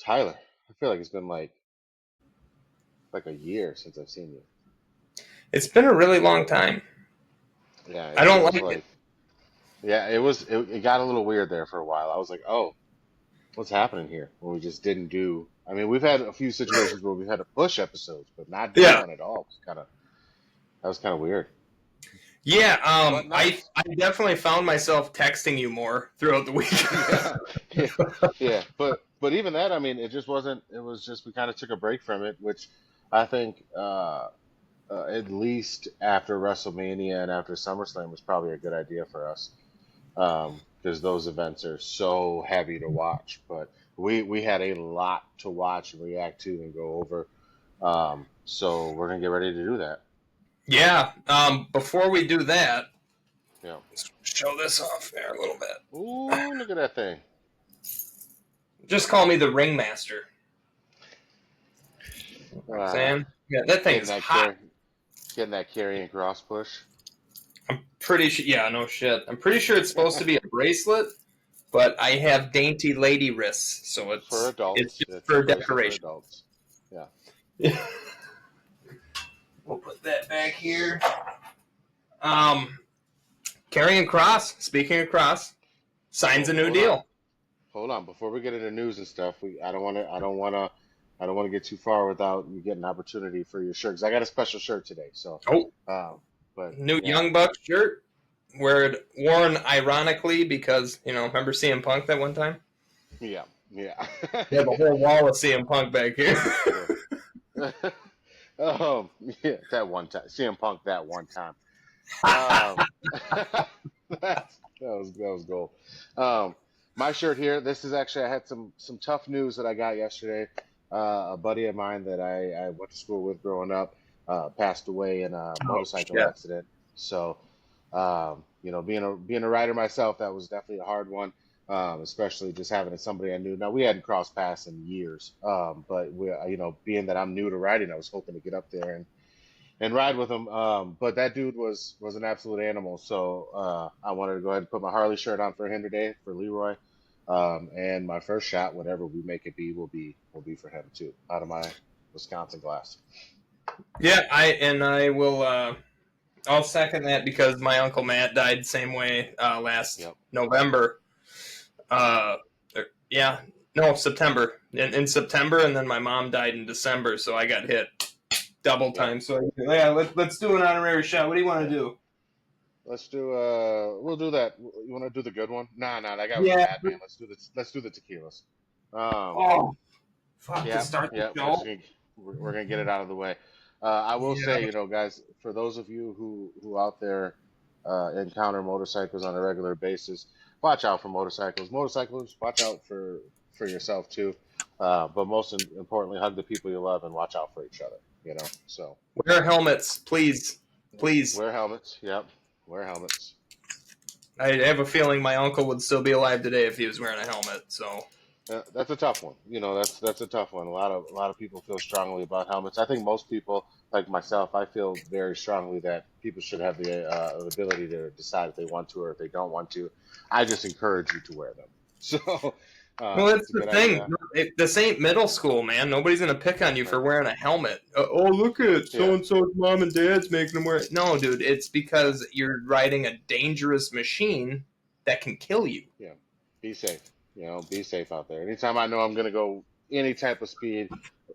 Tyler, I feel like it's been like a year since I've seen you. It's been a really long time. Yeah, I it don't feels like it. like yeah, it got a little weird there for a while. I was like, oh, what's happening here? When we just didn't do. I mean, we've had a few situations where we've had to push episodes, but not do Yeah. one at all. That was kind of weird, Yeah, but I nice. I definitely found myself texting you more throughout the week. Yeah, yeah, yeah. But even that, I mean, it just wasn't. It was just we kind of took a break from it, which I think at least after WrestleMania and after SummerSlam was probably a good idea for us because those events are so heavy to watch. But we had a lot to watch and react to and go over. So we're gonna get ready to do that. Yeah, before we do that, Yeah. let's show this off there a little bit. Ooh, look at that thing. Just call me the ringmaster. You know what I'm Uh, saying? Yeah, that thing getting is that hot. carry, getting that Karrion Kross push. I'm pretty sure. Yeah, no shit. I'm pretty sure it's supposed to be a bracelet, but I have dainty lady wrists, so For it's adults. just It's a for bracelet for decoration. adults. Yeah. Yeah. We'll put that back here. Um, Karrion Kross. Speaking of Kross, signs Oh, a new hold on. deal. Hold on. Before we get into news and stuff, I don't want to get too far without you getting an opportunity for your shirt. 'Cause I got a special shirt today. So, Oh, um, but new yeah, Young Bucks shirt. Worn ironically because, remember CM Punk that one time? yeah, yeah, We have a whole wall of CM Punk back here. yeah. Um, yeah, that one time, CM Punk that one time. Um, that was gold. Um, my shirt here. This is actually I had some tough news that I got yesterday. A buddy of mine that I went to school with growing up passed away in a Oh, motorcycle shit. accident. So, being a rider myself, that was definitely a hard one. Especially just having somebody I knew. Now we hadn't crossed paths in years, but being that I'm new to riding, I was hoping to get up there and ride with him. But that dude was an absolute animal. So I wanted to go ahead and put my Harley shirt on for him today for Leroy. And my first shot, whatever we make it be, will be for him too, out of my Wisconsin glass. Yeah, I will. I'll second that because my uncle Matt died the same way last Yep. November. Uh, yeah, no, September. In September, and then my mom died in December, so I got hit double Yep. time. So yeah, let's do an honorary shot. What do you want to Yeah. do? Let's do. We'll do that. You want to do the good one? Nah, nah. That guy was Yeah. bad, man. Let's do the tequilas. Um. Oh, fuck! To Yeah. start the Yeah. show. We're gonna get it out of the way. I will say, Yeah. guys, for those of you who out there encounter motorcycles on a regular basis, watch out for motorcycles. Motorcycles, watch out for yourself too. But most importantly, hug the people you love and watch out for each other. So Wear helmets, please, please. wear helmets. Yep, wear helmets. I have a feeling my uncle would still be alive today if he was wearing a helmet. So That's a tough one. That's a tough one. A lot of people feel strongly about helmets. I think most people, like myself, I feel very strongly that people should have the ability to decide if they want to or if they don't want to. I just encourage you to wear them. So well, that's it's a the good thing. idea. This ain't middle school, man. Nobody's gonna pick on you Right. for wearing a helmet. Oh, look at so Yeah, and so's mom and dad's making them wear it. No, dude, it's because you're riding a dangerous machine that can kill you. yeah. Be safe. Be safe out there. Anytime I know I'm gonna go any type of speed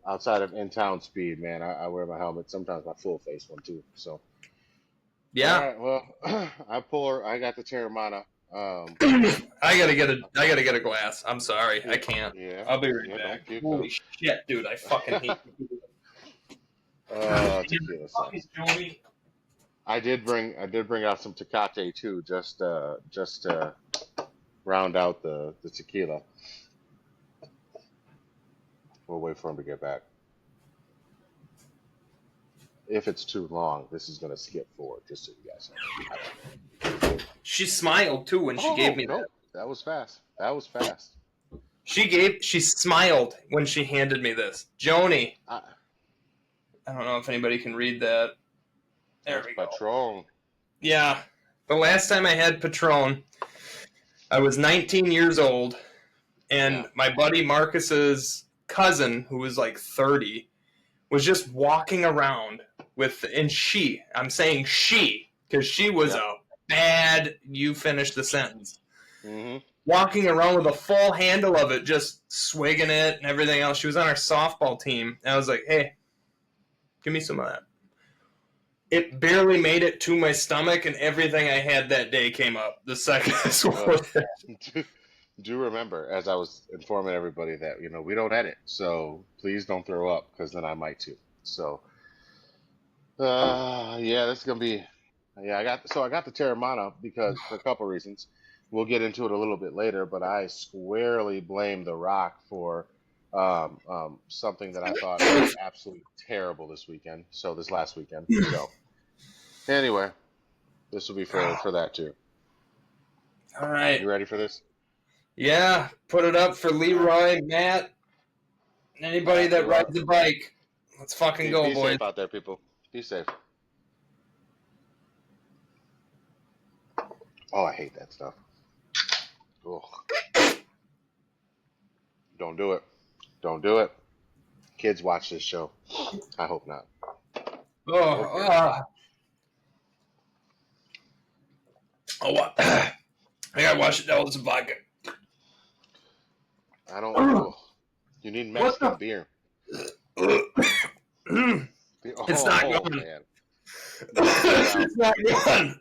outside of in-town speed, man, I wear my helmet. Sometimes my full face one too. So. All Yeah, right. Well, I got the Terramana. I gotta get a glass. I'm sorry, I Yeah, can't. yeah, I'll be right yeah. back. Don't keep Holy those. shit, dude, I fucking hate tequila. Tequila sucks. Joni. I did bring out some Tecate too, just to round out the tequila. We'll wait for him to get back. If it's too long, this is gonna skip forward, just so you guys know. She smiled too when she gave Oh me that. no, that was fast. That was fast. She smiled when she handed me this. Joni. I, I don't know if anybody can read that. There that's we go. Patron. Yeah. The last time I had Patron, I was 19 years old, Yeah. and my buddy Marcus's cousin, who was like 30, was just walking around with, and I'm saying she, because she was a bad, you finish the sentence, walking around with a full handle of it, just swigging it and everything else. She was on our softball team, and I was like, hey, give me some of that. It barely made it to my stomach, and everything I had that day came up the second I swore. Do remember, as I was informing everybody, that we don't edit, so please don't throw up, because then I might too. So, yeah, this is gonna be. Yeah, I got the Terramana because for a couple reasons. We'll get into it a little bit later, but I squarely blame The Rock for something that I thought was absolutely terrible this last weekend. So, anyway, this will be for that too. All right. You ready for this? Yeah, put it up for Leroy, Matt, anybody that rides a bike. Let's fucking go, be boys. Be safe out there, people. Be safe. Oh, I hate that stuff. Ugh. Don't do it. Don't do it. Kids watch this show. I hope not. Oh, what? I gotta wash it down with some vodka. I don't know. You need Mexican beer. It's not gone. Man. It's not gone.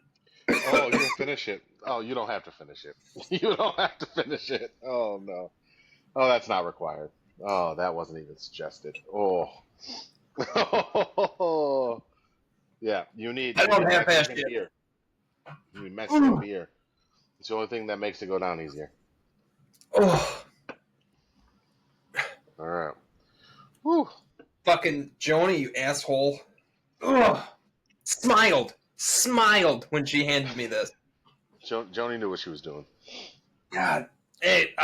Oh, you don't finish it. Oh, you don't have to finish it. You don't have to finish it. Oh, no. Oh, that's not required. Oh, that wasn't even suggested. Oh. Oh. Yeah, you need Mexican beer. You need Mexican beer. It's the only thing that makes it go down easier. Oh. All right. Whew. Fucking Joni, you asshole. Ugh. Smiled when she handed me this. Joni knew what she was doing. God. Hey,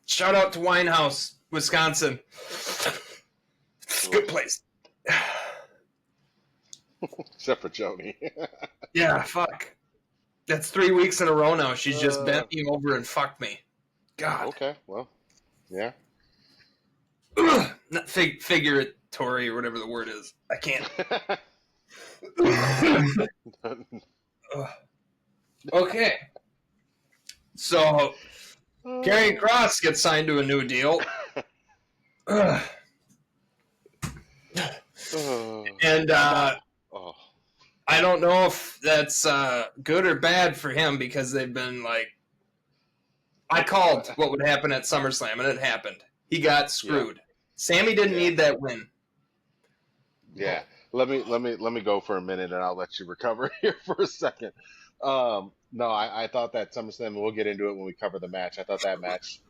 shout out to Winehouse, Wisconsin. Good place. Except for Joni. Yeah, fuck. That's 3 weeks in a row now. She's just bent me over and fucked me. God. Okay, well, yeah. Not figuratory or whatever the word is. I can't. Okay. So, Karrion Kross gets signed to a new deal. And I don't know if that's good or bad for him because they've been like... I called what would happen at SummerSlam, and it happened. He got screwed. Yeah. Sammy didn't need that win. Yeah. Let me go for a minute, and I'll let you recover here for a second. No, I thought that SummerSlam, and we'll get into it when we cover the match. I thought that match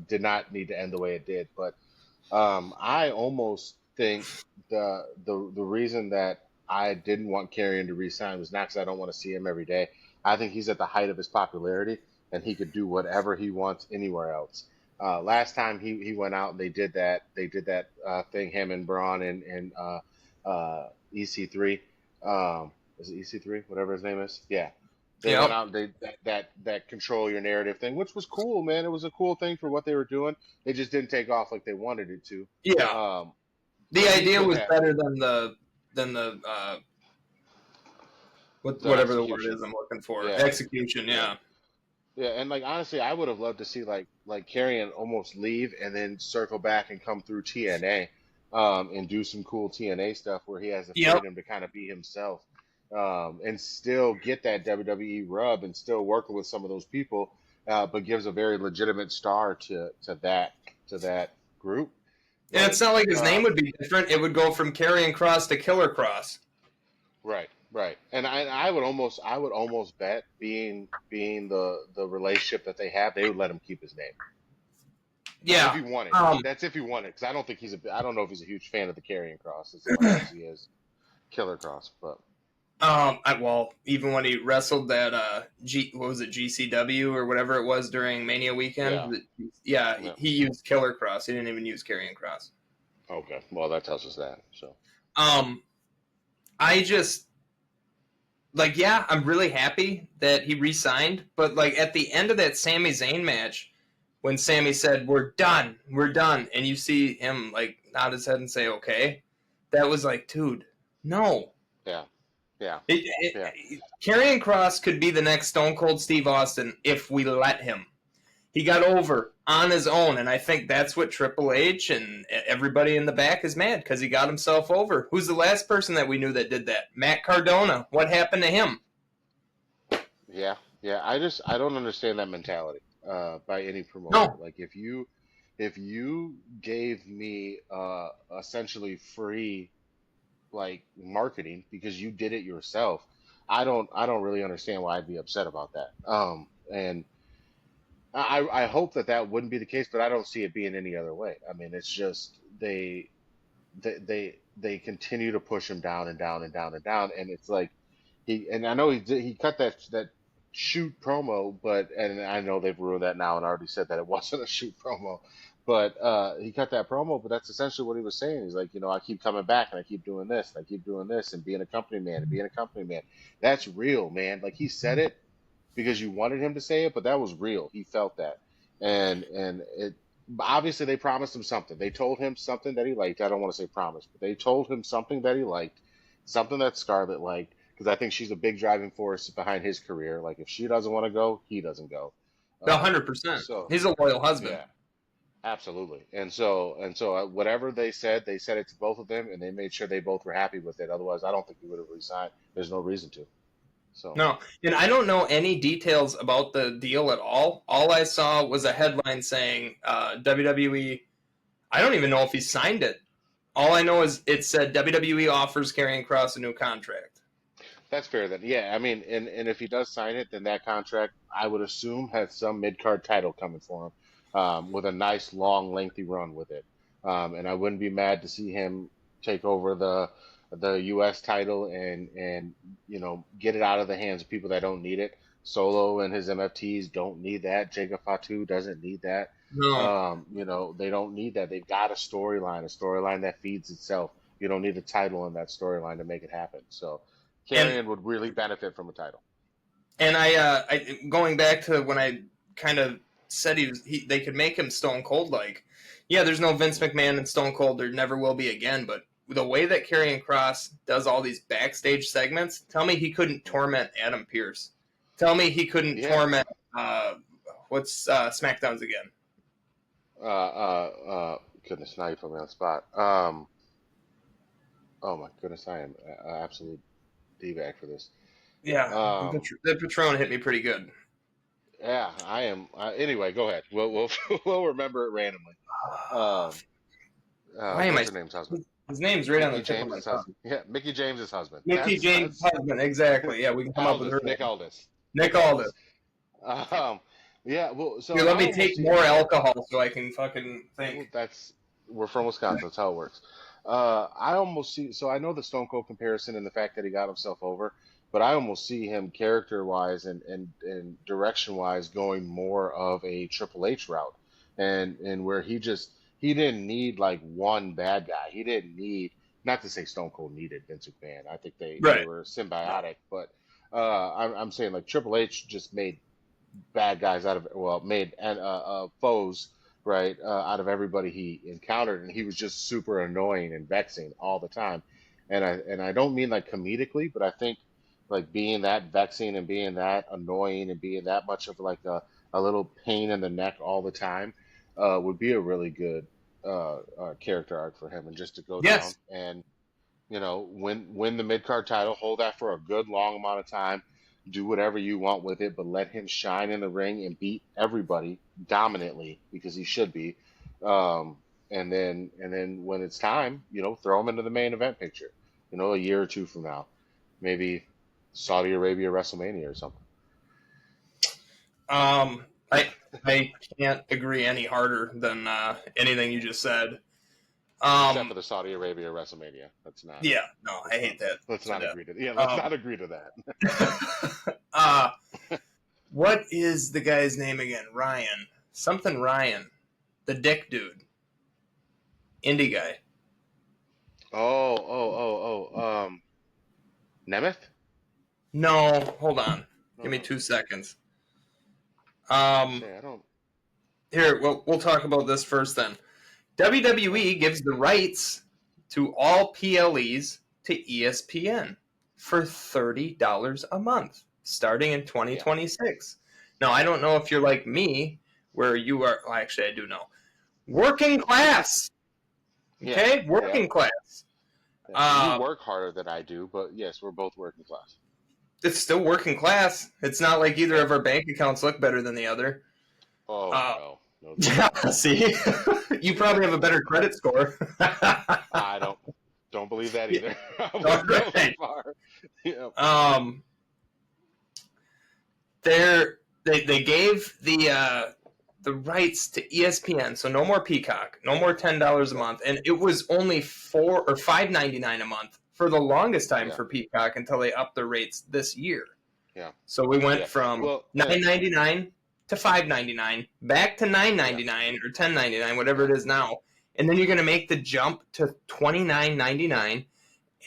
did not need to end the way it did, but I almost think the reason that I didn't want Karrion to re-sign was not because I don't want to see him every day. I think he's at the height of his popularity, and he could do whatever he wants anywhere else. Last time he went out and they did that thing, him and Braun and EC3. Is it EC3? Whatever his name is. Yeah. They went out and that control your narrative thing, which was cool, man. It was a cool thing for what they were doing. It just didn't take off like they wanted it to. Yeah. The idea was better than the whatever the word is I'm looking for. Yeah. Execution, yeah. Yeah, and like honestly, I would have loved to see like Karrion almost leave and then circle back and come through TNA, and do some cool TNA stuff where he has the freedom to kind of be himself, and still get that WWE rub and still working with some of those people, but gives a very legitimate star to that group. Yeah, it's not like his name would be different. It would go from Karrion Kross to Killer Kross. Right, and I would almost bet being the relationship that they have, they would let him keep his name. Yeah, if he wanted. That's if he wanted, because I don't know if he's a huge fan of the Karrion Kross as much as he is Killer Kross, but. Well, even when he wrestled that what was it, GCW or whatever it was during Mania weekend, he used Killer Kross. He didn't even use Karrion Kross. Okay, well that tells us that. So. I just. I'm really happy that he re-signed, but like at the end of that Sami Zayn match, when Sammy said, we're done, and you see him like nod his head and say, okay, that was like, dude, no. Yeah. Yeah. Yeah. Karrion Kross could be the next Stone Cold Steve Austin if we let him. He got over on his own, and I think that's what Triple H and everybody in the back is mad, because he got himself over. Who's the last person that we knew that did that? Matt Cardona. What happened to him? Yeah. Yeah. I don't understand that mentality by any promoter. No. Like if you gave me essentially free like marketing because you did it yourself, I don't really understand why I'd be upset about that. And I hope that that wouldn't be the case, but I don't see it being any other way. I mean, it's just they continue to push him down and down and down and down, and it's like and I know he cut that shoot promo, but and I know they've ruined that now and already said that it wasn't a shoot promo, but he cut that promo, but that's essentially what he was saying. He's like, I keep coming back and I keep doing this and I keep doing this and being a company man and being a company man. That's real, man. Like he said it because you wanted him to say it, but that was real. He felt that, and it obviously they promised him something. They told him something that he liked. I don't want to say promise, but they told him something that he liked, something that Scarlett liked, because I think she's a big driving force behind his career. Like if she doesn't want to go, he doesn't go. 100%. So He's a loyal husband. yeah, absolutely. And so whatever they said it to both of them, and they made sure they both were happy with it. Otherwise, I don't think he would have resigned. There's no reason to. So. No, and I don't know any details about the deal at all. All I saw was a headline saying WWE. I don't even know if he signed it. All I know is it said WWE offers Karrion Kross a new contract. That's fair then. Yeah, I mean, and if he does sign it, then that contract, I would assume, has some mid-card title coming for him, with a nice, long, lengthy run with it. And I wouldn't be mad to see him take over the U.S. title and get it out of the hands of people that don't need it. Solo and his MFTs don't need that. Jacob Fatu doesn't need that. No, They don't need that. They've got a storyline that feeds itself. You don't need a title in that storyline to make it happen. So. and Karrion would really benefit from a title. and I going back to when I kind of said they could make him Stone Cold like. Yeah, there's no Vince McMahon and Stone Cold. There never will be again. But the way that Karrion Kross does all these backstage segments, tell me he couldn't torment Adam Pearce. Tell me he couldn't Yeah. torment what's SmackDown's again. Goodness, now you put me on the spot. Oh my goodness, I am an absolute d-bag for this. Yeah, Um, the Patron hit me pretty good. yeah, I am. Anyway, go ahead. We'll we'll remember it randomly. Um, Why am I? what's her name's husband? His name's right on the Mickey tip of my James's tongue. husband. Yeah, Mickey James's husband. Mickey James' That's husband, exactly. Yeah, we can come up with her Nick name. Aldis. Nick Nick Aldis. Aldis. Um, yeah. Well, so Here, let I me almost take see. more alcohol so I can fucking Well, think. we're from Wisconsin. That's how it works. I almost see. So I know the Stone Cold comparison and the fact that he got himself over, but I almost see him character wise and direction wise going more of a Triple H route, and where he didn't need like one bad guy. He didn't need, not to say Stone Cold needed Vince McMahon. I think they Right. were symbiotic, but I'm saying like Triple H just made bad guys out of, well, made and foes, right, out of everybody he encountered, and he was just super annoying and vexing all the time. And I don't mean like comedically, but I think like being that vexing and being that annoying and being that much of like a little pain in the neck all the time would be a really good character arc for him, and just to go down Yes. and win the mid card title, hold that for a good long amount of time, do whatever you want with it, but let him shine in the ring and beat everybody dominantly because he should be. And then when it's time, throw him into the main event picture. A year or two from now, maybe Saudi Arabia WrestleMania or something. Um, I I can't agree any harder than anything you just said. Except for Um, the Saudi Arabia WrestleMania. Let's not. yeah, no, I Let's not. hate that Let's to not death. agree to. Yeah, let's Um, not agree to that. uh, what is the guy's name again? Ryan. Something Ryan. The dick dude. Indie guy. Nemeth? No, hold on. Give me No. 2 seconds. I was gonna Um, say I don't. here, we'll talk about this first then. WWE gives the rights to all PLEs to ESPN for $30 a month, starting in 2026. Now, I don't know if you're like me, where you are, well, actually, I do know. Working class. Okay? Working class. You work harder than I do, but yes, we're both working class. It's still working class. It's not like either of our bank accounts look better than the other. No. Yeah, see? You probably have a better credit score. I don't believe that either. Right. Far. Yeah. They gave the rights to ESPN, so no more Peacock, no more $10 a month, and it was only $4 or $5.99 a month for the longest time for Peacock until they upped the rates this year. Yeah. So we went from $9.99 to $5.99, back to $9.99 or $10.99, whatever it is now, and then you're going to make the jump to $29.99.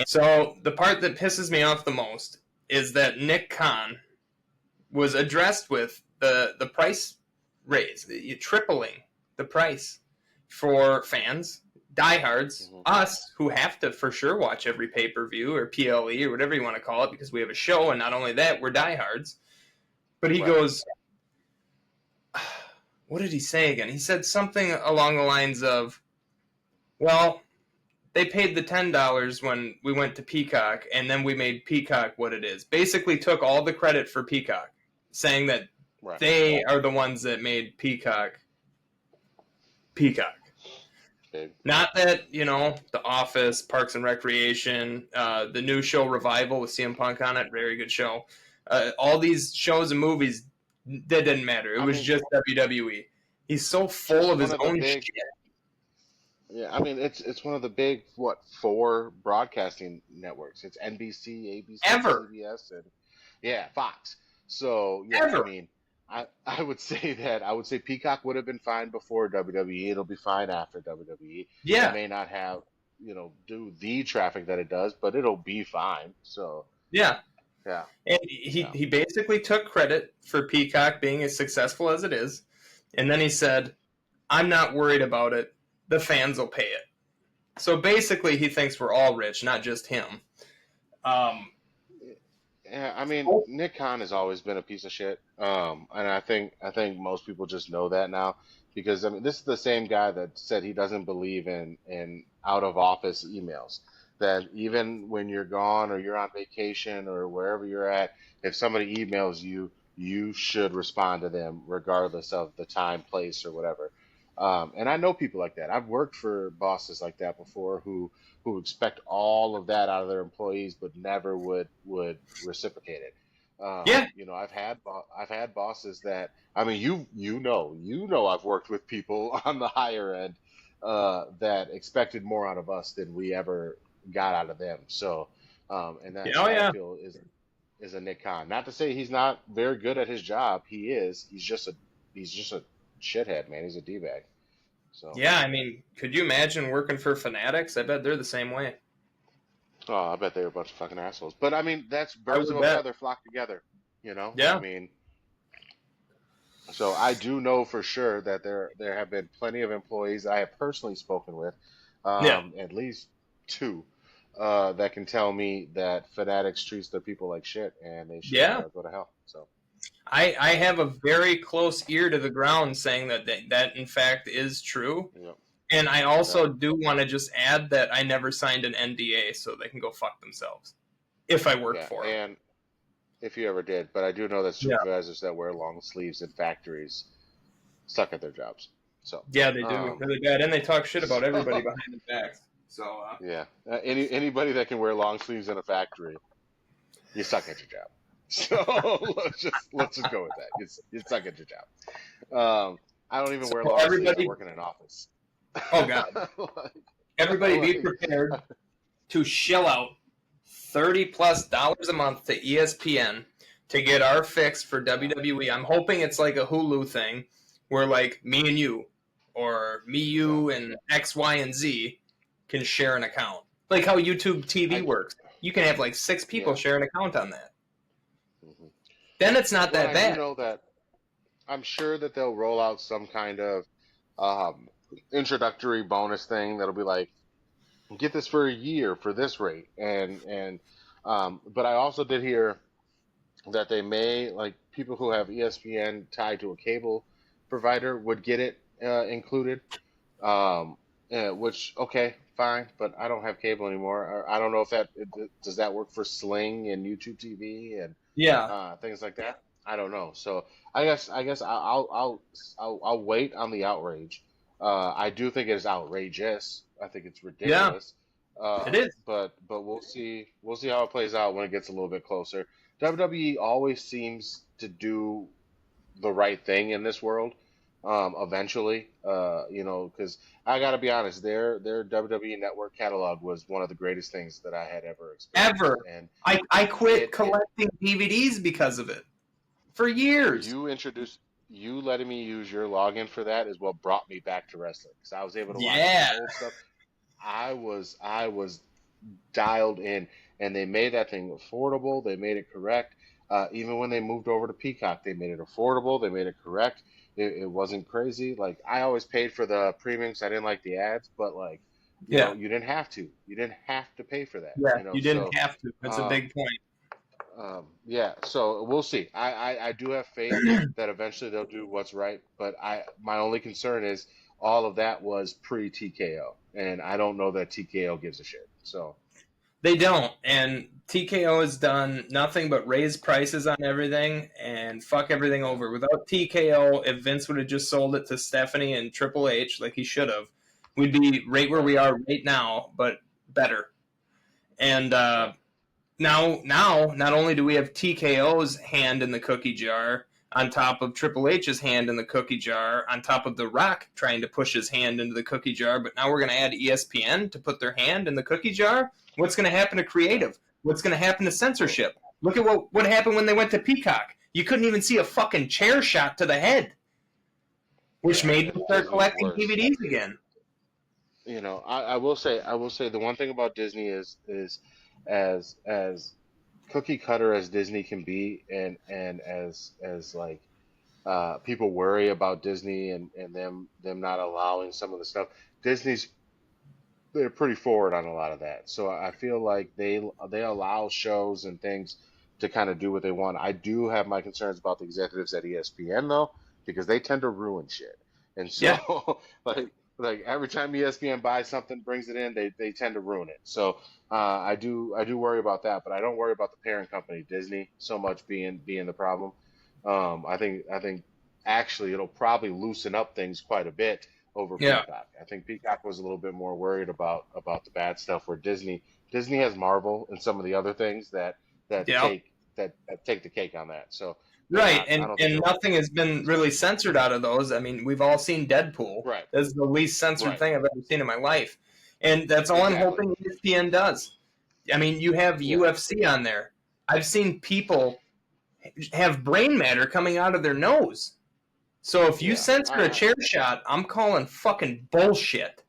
So the part that pisses me off the most is that Nick Khan was addressed with the price raise, tripling the price for fans, diehards, us who have to for sure watch every pay-per-view or PLE or whatever you want to call it because we have a show, and not only that, we're diehards. But he goes, what did he say again? He said something along the lines of, well, they paid the $10 when we went to Peacock, and then we made Peacock what it is. Basically took all the credit for Peacock, saying that they are the ones that made Peacock. Not that, The Office, Parks and Recreation, the new show Revival with CM Punk on it, very good show. All these shows and movies, that didn't matter. It was just WWE. He's so full of his own shit. Yeah, I mean, it's one of the big, 4 broadcasting networks. It's NBC, ABC, CBS, and Fox. So, I mean, I would say Peacock would have been fine before WWE. It'll be fine after WWE. Yeah. It may not have, do the traffic that it does, but it'll be fine. So. Yeah. Yeah. And he basically took credit for Peacock being as successful as it is. And then he said, I'm not worried about it. The fans will pay it. So basically he thinks we're all rich, not just him. Yeah, I mean, Nick Khan has always been a piece of shit, and I think most people just know that now because I mean, this is the same guy that said he doesn't believe in out of office emails. That even when you're gone or you're on vacation or wherever you're at, if somebody emails you, you should respond to them regardless of the time, place, or whatever. And I know people like that. I've worked for bosses like that before who expect all of that out of their employees, but never would reciprocate it. I've had bosses that I mean, I've worked with people on the higher end that expected more out of us than we ever got out of them. So, and that's what I feel is a Nick Khan. Not to say he's not very good at his job. He is. He's just a shithead, man. He's a d-bag. So yeah, I mean, could you imagine working for Fanatics? I bet they're the same way. Oh, I bet they're a bunch of fucking assholes. But I mean, that's birds of a feather flock together. Yeah. I mean, so I do know for sure that there have been plenty of employees I have personally spoken with, at least 2, that can tell me that Fanatics treats their people like shit and they should go to hell. So. I have a very close ear to the ground saying that in fact is true. Yep. And I also do want to just add that I never signed an NDA, so they can go fuck themselves if I work for them. And if you ever did, but I do know that supervisors that wear long sleeves in factories suck at their jobs. So yeah, they do really bad, and they talk shit about everybody behind their backs. So anybody that can wear long sleeves in a factory, you suck at your job. So let's just go with that. You suck at your job. I don't even wear long sleeves. I work in an office. Oh God! Everybody, be prepared to shell out $30+ a month to ESPN to get our fix for WWE. I'm hoping it's like a Hulu thing, where like me and you, or me, you, and X, Y, and Z can share an account, like how YouTube TV works. You can have like 6 people share an account on that. Then it's not that bad. I'm sure that they'll roll out some kind of um, introductory bonus thing that'll be like, get this for a year for this rate, but I also did hear that they may, like, people who have ESPN tied to a cable provider would get it included. Um, which, okay, fine, but I don't have cable anymore. I don't know if does that work for Sling and YouTube TV and Yeah, things like that. I don't know. So I guess I'll wait on the outrage. I do think it is outrageous. I think it's yeah, ridiculous. it is. But we'll see how it plays out when it gets a little bit closer. WWE always seems to do the right thing in this world. Eventually, because I got to be honest, their WWE Network catalog was one of the greatest things that I had ever experienced, Ever. and I quit it collecting DVDs because of it for years. you introduced you letting me use your login for that is what brought me back to wrestling because I was able to watch the Yeah, old stuff. I was dialed in, and they made that thing affordable. They made it correct. Even when they moved over to Peacock, they made it affordable. They made it correct. It wasn't crazy. Like, I always paid for the premium because I didn't like the ads, but, like, yeah, you didn't have to. You didn't have to pay for that. yeah. You didn't So have to. That's a um, big point. yeah. So we'll see. I do have faith that eventually they'll do what's right, but my only concern is all of that was pre TKO, and I don't know that TKO gives a shit. So. They don't, and TKO has done nothing but raise prices on everything and fuck everything Yeah. over. Without TKO, if Vince would have just sold it to Stephanie and Triple H like he should have, we'd be right where Right. we are right now, but better. And Right. now, not only do we have TKO's hand in the cookie jar on top of Triple H's hand in the cookie jar, on top of The Rock trying to push his hand into the cookie jar, but now we're going to add ESPN to put their hand in the cookie jar. What's going to happen to Yeah. creative? What's going to happen to Well, censorship? Look at what happened when they went to Peacock. You couldn't even see a fucking chair shot to the head, which yeah. made them start Disney's collecting worse. DVDs again. I will say the one thing about Disney is as cookie cutter as Disney can be, and as like people worry about Disney and them not allowing some of the stuff. Disney's they're pretty forward on a lot of that. So I feel like they allow shows and things to kind of do what they want. I do have my concerns about the executives at ESPN though, because they tend to ruin shit. And Yeah, so like every time ESPN buys something, brings it in, they tend to ruin it. So I do worry about that, but I don't worry about the parent company Disney so much being the problem. I think actually it'll probably loosen up things quite a bit over yeah, Peacock. I think Peacock was a little bit more worried about the bad stuff, where Disney has Marvel and some of the other things that yeah. take that take the cake on that. So they're Right, not. I and don't think and they're worried nothing has been really censored out of those. I mean, we've all seen Deadpool. about it. Right, That's the least censored right, thing I've ever seen in my life, and that's all I'm exactly. hoping ESPN does. I mean, you have Yeah, UFC on there. I've seen people have brain matter coming out of their nose. So if you yeah. censor a chair shot, I'm calling fucking bullshit.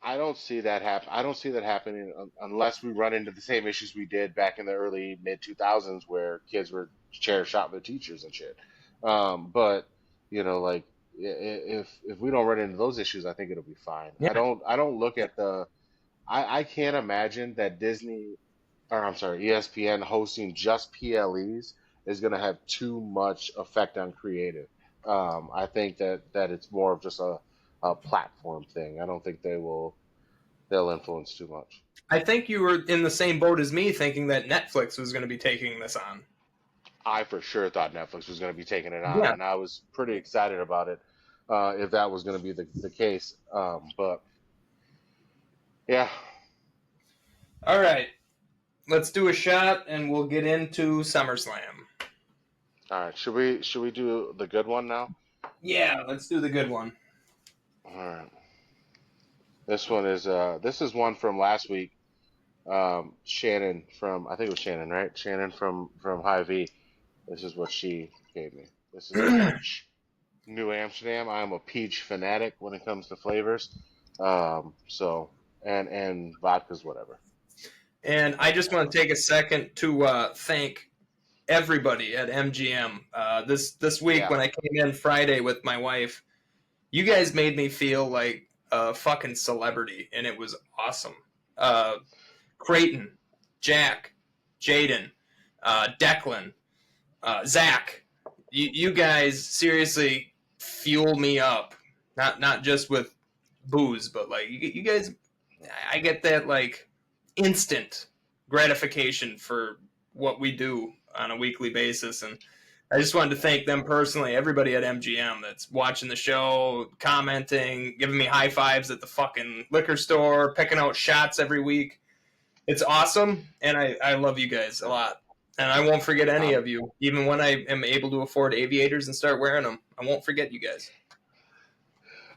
I don't see that happen. I don't see that happening unless we run into the same issues we did back in the early mid 2000s, where kids were chair shot with teachers and shit. But like, if we don't run into those issues, I think it'll be fine. I Yeah, don't I don't look at the I can't imagine that Disney, or I'm sorry, ESPN hosting just PLEs is going to have too much effect on creative. I think that it's more of just a platform thing. I don't think they'll influence too much. I think you were in the same boat as me, thinking that Netflix was going to be taking this on. I for sure thought Netflix was going to be taking it on, Yeah. and I was pretty excited about it if that was going to be the case. But yeah, All right, let's do a shot, and we'll get into SummerSlam. all right. Should we do the good one now? Yeah, let's do the good one. All right. This is one from last week. Shannon from, I think it was Shannon, right? Shannon from High V. This is what she gave me. This is peach, New Amsterdam. I am a peach fanatic when it comes to flavors. So and vodkas, whatever. And I just want to take a second to thank everybody at MGM. This week Yeah. when I came in Friday with my wife, you guys made me feel like a fucking celebrity, and it was awesome. Creighton, Jack, Jaden, Declan, Zach, you guys seriously fuel me up. Not just with booze, but like you guys, I get that like instant gratification for what we do on a weekly basis, and I just wanted to thank them personally, everybody at MGM that's watching the show, commenting, giving me high fives at the fucking liquor store, picking out shots every week. It's awesome, and I love you guys a lot. And I won't forget any of you, even when I am able to afford aviators and start wearing them. I won't forget you guys.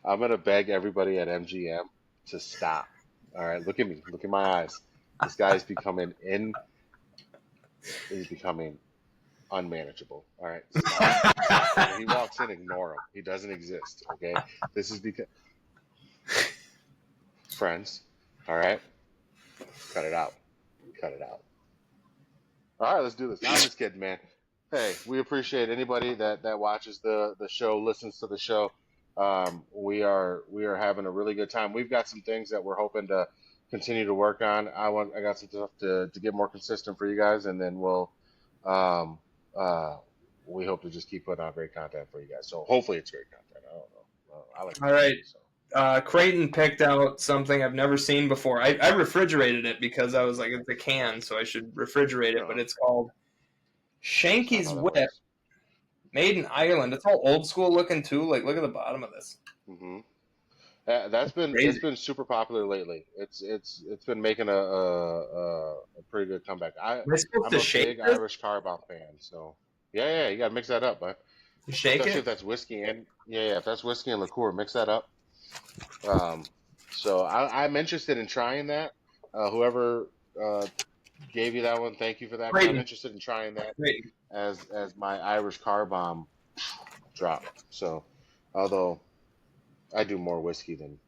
I'm gonna beg everybody at MGM to stop. All right, look at me. Look in my eyes. This guy is becoming He's becoming unmanageable. All right, stop. When he walks in, ignore him. He doesn't exist. Okay, this is because friends. All right, cut it out. Cut it out. All right, let's do this. I'm just kidding, man. Hey, we appreciate anybody that watches the show, listens to the show. We are having a really good time. We've got some things that we're hoping to continue to work on. I got some stuff to get more consistent for you guys, and then um, we hope to just keep putting out great content for you guys. So hopefully it's great content. I don't know. I like. All right. So. Creighton picked out something I've never seen before. I refrigerated it because I was like, it's a can, so I should refrigerate it. But it's called Shanky's Whip, made in Ireland. It's all old school looking too. Like, look at the bottom of this. Mm-hmm. It's been super popular lately. It's been making a pretty good comeback. I'm a big Irish car bomb fan, so yeah, you gotta mix that up, but you shake especially it. If that's whiskey and if that's whiskey and liqueur, mix that up. So I'm interested in trying that. Whoever gave you that one, thank you for that. I'm interested in trying that as my Irish car bomb drop. So, although I do more whiskey than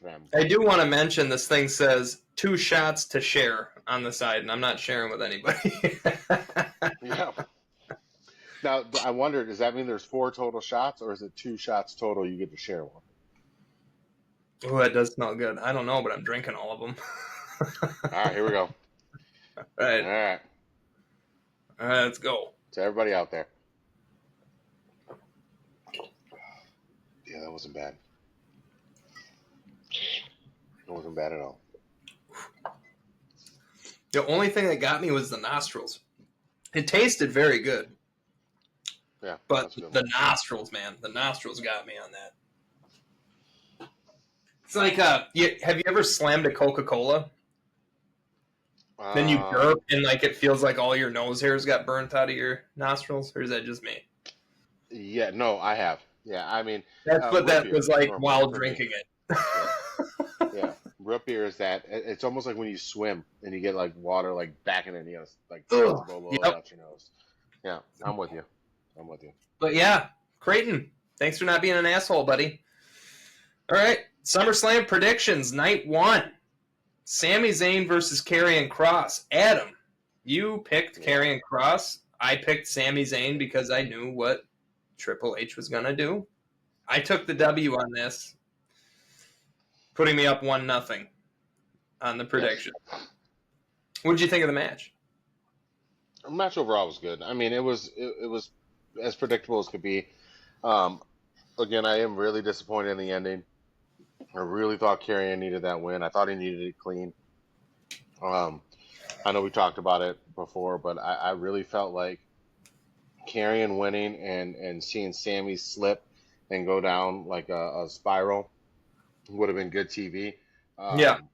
them. I do want to mention this thing says 2 shots to share on the side, and I'm not sharing with anybody. Yeah. Now, I wonder, does that mean there's 4 total shots, or is it 2 shots total you get to share one? Oh, that does smell good. I don't know, but I'm drinking all of them. All right, here we go. All right. All right. All right, let's go. To everybody out there. Yeah, that wasn't bad. It wasn't bad at all. The only thing that got me was the nostrils. It tasted very good. Yeah. But the nostrils, man. The nostrils got me on that. It's like, have you ever slammed a Coca-Cola? Then you burp and like it feels like all your nose hairs got burnt out of your nostrils? Or is that just me? Yeah, no, I have. Yeah, I mean... That's what that was like while drinking it. Yeah. Root beer is that. It's almost like when you swim and you get like water like back in the nose, like out your nose. Yeah, I'm with you. But yeah, Creighton, thanks for not being an asshole, buddy. All right, SummerSlam predictions, night 1. Sami Zayn versus Karrion Kross. Adam, you picked Karrion Kross. I picked Sami Zayn because I knew what Triple H was going to do. I took the W on this, putting me up 1-0 on the prediction. Yes. What did you think of the match? The match overall was good. I mean, it was as predictable as could be. Again, I am really disappointed in the ending. I really thought Karrion needed that win. I thought he needed it clean. I know we talked about it before, but I really felt like Karrion winning and seeing Sami slip and go down like a spiral would have been good TV. And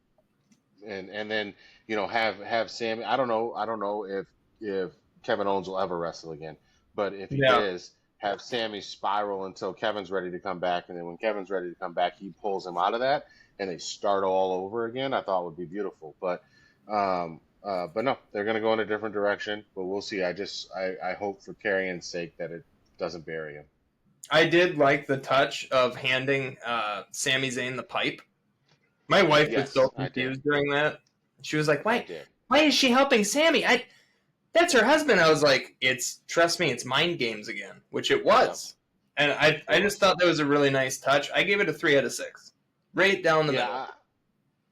then have Sami. I don't know if Kevin Owens will ever wrestle again, but if he is, have Sami spiral until Kevin's ready to come back, and then when Kevin's ready to come back, he pulls him out of that, and they start all over again. I thought would be beautiful, but no, they're going to go in a different direction. But we'll see. I hope for Karrion's sake that it doesn't bury him. I did like the touch of handing Sami Zayn the pipe. My wife was so confused during that. She was like, "Why is she helping Sami? that's her husband. I was like, trust me, it's mind games again, which it Yep, was. And I it just was. thought that was a really nice touch. I gave it a 3 out of 6. Right down the Yeah, middle.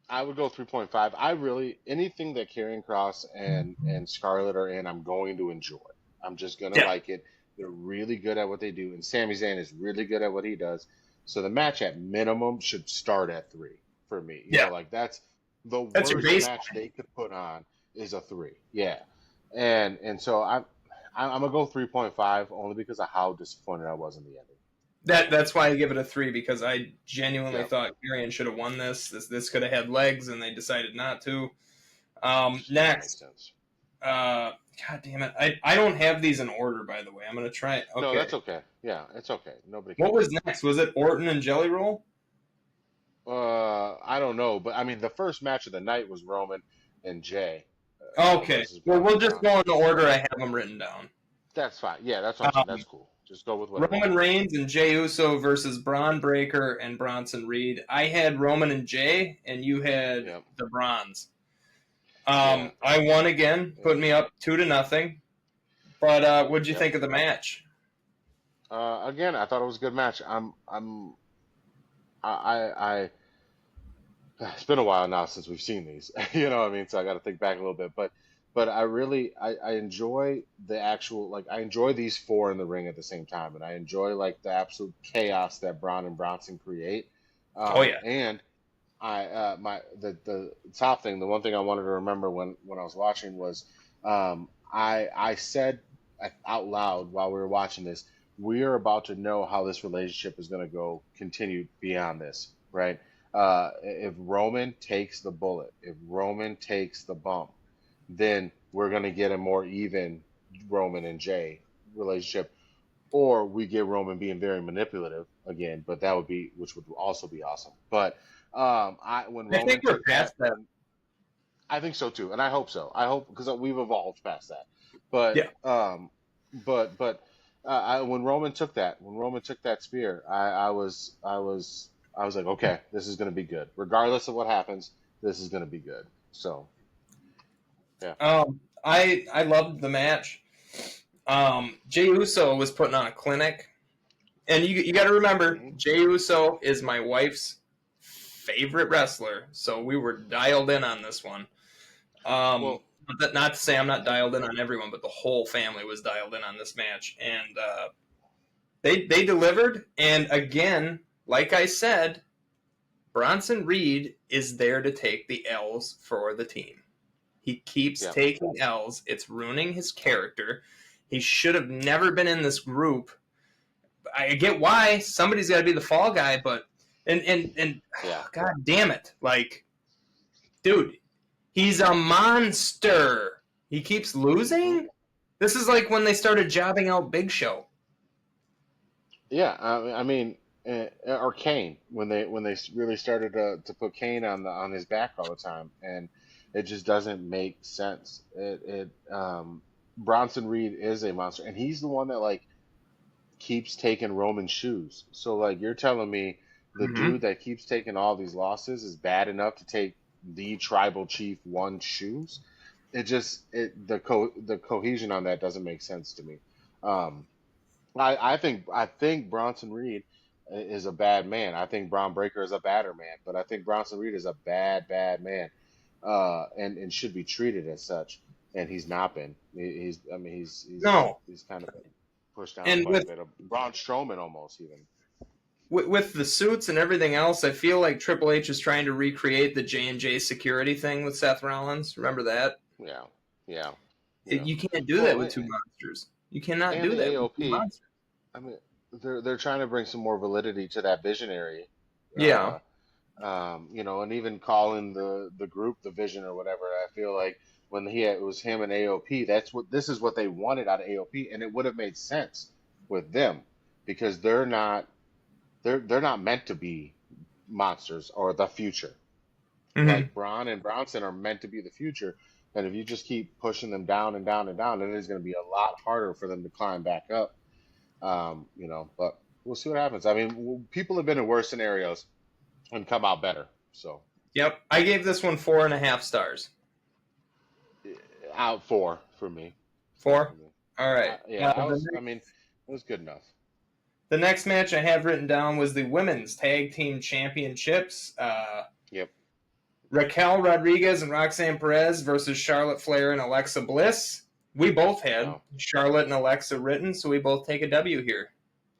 I would go 3.5. I really anything that Karrion Kross and Scarlett are in, I'm going to enjoy. I'm just gonna Yeah. like it. They're really good at what they do, and Sami Zayn is really good at what he does. So the match at minimum should start at three for me. Yeah. Like that's the That's your worst base. match they could put on is a three. Yeah, and so I'm gonna go 3.5 only because of how disappointed I was in the ending. That's why I give it a 3, because I genuinely Yeah, thought Karrion should have won this. This could have had legs, and they decided not to. just doesn't make Next, sense. God damn it, I don't have these in order, by the way. I'm gonna try it. No, that's Okay, okay. Yeah, it's okay. Nobody what cares. was next? Was it Orton and Jelly Roll? I don't know, but I mean, the first match of the night was Roman and Jay Okay, versus well, Braun we'll and just Braun. go in the order I have them written down. That's fine. Yeah, that's what I'm saying. That's Um, cool. Just go with whatever you Roman want. Reigns and Jey Uso versus Braun Breaker and Bronson Reed. I had Roman and Jay, and you had Yep. the Bronze. Yeah. I won again, Yeah. put me up 2-0. But what'd you Yep. think of the match? Again, I thought it was a good match. I it's been a while now since we've seen these. You know what I mean? So I got to think back a little bit, but I enjoy the actual like I enjoy these four in the ring at the same time, and I enjoy like the absolute chaos that Braun and Bronson create. Oh yeah, And I the top thing, the one thing I wanted to remember when I was watching was I said out loud while we were watching this, we are about to know how this relationship is going to go continue beyond this, right? If Roman takes the bullet, if Roman takes the bump, then we're going to get a more even Roman and Jay relationship, or we get Roman being very manipulative again, but that would be, which would also be awesome. But I when I think Roman we're took that, past that. when I think so too, and I hope so. I hope because we've evolved past that. Yeah. When Roman took that, when Roman took that spear, I was like, okay, this is going to be good, regardless of what happens. This is going to be good. So yeah. I loved the match. Jey Uso was putting on a clinic, and you got to remember, Hmm. Jey Uso is my wife's favorite wrestler, so we were dialed in on this one. Um, Well, not to say I'm not dialed in on everyone, but the whole family was dialed in on this match, and they delivered. And again, like I said, Bronson Reed is there to take the L's for the team. He keeps yeah, taking L's. It's ruining his character. He should have never been in this group. I get why somebody's got to be the fall guy, but and yeah. God damn it, like, dude, he's a monster. He keeps Hmm. losing. This is like when they started jobbing out Big Show. Yeah, I mean, or Kane when they really started to put Kane on his back all the time, and it just doesn't make sense. Bronson Reed is a monster, and he's the one that like keeps taking Roman shoes. So like you're telling me the Mm-hmm. dude that keeps taking all these losses is bad enough to take the tribal chief one shoes? The cohesion on that doesn't make sense to me. Um, I think Bronson Reed is a bad man. I think Braun Breaker is a badder man, but I think Bronson Reed is a bad man, and should be treated as such. And he's not been. He's I mean No, he's kind of been pushed down and quite a bit. Braun Strowman almost even. with the suits and everything else, I feel like Triple H is trying to recreate the J&J security thing with Seth Rollins. Remember that? Yeah, yeah, yeah. You can't do that Well, with two monsters. You cannot and do the that with two AOP. monsters. I mean, they're trying to bring some more validity to that visionary. Yeah. Uh, and even calling the group the Vision or whatever. I feel like when it was him and AOP, this is what they wanted out of AOP, and it would have made sense with them because they're not meant to be monsters or the future. Mm-hmm. Like Braun and Bronson are meant to be the future, and if you just keep pushing them down and down and down, then it's going to be a lot harder for them to climb back up. But we'll see what happens. I mean, people have been in worse scenarios and come out better. So Yep. I gave this one 4.5 stars. out four for me. 4? All right. Yeah, I mean, it was good enough. The next match I have written down was the Women's Tag Team Championships. Yep. Raquel Rodriguez and Roxanne Perez versus Charlotte Flair and Alexa Bliss. We both had Charlotte and Alexa written, so we both take a W here.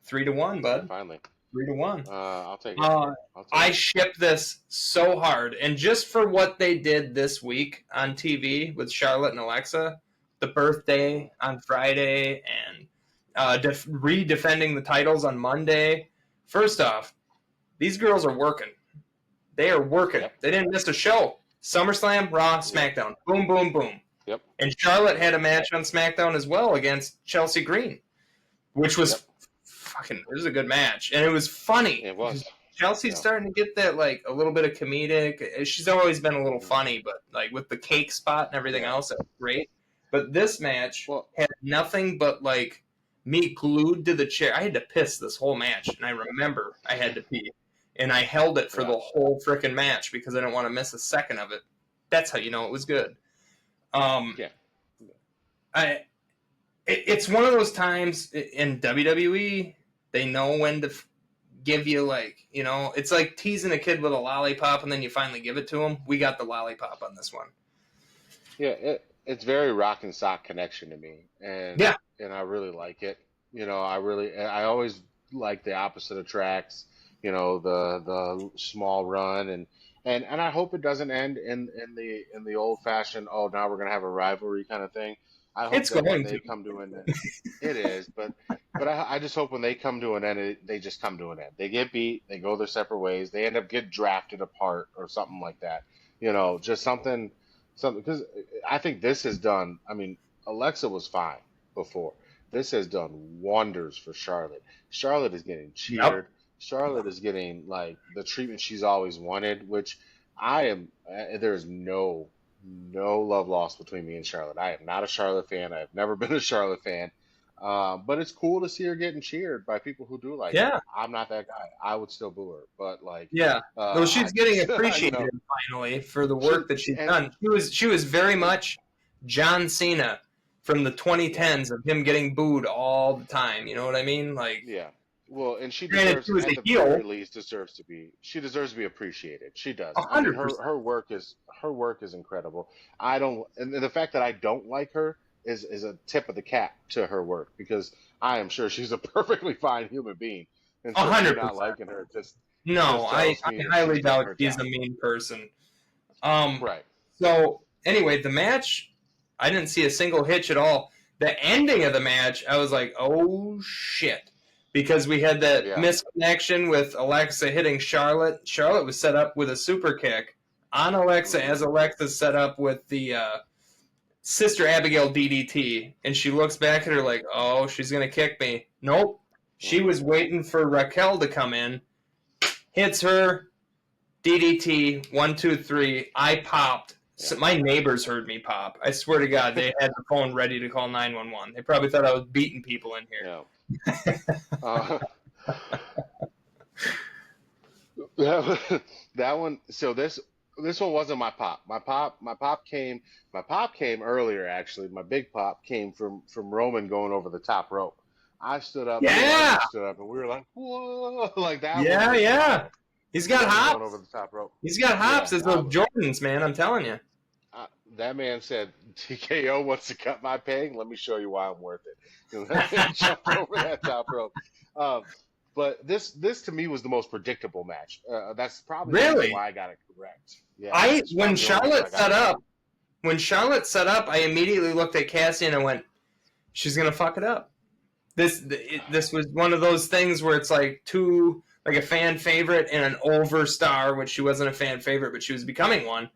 3-1, bud. Finally. 3-1. I'll take it. I ship this so hard, and just for what they did this week on TV with Charlotte and Alexa, the birthday on Friday, and redefending the titles on Monday. First off, these girls are working. They are working. Yep. They didn't miss a show. SummerSlam, Raw, SmackDown. Boom, boom, boom. Yep. And Charlotte had a match on SmackDown as well against Chelsea Green, which was it was a good match. And it was funny. It was. Chelsea's starting to get that, like, a little bit of comedic. She's always been a little funny, but, like, with the cake spot and everything else, it was great. But this match had nothing but, like, me glued to the chair. I had to piss this whole match, and I remember I had to pee. And I held it for the whole frickin' match because I didn't want to miss a second of it. That's how you know it was good. It's one of those times in WWE, they know when to give you, like, you know, it's like teasing a kid with a lollipop and then you finally give it to him. We got the lollipop on this one. Yeah, it's very rock and sock connection to me. And I really like it. You know, I always like the opposite attracts. You know, the small run and I hope it doesn't end in the old fashioned, oh, now we're gonna have a rivalry kind of thing. I hope that when they come to an end, it is, but I just hope when they come to an end, they just come to an end. They get beat, they go their separate ways, they end up get drafted apart or something like that. You know, just something because I think this has done. I mean, Alexa was fine before. This has done wonders for Charlotte. Charlotte is getting cheered. Yep. Charlotte is getting, like, the treatment she's always wanted, which there's no love lost between me and Charlotte. I am not a Charlotte fan. I've never been a Charlotte fan. But it's cool to see her getting cheered by people who do like her. I'm not that guy. I would still boo her, but like, well, she's getting appreciated finally for the work that she's done. She was very much John Cena from the 2010s of him getting booed all the time. You know what I mean? Like, well, and she deserves, at the very least, deserves to be appreciated. She does. 100%. I mean, her work is incredible. And the fact that I don't like her is a tip of the cap to her work, because I am sure she's a perfectly fine human being. And so 100%. Not liking her I highly doubt she's a mean person. Right. So anyway, the match, I didn't see a single hitch at all. The ending of the match, I was like, oh shit. Because we had that misconnection with Alexa hitting Charlotte. Charlotte was set up with a super kick on Alexa as Alexa set up with the Sister Abigail DDT. And she looks back at her like, oh, she's going to kick me. Nope. She was waiting for Raquel to come in. Hits her. DDT. 1, 2, 3. I popped. So my neighbors heard me pop. I swear to God, they had the phone ready to call 911. They probably thought I was beating people in here. That one. So this one wasn't my pop. My pop came earlier, actually. My big pop came from Roman going over the top rope. I stood up. And we were like, whoa, like that. Yeah. He's got hops. Going over the top rope. He's got hops as those Jordans, man. I'm telling you. That man said, TKO wants to cut my paying. Let me show you why I'm worth it. And let me jump over that top rope. But this to me was the most predictable match. That's probably why I got it correct. Yeah. When Charlotte set up, I immediately looked at Cassie and I went, she's gonna fuck it up. This was one of those things where it's like like a fan favorite and an overstar, which she wasn't a fan favorite, but she was becoming one,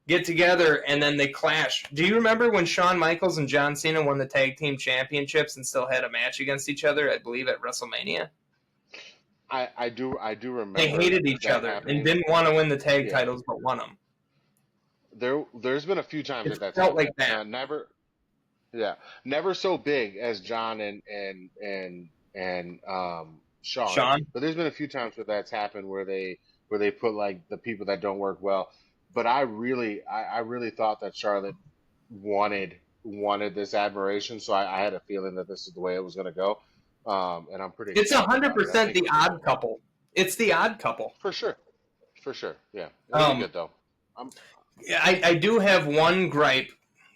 get together and then they clash. Do you remember when Shawn Michaels and John Cena won the tag team championships and still had a match against each other, I believe at WrestleMania? I do remember. They hated each other and didn't want to win the tag titles, but won them. There's been a few times that felt like that. Never so big as John and Shawn. But there's been a few times where that's happened where they put like the people that don't work well. But I really thought that Charlotte wanted wanted this admiration, so I had a feeling that this is the way it was going to go, and I'm pretty It's excited about it. I 100% think the it'll be odd good. couple. It's the odd couple. For sure, for sure. Yeah, it'll be Um, good though. I'm, I do have one gripe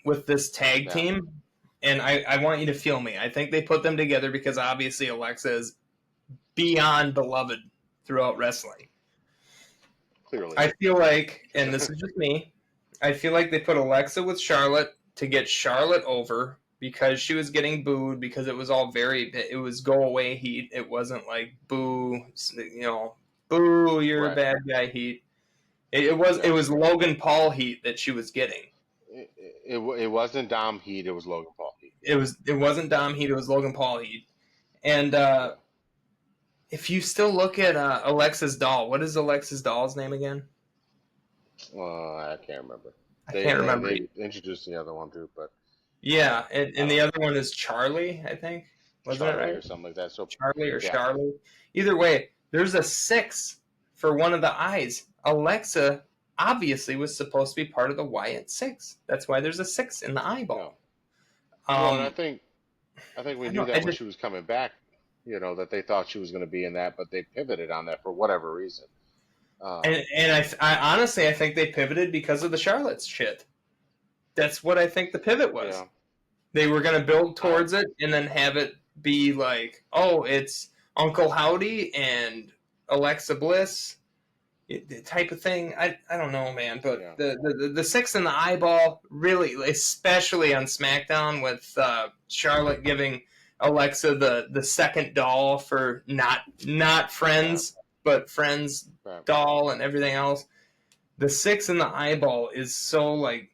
with this tag yeah, team, and I want you to feel me. I think they put them together because obviously Alexa is beyond beloved throughout wrestling. clearly. I feel like, and this is just me, I feel like they put Alexa with Charlotte to get Charlotte over because she was getting booed because it was all it was go away heat. It wasn't like boo, boo, you're a Right. bad guy heat. It Yeah. was Logan Paul heat that she was getting. It wasn't Dom Heat. It was Logan Paul Heat. It wasn't Dom heat. It was Logan Paul heat. And Yeah. if you still look at Alexa's doll, what is Alexa's doll's name again? Well, I can't remember. I They can't they remember. they introduced the other one too, but Yeah, I and don't the know. other one is Charlie, I think. Wasn't it Charlie right? or something like that. So Charlie or yeah, Charlie. Either way, there's a 6 for one of the eyes. Alexa obviously was supposed to be part of the Wyatt 6. That's why there's a 6 in the no. eyeball. Well, and Um, I think we I knew don't. I that when just she was coming back, that they thought she was going to be in that, but they pivoted on that for whatever reason. Um, I honestly I think they pivoted because of the Charlotte's shit. That's what I think the pivot was. yeah, They were going to build I towards it and then have it be like, oh, it's Uncle Howdy and Alexa Bliss type of thing. I don't know, man, but yeah, the 6 in the eyeball really, especially on SmackDown with Charlotte giving Alexa the second doll for not right, friends but friends right, doll and everything else. The 6 in the eyeball is so like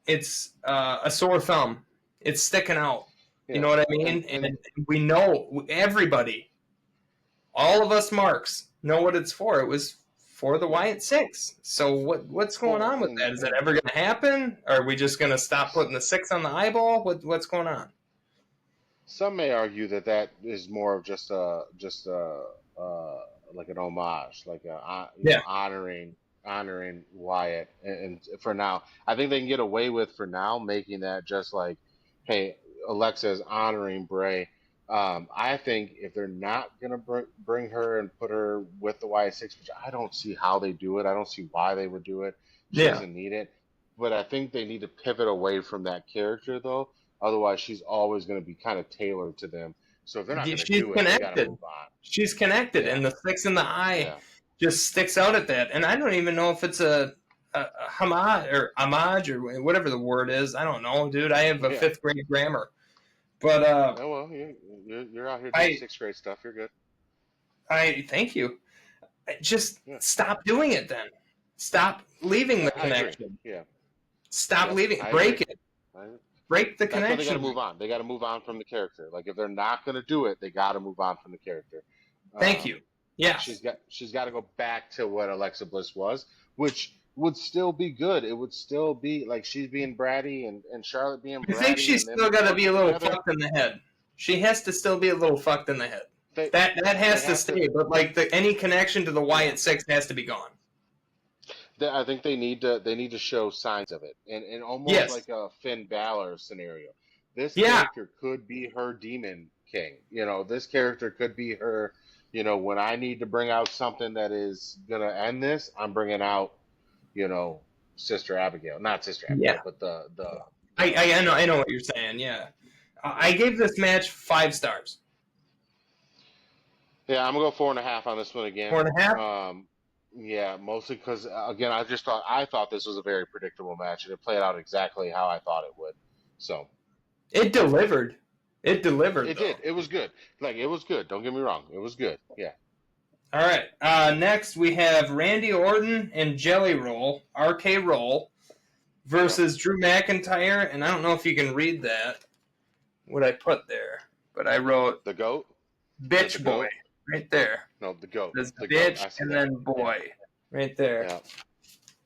it's a sore thumb. It's sticking out. You yeah, know what I mean? and And we know everybody, all of us marks know what it's for. It was for the yeah. Wyatt 6. So what's going Well, on with that? Is that ever going to happen? Are we just going to stop putting the 6 on the eyeball? What's going on? some may argue that that is more of just a uh, like an homage, like Yeah, honoring Wyatt. And for now, I think they can get away with for now making that just like, hey, Alexa is honoring Bray. I think if they're not gonna bring her and put her with the Wyatt Six, which I don't see how they do it. I don't see why they would do it. She yeah. doesn't need it. But I think they need to pivot away from that character though. Otherwise, she's always going to be kind of tailored to them. So if they're not going to She's do it, they got to connected. move on. She's connected, Yeah, and the 6 in the eye yeah, just sticks out at that. And I don't even know if it's a homage or whatever the word is. I don't know, dude. I have a yeah. 5th grade grammar. But Oh well, you're out here doing I sixth grade stuff. You're good. I thank you. Just Yeah, stop doing it then. Stop leaving the I agree. connection. Yeah, Stop yep, leaving it. I agree. Break it. I, Break the that's why they got to connection. move on. They got to move on from the character. Like if they're not going to do it, they got to move on from the character. Thank you. Um, Yes. she's got to go back to what Alexa Bliss was, which would still be good. It would still be like she's being bratty and Charlotte being I think bratty, she's and them still got to be working a little together. fucked in the head. She has to still be a little fucked in the head. They That they has to have to. stay. But like any connection to the Yeah. Wyatt 6 has to be gone. I think they need to show signs of it, and almost Yes. like a Finn Balor scenario. This Yeah. character could be her demon king. This character could be her. When I need to bring out something that is gonna end this, I'm bringing out, you know, Sister Abigail, not Sister Yeah. Abigail, but I know yeah, what you're saying. Yeah. I yeah, gave this match 5 stars. yeah. I'm gonna go 4.5 on this one again. 4.5. Yeah, mostly because again, I thought this was a very predictable match, and it played out exactly how I thought it would. So. It delivered. It delivered It though. did. It was good. Like it was good. Don't get me wrong. It was good. Yeah. All right. Next, we have Randy Orton and Jelly Roll, RK Roll, Yep. versus Drew McIntyre. And I don't know if you can read that, what I put there, but I wrote The goat. The Bitch Boy goat. right there. No, the goat. There's The goat. bitch I see and that. then Yeah. boy right there. Yeah.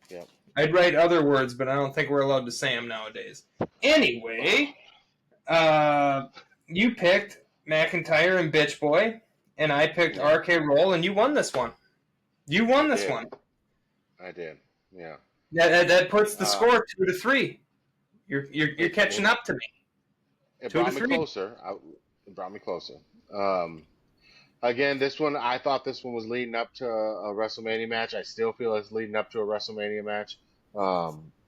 Yeah. I'd write other words, but I don't think we're allowed to say them nowadays. Anyway, uh, you picked McIntyre and Bitch Boy, and I picked Yeah. RK Roll, and you won this one. You won I this did. one. I did. Yeah. That puts the Uh, score 2-3. You're catching up to me. It 2 to brought me 3. closer. It brought me closer. Um, Again, this one, I thought this one was leading up to a WrestleMania match. I still feel it's leading up to a WrestleMania match.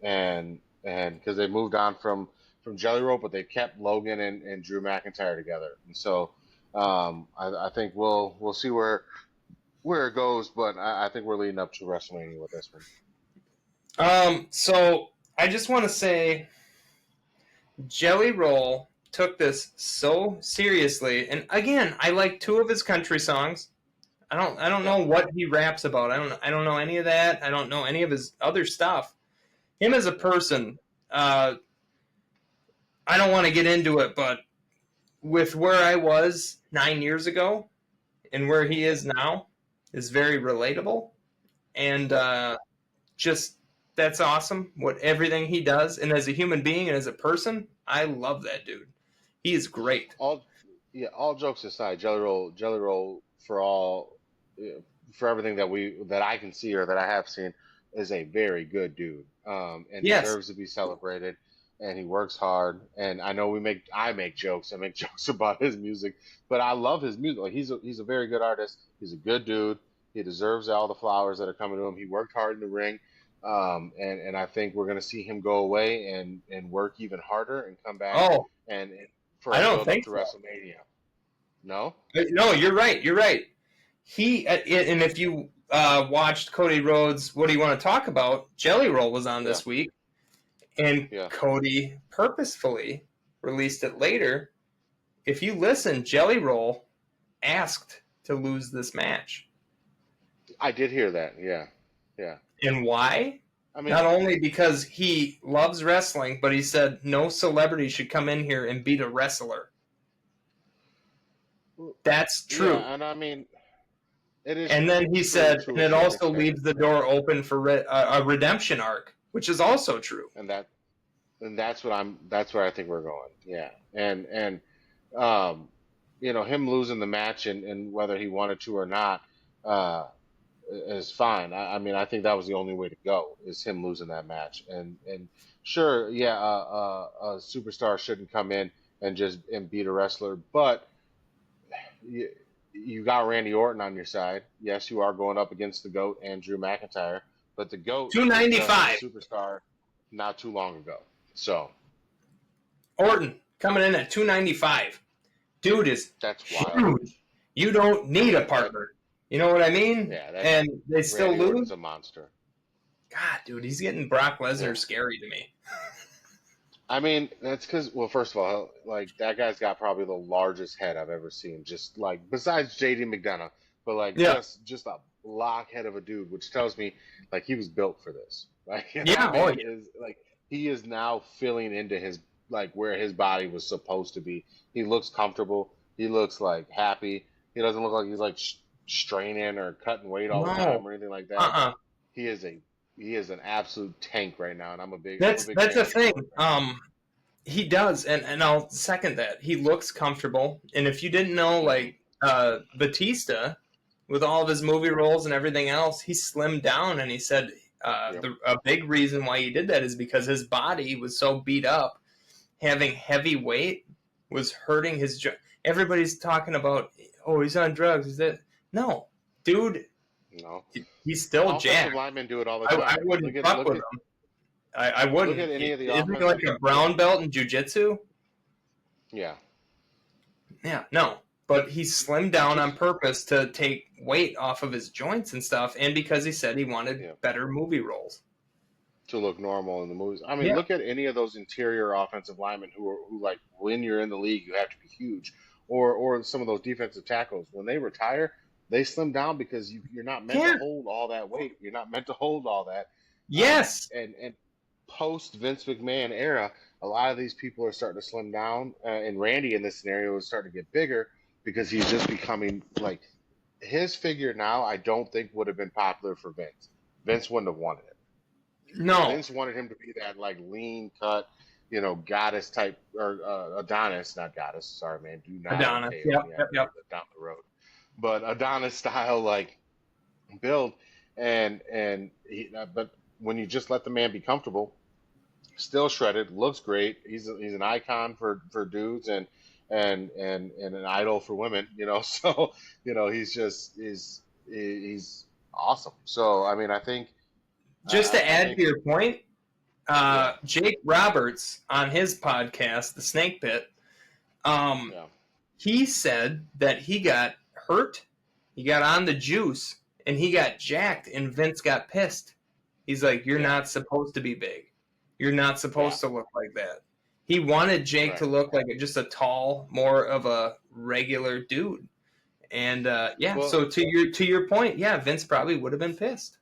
And because they moved on from Jelly Roll, but they kept Logan and Drew McIntyre together. And so I think we'll see where it goes, but I think we're leading up to WrestleMania with this one. So I just want to say, Jelly Roll took this so seriously, and again, I like 2 of his country songs. I don't Yep. know what he raps about. I don't know any of that. I don't know any of his other stuff. Him as a Yep. person, I don't want to get into it, but with where I was 9 years ago and where he is now is very relatable, and Yep. just that's awesome. What everything he does, and as a human being and as a person, I love that dude. He is great. All yeah, all jokes aside, Jelly Roll for all yeah, for everything that I can see or that I have seen is a very good dude. And Yes. deserves to be celebrated. And he works hard. And I know I make jokes. I make jokes about his music, but I love his music. Like he's a very good artist. He's a good dude. He deserves all the flowers that are coming to him. He worked hard in the ring. And I think we're going to see him go away and work even harder and come back Oh, and for I a don't build up think to so. WrestleMania. No? No, you're right. You're right. He and if you watched Cody Rhodes, what do you want to talk about? Jelly Roll was on Yeah, this week, and yeah. Cody purposefully released it later. If you listen, Jelly Roll asked to lose this match. I did hear that. Yeah, yeah. And why? I Not mean, only because he loves wrestling, but he said no celebrity should come in here and beat a wrestler. That's true. yeah, and I mean, it is And then he true said, to and a it certain also extent, leaves the door open for a redemption arc, which is also true. and that's where I think we're going. Yeah, and um, him losing the match and whether he wanted to or not, uh, is fine. I mean, I think that was the only way to go is him losing that match. And sure, yeah, a superstar shouldn't come in and beat a wrestler, but you, you got Randy Orton on your side. Yes, you are going up against the GOAT and Drew McIntyre, but the GOAT was just a 295. superstar not too long ago. So Orton coming in at 295. Dude is that's wild. huge. You don't I need a mean, that partner. You know what I mean? yeah, that And they still Randy lose? Orton's a monster. God, dude, he's getting Brock Lesnar Yeah. scary to me. I mean, that's because, well, first of all, like that guy's got probably the largest head I've ever seen. Just like besides JD McDonough, but like Yeah. just a blockhead of a dude, which tells me like he was built for this. Like Yeah, that oh, man yeah. is like he is now filling into his like where his body was supposed to be. He looks comfortable. He looks like happy. He doesn't look like he's like straining or cutting weight all the No. time or anything like that. Uh-uh. He is a he is an absolute tank right now, and I'm a That's big that's fan the of his thing. work right now. He does, and I'll second that. He looks comfortable. And if you didn't know, Hmm. like Batista, with all of his movie roles and everything else, he slimmed down, and he said Yep. a big reason why he did that is because his body was so beat up, having heavy weight was hurting his joint. Everybody's talking about, oh, he's on drugs. Is that no, dude? No. He's still Offensive jacked. linemen do it all the I time. wouldn't fuck with him. I Look at wouldn't. any of the Isn't he like offensive. a Yeah, brown belt in jujitsu? yeah. Yeah, no. But he slimmed Which down on is purpose to take weight off of his joints and stuff, and because he said he wanted yeah better movie roles. to look normal in the movies. I mean, Yeah. look at any of those interior offensive linemen who like when you're in the league you have to be huge, or some of those defensive tackles when they retire they slim down because you're not meant to Yeah. hold all that weight. You're not meant to hold all that. Yes. And post Vince McMahon era, a lot of these people are starting to slim down, and Randy in this scenario is starting to get bigger because he's just becoming like his figure now. I don't think would have been popular for Vince. Vince wouldn't have wanted it. No. Vince wanted him to be that like lean cut, goddess type or Adonis, not goddess. Sorry, man. Do not Adonis. impale Yep. me. I Yep. know Yep. that down the road, but Adonis style like build, but when you just let the man be comfortable, still shredded, looks great. He's an icon for dudes and an idol for women. So he's awesome. So I mean, I think Just to I add to think your point, yeah, Jake Roberts on his podcast, The Snake Pit, um, yeah, he said that he got hurt, he got on the juice, and he got yeah, jacked, and Vince got pissed. He's like, "You're yeah, not supposed to be big. You're not yeah, supposed to look like that." He wanted Jake to right. look like just a tall, more of a regular dude. And yeah, Well, so to your point, yeah, Vince probably would have been pissed.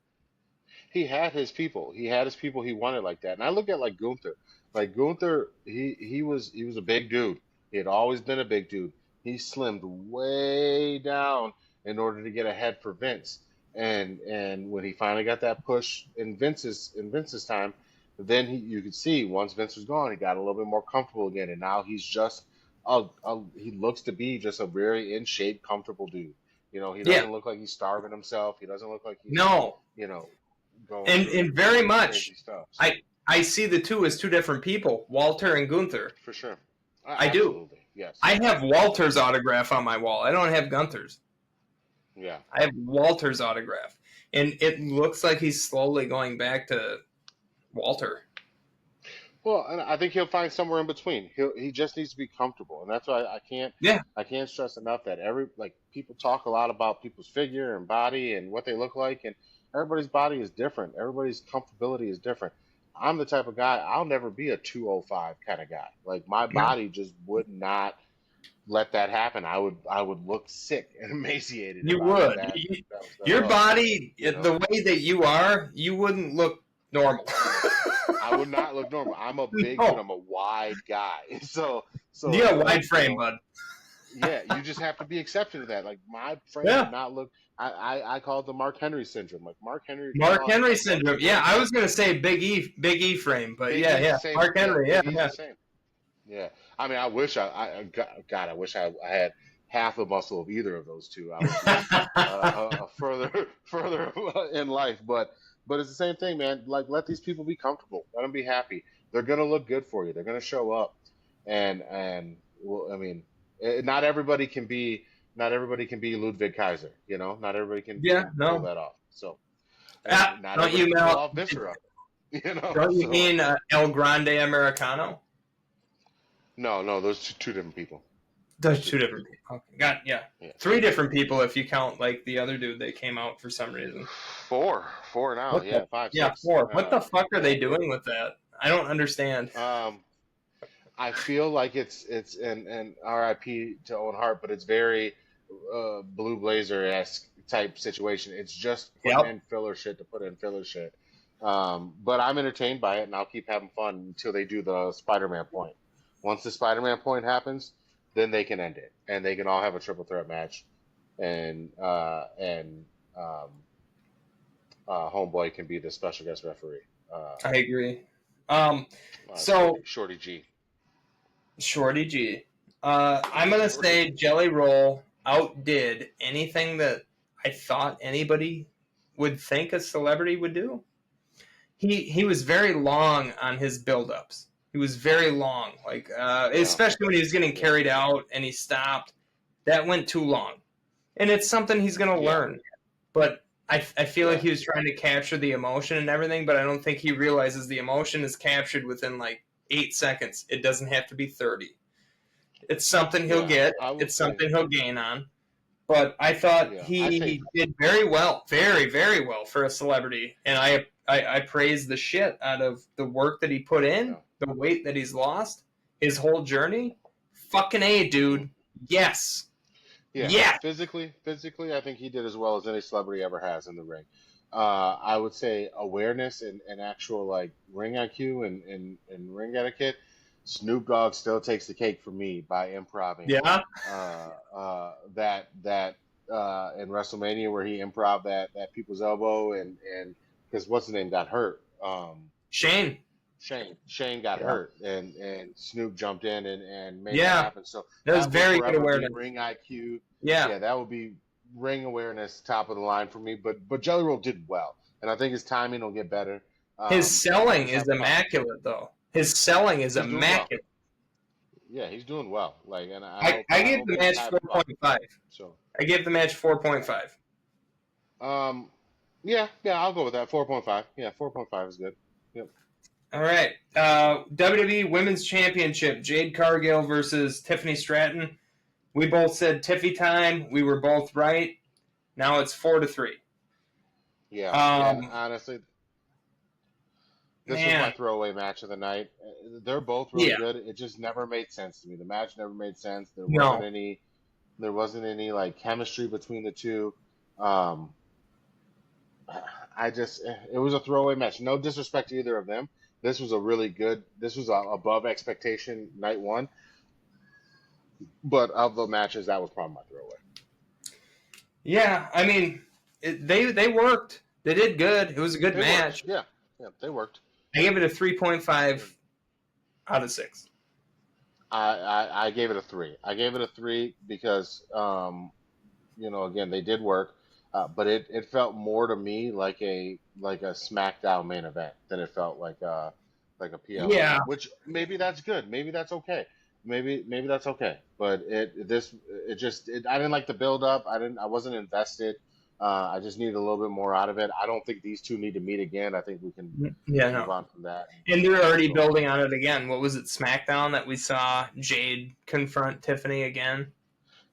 he had his people. He had his people he wanted like that. And I look at like Gunther. Like Gunther, he was a big dude. He had always been a big dude. He slimmed way down in order to get ahead for Vince. And when he finally got that push in Vince's time, then you could see once Vince was gone, he got a little bit more comfortable again. And now he's just he looks to be just a very in shape, comfortable dude. He Yeah, doesn't look like he's starving himself. He doesn't look like he's no, you know, going and through very any crazy much, stuff. So I see the two as two different people, Walter and Gunther. for sure, I do. absolutely, yes, I have Walter's autograph on my wall. I don't have Gunther's. yeah. I have Walter's autograph, and it looks like he's slowly going back to Walter. Well, and I think he'll find somewhere in between. He just needs to be comfortable, and that's why Yeah, I can't stress enough that people talk a lot about people's figure and body and what they look like, and everybody's body is different. Everybody's comfortability is different. I'm the type of guy, I'll never be a 205 kind of guy. Like my no, body just would not let that happen. I would look sick and emaciated if you I was would. that was that Your low. body, You the know, way that you are, you wouldn't look normal. I would not look normal. I'm a big dude. No, I'm a wide guy. you got a Like wide frame, bud. yeah, you just have to be accepting of that. Like my frame would Yeah, not look. I call it the Mark Henry syndrome. Like Mark Henry would come Mark out and Henry talk about syndrome. Yeah, sports. I was gonna say Big E frame, but Big yeah, E's the yeah, same. Mark Yeah, Henry. Yeah, Big E's yeah. the same. Yeah, I mean, I wish God, I wish I had half the muscle of either of those two. I would be further in life. But it's the same thing, man. Like, let these people be comfortable. Let them be happy. They're gonna look good for you. They're gonna show up, and well, I mean, not everybody can be Ludwig Kaiser. Not everybody can Yeah, can pull no. that off. So, and not Don't everybody you can pull know? off Viscera. Don't you So mean El Grande Americano? no, no, those two different people. There's Two two different different people. people. Okay, yeah, Yeah. three different people if you count like the other dude that came out for some reason. Four now. What the? Yeah, five, Yeah, six. four. What the fuck are Yeah. they doing with that? I don't understand. I feel like it's an RIP to Owen Hart, but it's very Blue Blazer esque type situation. It's just putting Yep. in filler shit to put in filler shit. But I'm entertained by it, and I'll keep having fun until they do the Spider-Man point. Once the Spider-Man point happens, then they can end it, and they can all have a triple threat match, and um, Homeboy can be the special guest referee. I agree. Um, so Shorty G. Shorty G. I'm gonna Shorty say G. Jelly Roll outdid anything that I thought anybody would think a celebrity would do. He was very long on his build-ups. He was very long, like Yeah, especially when he was getting yeah, carried out and he stopped. That went too long, and it's something he's gonna yeah, learn. But I feel like yeah, he was trying to capture the emotion and everything, but I don't think he realizes the emotion is captured within like 8 seconds. It doesn't have to be 30. It's something he'll yeah. get. I would It's say, something he'll gain on. But I thought yeah, I think, he did very well, very, very well for a celebrity. And I praise the shit out of the work that he put in, yeah, the weight that he's lost, his whole journey. Fucking A, hmm dude. Yes. yeah. Yes. Physically, I think he did as well as any celebrity ever has in the ring. I would say awareness and actual like ring IQ and ring etiquette. Snoop Dogg still takes the cake for me by improving Yeah. that in WrestleMania where he improv that people's elbow and because what's his name got hurt. Shane. Shane got Yeah. hurt and Snoop jumped in and made that Yeah. happen. So That was that will very good forever be awareness. ring IQ. Yeah. Yeah, that would be ring awareness top of the line for me. But Jelly Roll did well, and I think his timing will get better. His And selling just is have fun. immaculate, though. His selling is He's doing well. immaculate. Yeah, he's doing well. Like, and I I gave hope the he's match had fun. 4.5. So, I gave the match 4.5. um, yeah, I'll go with that. 4.5. Yeah, 4.5 is good. Yep. All right. WWE Women's Championship, Jade Cargill versus Tiffany Stratton. We both said Tiffy time. We were both right. Now it's 4-3. Yeah. Um, Honestly, this was my man, throwaway match of the night. They're both really yeah, good. It just never made sense to me. The match never made sense. no, There wasn't any like chemistry between the two. Um, it was a throwaway match. No disrespect to either of them. This was a really good. This was a above expectation night one. But of the matches, that was probably my throwaway. yeah. I mean, they worked. They did good. It was a good They worked. match. Yeah, they worked. I gave it a 3.5 out of 6. I gave it a three. I gave it a three because again, they did work, but it felt more to me like a SmackDown main event than it felt like a PLE. Yeah, Which maybe that's good. Maybe that's okay. Maybe that's okay. But I didn't like the build up. I wasn't invested. I just needed a little bit more out of it. I don't think these two need to meet again. I think we can yeah, move no. on from that And they're already go from building there. on it again. What was it, SmackDown, that we saw Jade confront Tiffany again?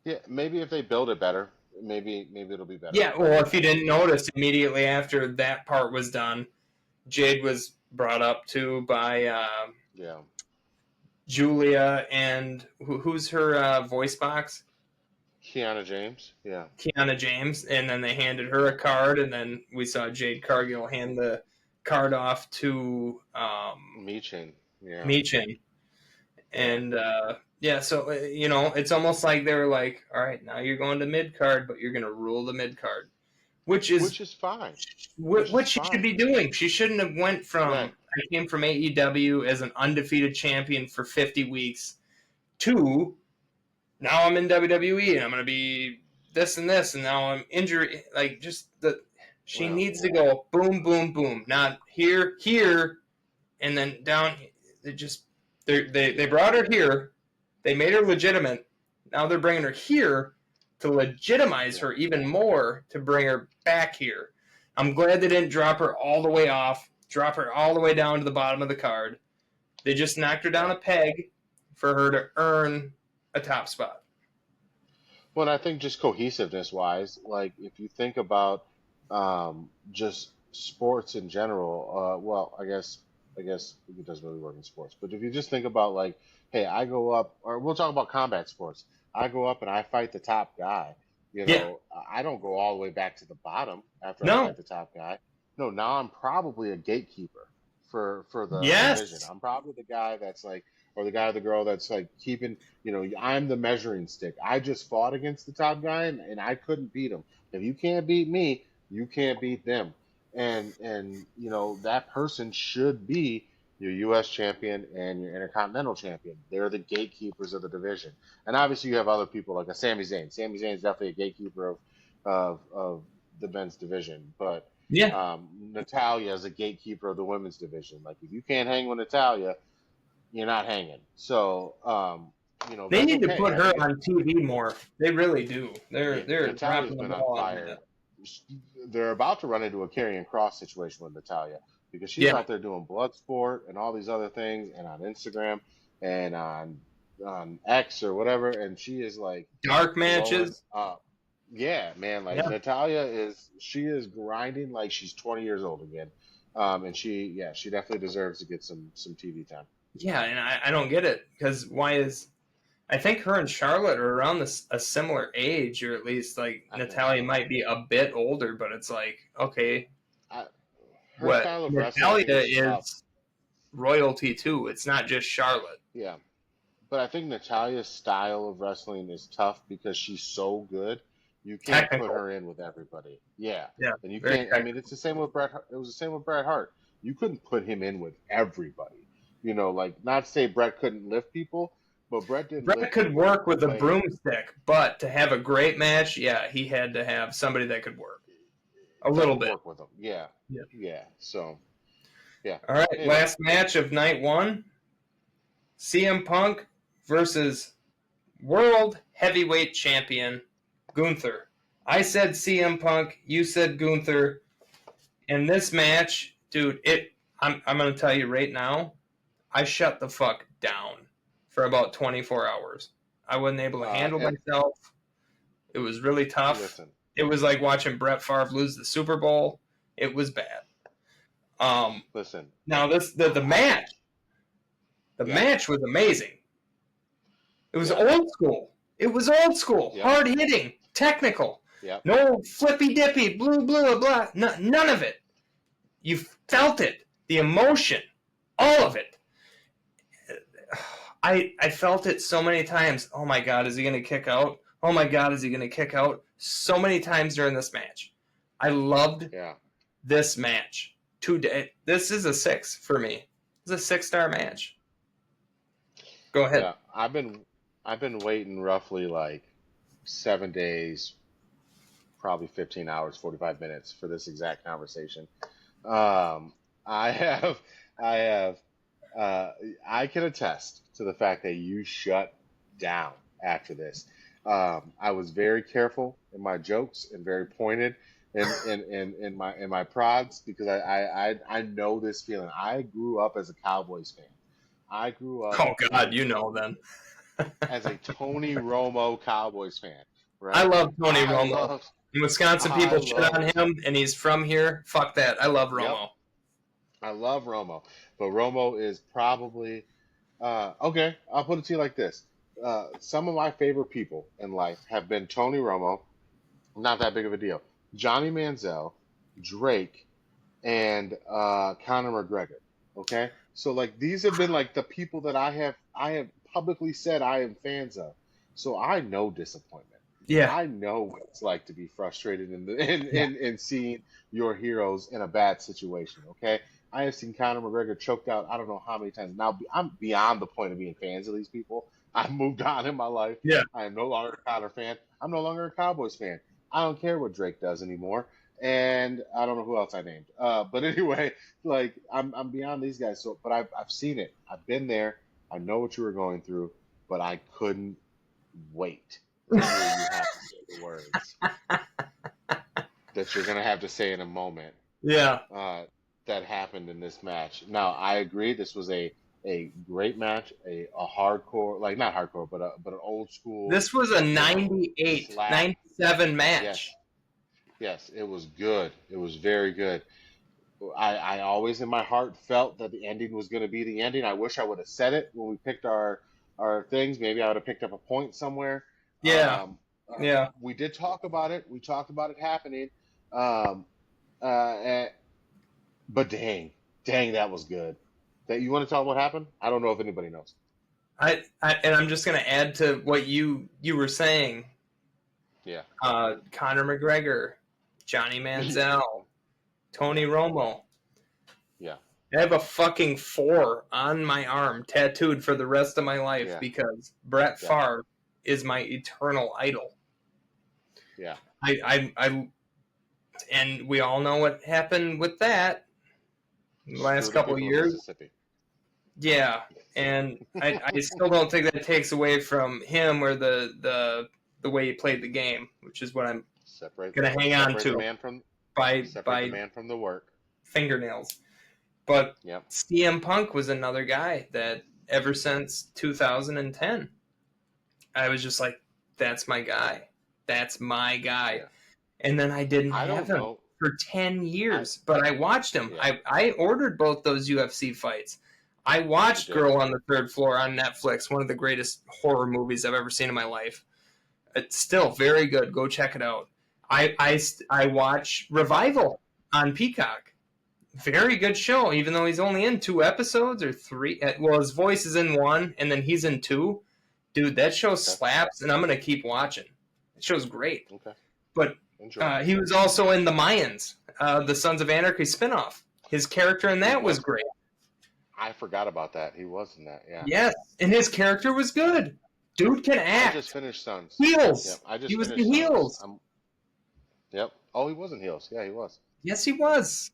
Yeah, maybe if they build it better, maybe it'll be better. Yeah, well, if you I don't didn't know. notice, immediately after that part was done, Jade was brought up to by Yeah. Julia and who's her voice box? Kiana James. Yeah. Kiana James. And then they handed her a card, and then we saw Jade Cargill hand the card off to Michin. Yeah. Michin. Yeah. And yeah, so it's almost like they were like, all right, now you're going to mid card, but you're going to rule the mid card, which is Which is fine. Which is what she should fine. be doing. She shouldn't have went from Right. I came from AEW as an undefeated champion for 50 weeks to now I'm in WWE and I'm going to be this and this, and now I'm injured. Like, just she Well, needs to go boom, boom, boom, not here, here, and then down. It just they brought her here. They made her legitimate. Now they're bringing her here to legitimize yeah. her even more, to bring her back here. I'm glad they didn't drop her all the way off, drop her all the way down to the bottom of the card. They just knocked her down Yeah. a peg for her to earn a top spot. Well, and I think just cohesiveness wise, like if you think about just sports in general, well, I guess it doesn't really work in sports, but if you just think about like, hey, I go up, or we'll talk about combat sports. I go up and I fight the top guy. Yeah. I don't go all the way back to the bottom after I No. fight the top guy. No, now I'm probably a gatekeeper for the division. Yes. I'm probably the guy that's like, or the guy or the girl that's like keeping, I'm the measuring stick. I just fought against the top guy and I couldn't beat him. If you can't beat me, you can't beat them. And that person should be your U.S. champion and your Intercontinental champion. They're the gatekeepers of the division. And obviously, you have other people like a Sami Zayn. Sami Zayn is definitely a gatekeeper of the men's division. But Yeah. Natalia is a gatekeeper of the women's division. Like if you can't hang with Natalia, you're not hanging. So They that's need to okay. put I her think on TV more. They really do. They're Natalia's dropping the been on ball on fire. that. They're about to run into a Karrion Kross situation with Natalia because she's Yeah. out there doing blood sport and all these other things, and on Instagram and on X or whatever, and she is like Dark blowing matches. up. Yeah, man, like Yeah. Natalia she is grinding like she's 20 years old again. And she definitely deserves to get some TV time. Yeah, and I don't get it, because I think her and Charlotte are around a similar age, or at least like I think Natalia so. might be a bit older, but it's like, okay, I, her what style of wrestling, I Natalia think, is tough. is royalty too. It's not just Charlotte. Yeah. But I think Natalia's style of wrestling is tough because she's so good. You can't put Technical. her in with everybody. Yeah. Yeah. And you Very can't, I technical. mean, it's the same with Bret Hart. It was the same with Bret Hart. You couldn't put him in with everybody. Like, not to say Bret couldn't lift people, but Bret didn't Brett lift could people work with a like, broomstick, but to have a great match, yeah, he had to have somebody that could work a that little could bit. work with him. Yeah. Yeah. Yeah. So, yeah. All right, Anyway, last match of night one. CM Punk versus World Heavyweight Champion Gunther. I said CM Punk, you said Gunther. In this match, dude, I'm going to tell you right now, I shut the fuck down for about 24 hours. I wasn't able to handle myself. It was really tough. Listen. It was like watching Brett Favre lose the Super Bowl. It was bad. Listen. Now the match. The match was amazing. It was old school. It was old school. Hard hitting. Technical. No flippy dippy. Blah, blah, blah. None of it. You felt it. The emotion. All of it. I felt it so many times. Oh my God, is he going to kick out? Oh my God, is he going to kick out? So many times during this match. I loved this match. This is a 6 for me. It's a 6-star match. Go ahead. Yeah, I've been waiting roughly like 7 days, probably 15 hours, 45 minutes for this exact conversation. I can attest to the fact that you shut down after this. I was very careful in my jokes and very pointed in my prods because I know this feeling. I grew up as a Cowboys fan. I grew up. Oh God, you know then. As a Tony Romo Cowboys fan, right? I love Tony Romo. Wisconsin people shit on him, and he's from here. Fuck that. I love Romo. Yep. I love Romo, but Romo is probably okay. I'll put it to you like this: some of my favorite people in life have been Tony Romo, not that big of a deal. Johnny Manziel, Drake, and Conor McGregor. Okay, so like these have been like the people that I have publicly said I am fans of. So I know disappointment. Yeah, I know what it's like to be frustrated in seeing your heroes in a bad situation. Okay, I have seen Conor McGregor choked out. I don't know how many times. Now I'm beyond the point of being fans of these people. I've moved on in my life. Yeah, I am no longer a Conor fan. I'm no longer a Cowboys fan. I don't care what Drake does anymore. And I don't know who else I named. But anyway, like I'm beyond these guys. So, but I've seen it. I've been there. I know what you were going through, but I couldn't wait to hear you have to say the words that you're gonna have to say in a moment. Yeah. That happened in this match. Now I agree. This was a great match, a hardcore, like not hardcore, but an old school. This was a 98, 97 match. Yes, it was good. It was very good. I always in my heart felt that the ending was going to be the ending. I wish I would have said it when we picked our things. Maybe I would have picked up a point somewhere. Yeah. Yeah. We did talk about it. We talked about it happening. But dang, that was good. That you want to tell what happened? I don't know if anybody knows. And I'm just going to add to what you were saying. Yeah. Conor McGregor, Johnny Manziel, Tony Romo. Yeah. I have a fucking 4 on my arm tattooed for the rest of my life because Brett Favre is my eternal idol. Yeah. I and we all know what happened with that in the last couple of years. Yeah, and I still don't think that takes away from him or the way he played the game, which is what I'm going to hang on to by the man from the work fingernails. But CM Punk was another guy that ever since 2010, I was just like, that's my guy. That's my guy. Yeah. And then I didn't have him for 10 years, but I watched him. Yeah. I ordered both those UFC fights. I watched Girl on the Third Floor on Netflix, one of the greatest horror movies I've ever seen in my life. It's still very good. Go check it out. I watch Revival on Peacock. Very good show, even though he's only in 2 episodes or 3. Well, his voice is in 1, and then he's in 2. Dude, that show slaps, and I'm going to keep watching. That show's great. Okay. But he was also in The Mayans, the Sons of Anarchy spinoff. His character in that was great. I forgot about that. He was in that, yeah. Yes, and his character was good. Dude can act. I just finished Sons. Heels. Yep, he was the Heels. Yep. Oh, he was in Heels. Yeah, he was. Yes, he was.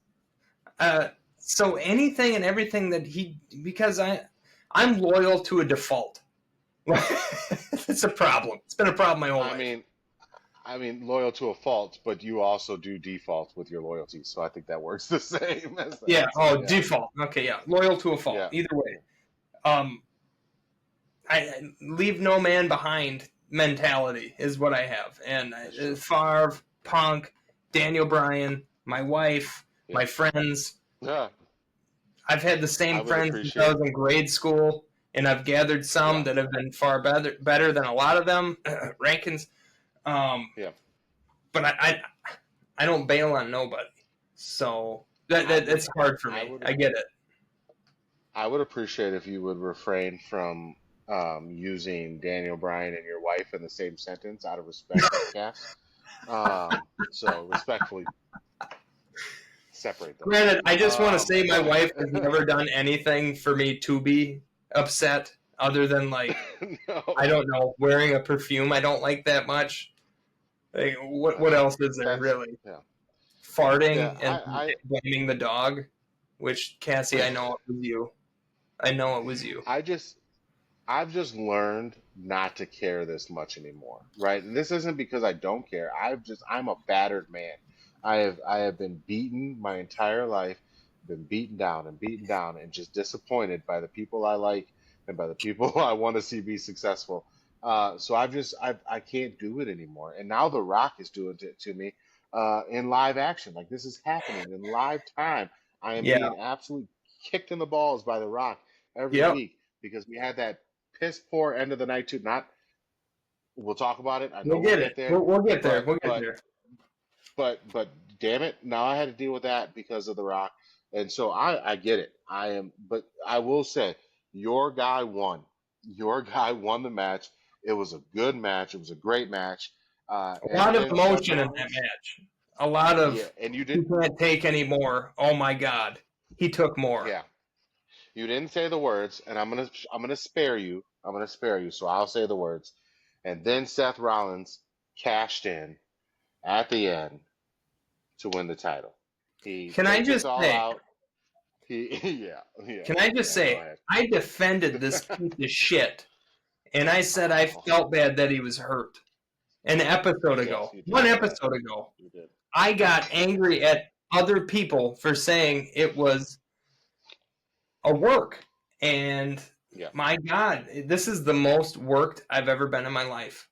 So anything and everything that because I'm loyal to a default. It's a problem. It's been a problem my whole I life. mean, loyal to a fault, but you also do default with your loyalty, so I think that works the same as Yeah. that. So Oh, yeah, default. Okay. Yeah. Loyal to a fault. yeah, Either way. yeah. Um, I leave no man behind mentality is what I have. And That's true. Favre, Yeah, Punk, Daniel Bryan, my wife, my yeah, friends. yeah. I've had the I same would friends since I appreciate. was in grade school, and I've gathered some Yeah, that have been far better than a lot of them. Rankins. Um, yeah. but I don't bail on nobody. So I would, that's hard for I me. would, I get it. I would appreciate if you would refrain from using Daniel Bryan and your wife in the same sentence out of respect, Cass. So respectfully separate those. Granted, I just want to say my wife has But never done anything for me to be upset other than, like, I no, don't know, wearing a perfume I don't like that much. Like, what else is there that's really? yeah, yeah. Farting and blaming the dog, which, Cassie, I I know it was you. I know it was you. I just I've just learned not to care this much anymore, right? And this isn't because I don't care. I'm a battered man. I have been beaten my entire life, been beaten down, and just disappointed by the people I like and by the people I want to see be successful. So I can't do it anymore. And now The Rock is doing it to me in live action. Like this is happening in live time. I am Yeah. being absolutely kicked in the balls by The Rock every Yep. week because we had that piss poor end of the night too. Not we'll talk about it. I know We'll we'll get it. get there, We'll get there. but We'll get but there. but damn it, now I had to deal with that because of The Rock, and so I get it. But I will say your guy won. Your guy won the match. It was a good match. It was a great match. A And lot of then Seth emotion in that Rollins, match. A lot yeah, of and you he did, can't take any more. Oh my God, he took more. yeah, you didn't say the words, and I'm gonna spare you. I'm gonna spare you, so I'll say the words. And then Seth Rollins cashed in at the end to win the title. He Can I faked us just all say? out. He, yeah, yeah, Can I just yeah. Go say? ahead. I defended this piece of shit, and I said I Oh, felt bad that he was hurt. An episode yes, ago, you did one say that. episode ago, You did. I got angry at other people for saying it was a work. And Yeah, my God, this is the most worked I've ever been in my life.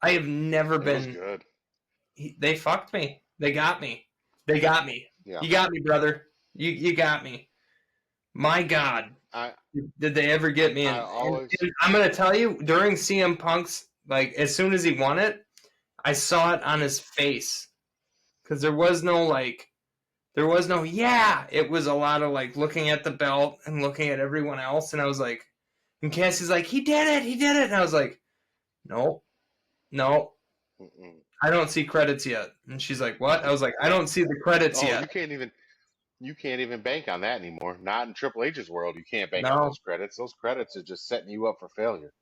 I have never it was been. good. They fucked me. They got me. They got me. Yeah, You got me, brother. You got me. My God, I did they ever get me? I And always I'm gonna tell you, during CM Punk's, like, as soon as he won it, I saw it on his face because there was no yeah. It was a lot of like looking at the belt and looking at everyone else, and I was like, and Cassie's like, he did it, and I was like, no, no, mm-mm. I don't see credits yet. And she's like, what? I was like, I don't see the credits Oh, yet. you can't even bank on that anymore. Not in Triple H's world. You can't bank on No. those credits. Those credits are just setting you up for failure.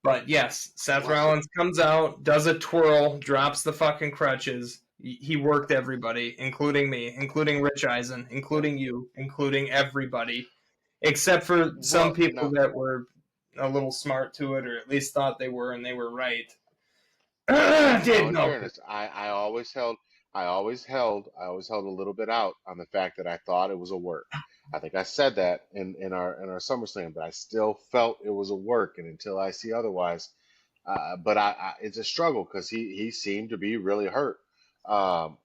But yes, Seth Bless you. Rollins comes out, does a twirl, drops the fucking crutches. He worked everybody, including me, including Rich Eisen, Yeah. including you, including everybody, except for some Well, people no. that were a little smart to it, or at least thought they were, and they were right. No, Did in no. fairness, I always held a little bit out on the fact that I thought it was a work. I think I said that in our SummerSlam, but I still felt it was a work, and until I see otherwise, but it's a struggle because he seemed to be really hurt.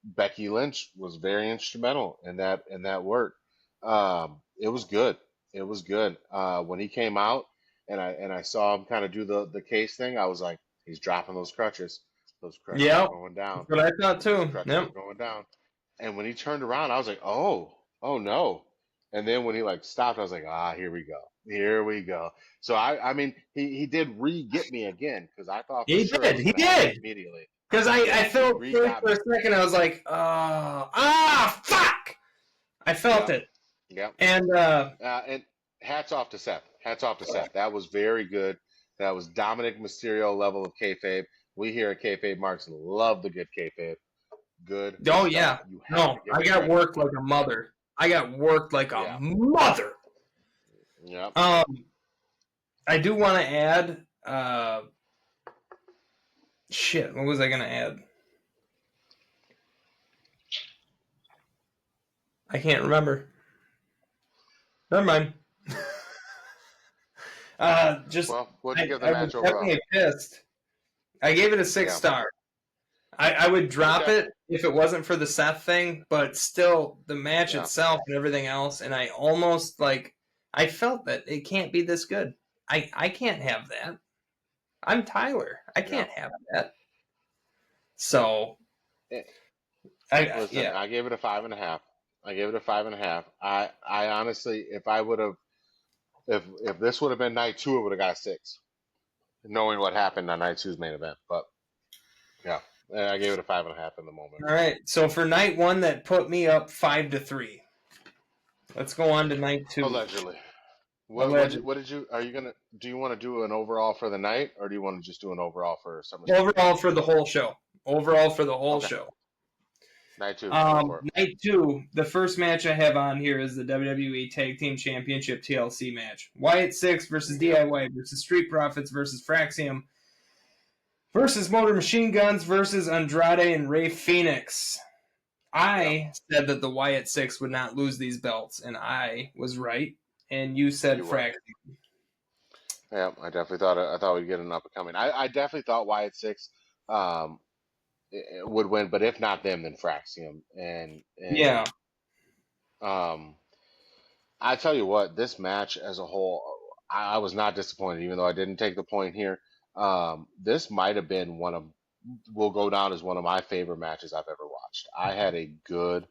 Becky Lynch was very instrumental in that work. It was good. It was good. When he came out and I saw him kind of do the case thing, I was like, he's dropping those crutches. Those crutches are Yep, going down. that's what I thought Those too. crutches are Yep. going down. And when he turned around, I was like, oh no. And then when he like stopped, I was like, here we go. Here we go. So I mean, he did re-get me again because I thought for He sure it did. was He going to happen did. immediately. Because I Yeah, he felt for re-got a me. second, I was like, fuck! I felt Yep, it. yep. And And hats off to Seth. Hats off to Seth. That was very good. That was Dominic Mysterio level of kayfabe. We here at Kayfabe Marks love the good kayfabe. Good oh stuff. yeah, You have no, to give I him got credit. worked like a mother. I got worked like a Yeah, mother. Yep. I do want to add. Shit, what was I gonna add? I can't remember. Never mind. Just Well, what'd you give the I was match overall? definitely pissed. I gave it a six Yeah. star. I would drop Okay. it if it wasn't for the Seth thing, but still the match Yeah. itself and everything else, and I almost like I felt that it can't be this good. I can't have that. I'm Tyler. I Yeah. can't have that. So I Listen, yeah. I gave it a 5.5. I gave it a 5.5. I honestly, if I would have, if this would have been night two, it would have got a 6, knowing what happened on night two's main event. But yeah, I gave it a 5.5 in the moment. All right. So for night one, that put me up 5-3. Let's go on to night two. Allegedly. Alleged. What did you? Are you gonna? Do you want to do an overall for the night, or do you want to just do an overall for SummerSlam? Overall for the whole show. Overall for the whole Okay, show. night two. Go for it. Night two, the first match I have on here is the WWE Tag Team Championship TLC match. Wyatt Six versus Yep. DIY versus Street Profits versus Fraxium versus Motor Machine Guns versus Andrade and Ray Phoenix. Yep. I said that the Wyatt Six would not lose these belts, and I was right. And you said You were. Fraxium. Yeah, I definitely thought I thought we'd get an up and coming. I definitely thought Wyatt Six um would win, but if not them, then Fraxium. Yeah. Um I tell you what, this match as a whole, I was not disappointed, even though I didn't take the point here. This might have been one of will go down as one of my favorite matches I've ever watched. I had a good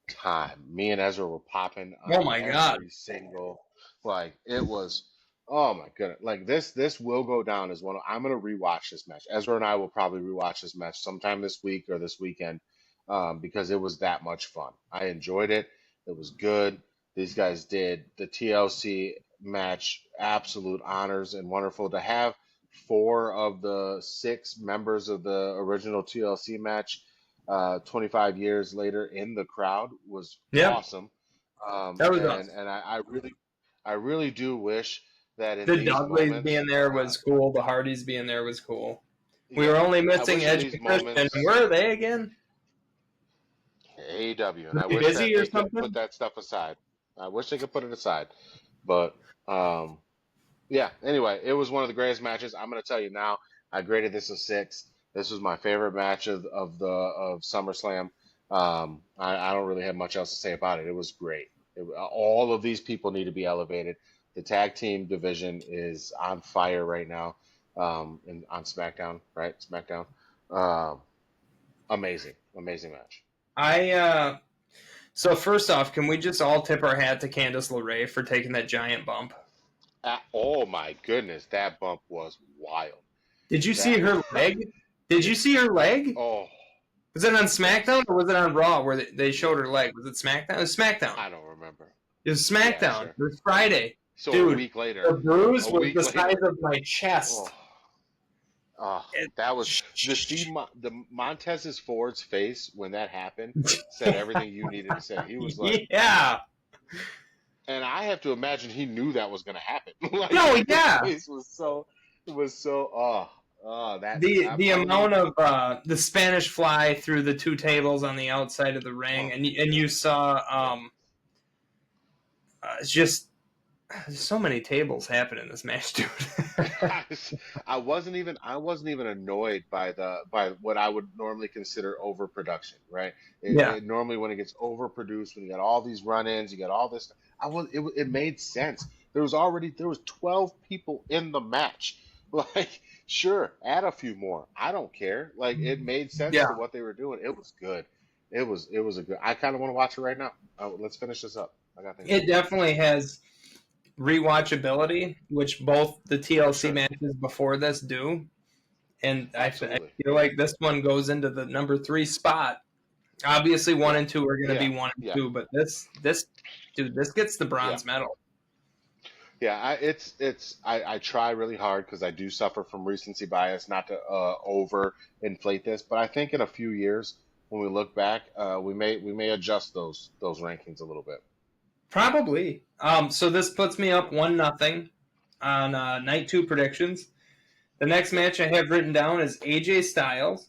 time. Me and Ezra were popping Oh on my God. every single, like it was. Oh my goodness! Like this will go down as one. I'm gonna rewatch this match. Ezra and I will probably rewatch this match sometime this week or this weekend, because it was that much fun. I enjoyed it. It was good. These guys did the TLC match absolute honors and wonderful to have 4 of the 6 members of the original TLC match, 25 years later in the crowd was Yep. awesome. That was And us. I really do wish that in The these Dudleys moments, being there was cool. The Hardys being there was cool. We yeah, were only I missing wish in Edge these and Christian. moments Where are they again? AEW, and Were I they wish that busy or they could put something? that stuff aside. I wish they could put it aside, but um, yeah. Anyway, it was one of the greatest matches. I'm going to tell you now. I graded this a 6. This was my favorite match of SummerSlam. I don't really have much else to say about it. It was great. All of these people need to be elevated. The tag team division is on fire right now. And on SmackDown, right? SmackDown. Um, amazing, amazing match. I So first off, can we just all tip our hat to Candice LeRae for taking that giant bump? Oh my goodness, that bump was wild. Did you see That her leg? Did you see her leg? oh Was it on yes. SmackDown or was it on Raw where they showed her leg? Was it SmackDown? It was SmackDown. I don't remember. It was Yeah, SmackDown. sure. It was Friday. So a Dude, week later, the bruise a was week the size later, of my oh, chest. that was the It, the Montez's Ford's face when that happened said everything you needed to say. He was like, yeah. and I have to imagine he knew that was going to happen. Like No, his yeah. face was so, it was so, that The I mean, amount of the Spanish fly through the two tables on the outside of the ring, oh, and you saw yeah. it's just there's so many tables happen in this match, dude. I wasn't even annoyed by the by what I would normally consider overproduction, right? Yeah, Normally when it gets overproduced, when you got all these run-ins, you got all this, it made sense. There was 12 people in the match. Like, sure, add a few more. I don't care. Like, it made sense yeah. to what they were doing. It was good. It was a good. I kind of want to watch it right now. Let's finish this up. I got things to It do. definitely has rewatchability, which both the For TLC sure. matches before this do, and I Absolutely. feel like this one goes into the number 3 spot. Obviously, 1 Yeah. and 2 are going to Yeah. be 1 and Yeah. 2, but this dude, this gets the Yeah. bronze medal. Yeah, I try really hard because I do suffer from recency bias, not to over inflate this, but I think in a few years when we look back, we may adjust those rankings a little bit. Probably. So this puts me up 1-0 on night 2 predictions. The next match I have written down is AJ Styles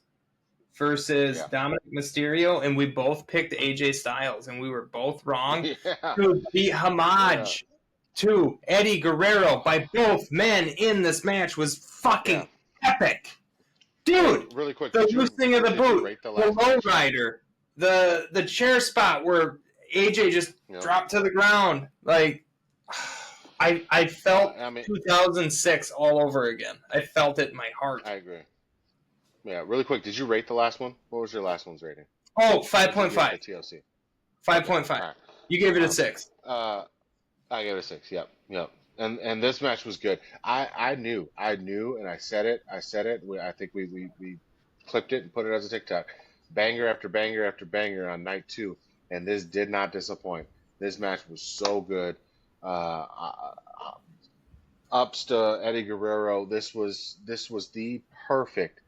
versus Yeah. Dominic Mysterio, and we both picked AJ Styles, and we were both wrong. Yeah. To be homage to Eddie Guerrero by both men in this match was fucking epic. Dude, Hey, really quick, the loosing of the did you boot, rate the the last match? lowrider, the chair spot where AJ just dropped to the ground. Like, I felt 2006 all over again. I felt it in my heart. I agree. Yeah, really quick, did you rate the last one? What was your last one's rating? Oh, 5.5. The TLC. 5.5. Okay. Right. You gave it a 6. I gave it a 6. Yep. And this match was good. I knew, and I said it. I think we clipped it and put it as a TikTok. Banger after banger after banger on night 2, and this did not disappoint. This match was so good. Ups to Eddie Guerrero. This was the perfect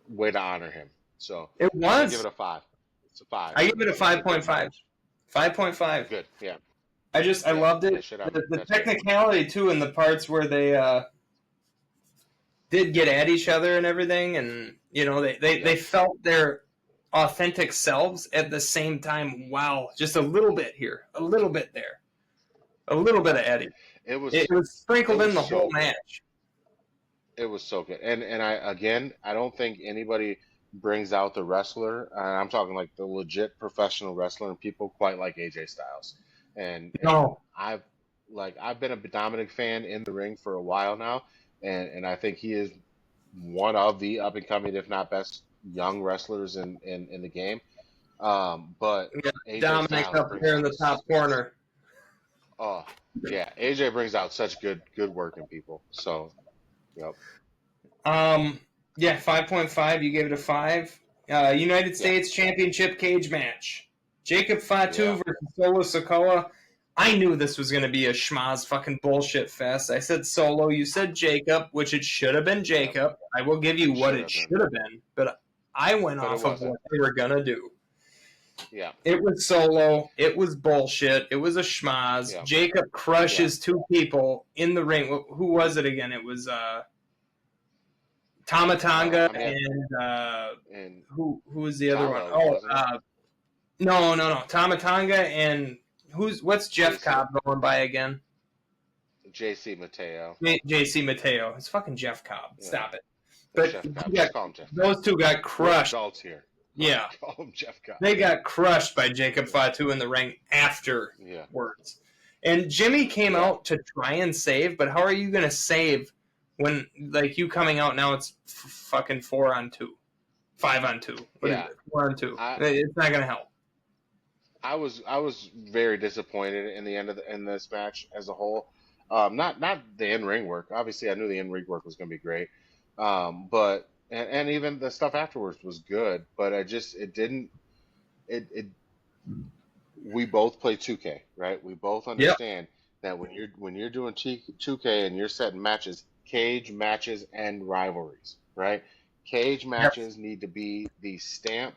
way to honor him. So it was. I give it a 5. It's a 5. I give it a 5.5. 5.5. Good. Yeah. I loved it. The technicality too, in the parts where they did get at each other and everything, and they felt their authentic selves at the same time. Wow, just a little bit here, a little bit there, a little bit of Eddie. It was sprinkled in the whole match. It was so good, and I don't think anybody brings out the wrestler, and I'm talking like the legit professional wrestler and people quite like AJ Styles. And I've been a Dominic fan in the ring for a while now, and I think he is one of the up and coming, if not best, young wrestlers in the game. But AJ Dominic Styles up here in the top corner. Oh yeah, AJ brings out such good work in people. So, yep. Yeah, 5.5. You gave it a 5. United States Championship cage match. Jacob Fatu versus Solo Sikoa. I knew this was going to be a schmaz fucking bullshit fest. I said Solo, you said Jacob, which it should have been Jacob. I will give you what it should have been, but I went off of what they were going to do. Yeah. It was Solo. It was bullshit. It was a schmaz. Yeah. Jacob crushes 2 people in the ring. Who was it again? It was Tama Tonga and who was the other one? Oh, no. Tama Tonga and what's Jeff Cobb going by again? JC Mateo. JC Mateo. It's fucking Jeff Cobb. Yeah. But those 2 got crushed. Adults here. Yeah. Call him Jeff Cobb. They got crushed by Jacob Fatu in the ring afterwards. And Jimmy came out to try and save, but how are you going to save when, like, you coming out now, it's fucking 4-on-2, 5-on-2. Yeah. 4-on-2. It's not going to help. I was very disappointed in the end in this match as a whole. Not the in-ring work. Obviously, I knew the in-ring work was going to be great. But even the stuff afterwards was good. But we both play 2K, right? We both understand that when you're doing 2K and you're setting matches, cage matches and rivalries, right? Cage matches need to be the stamp.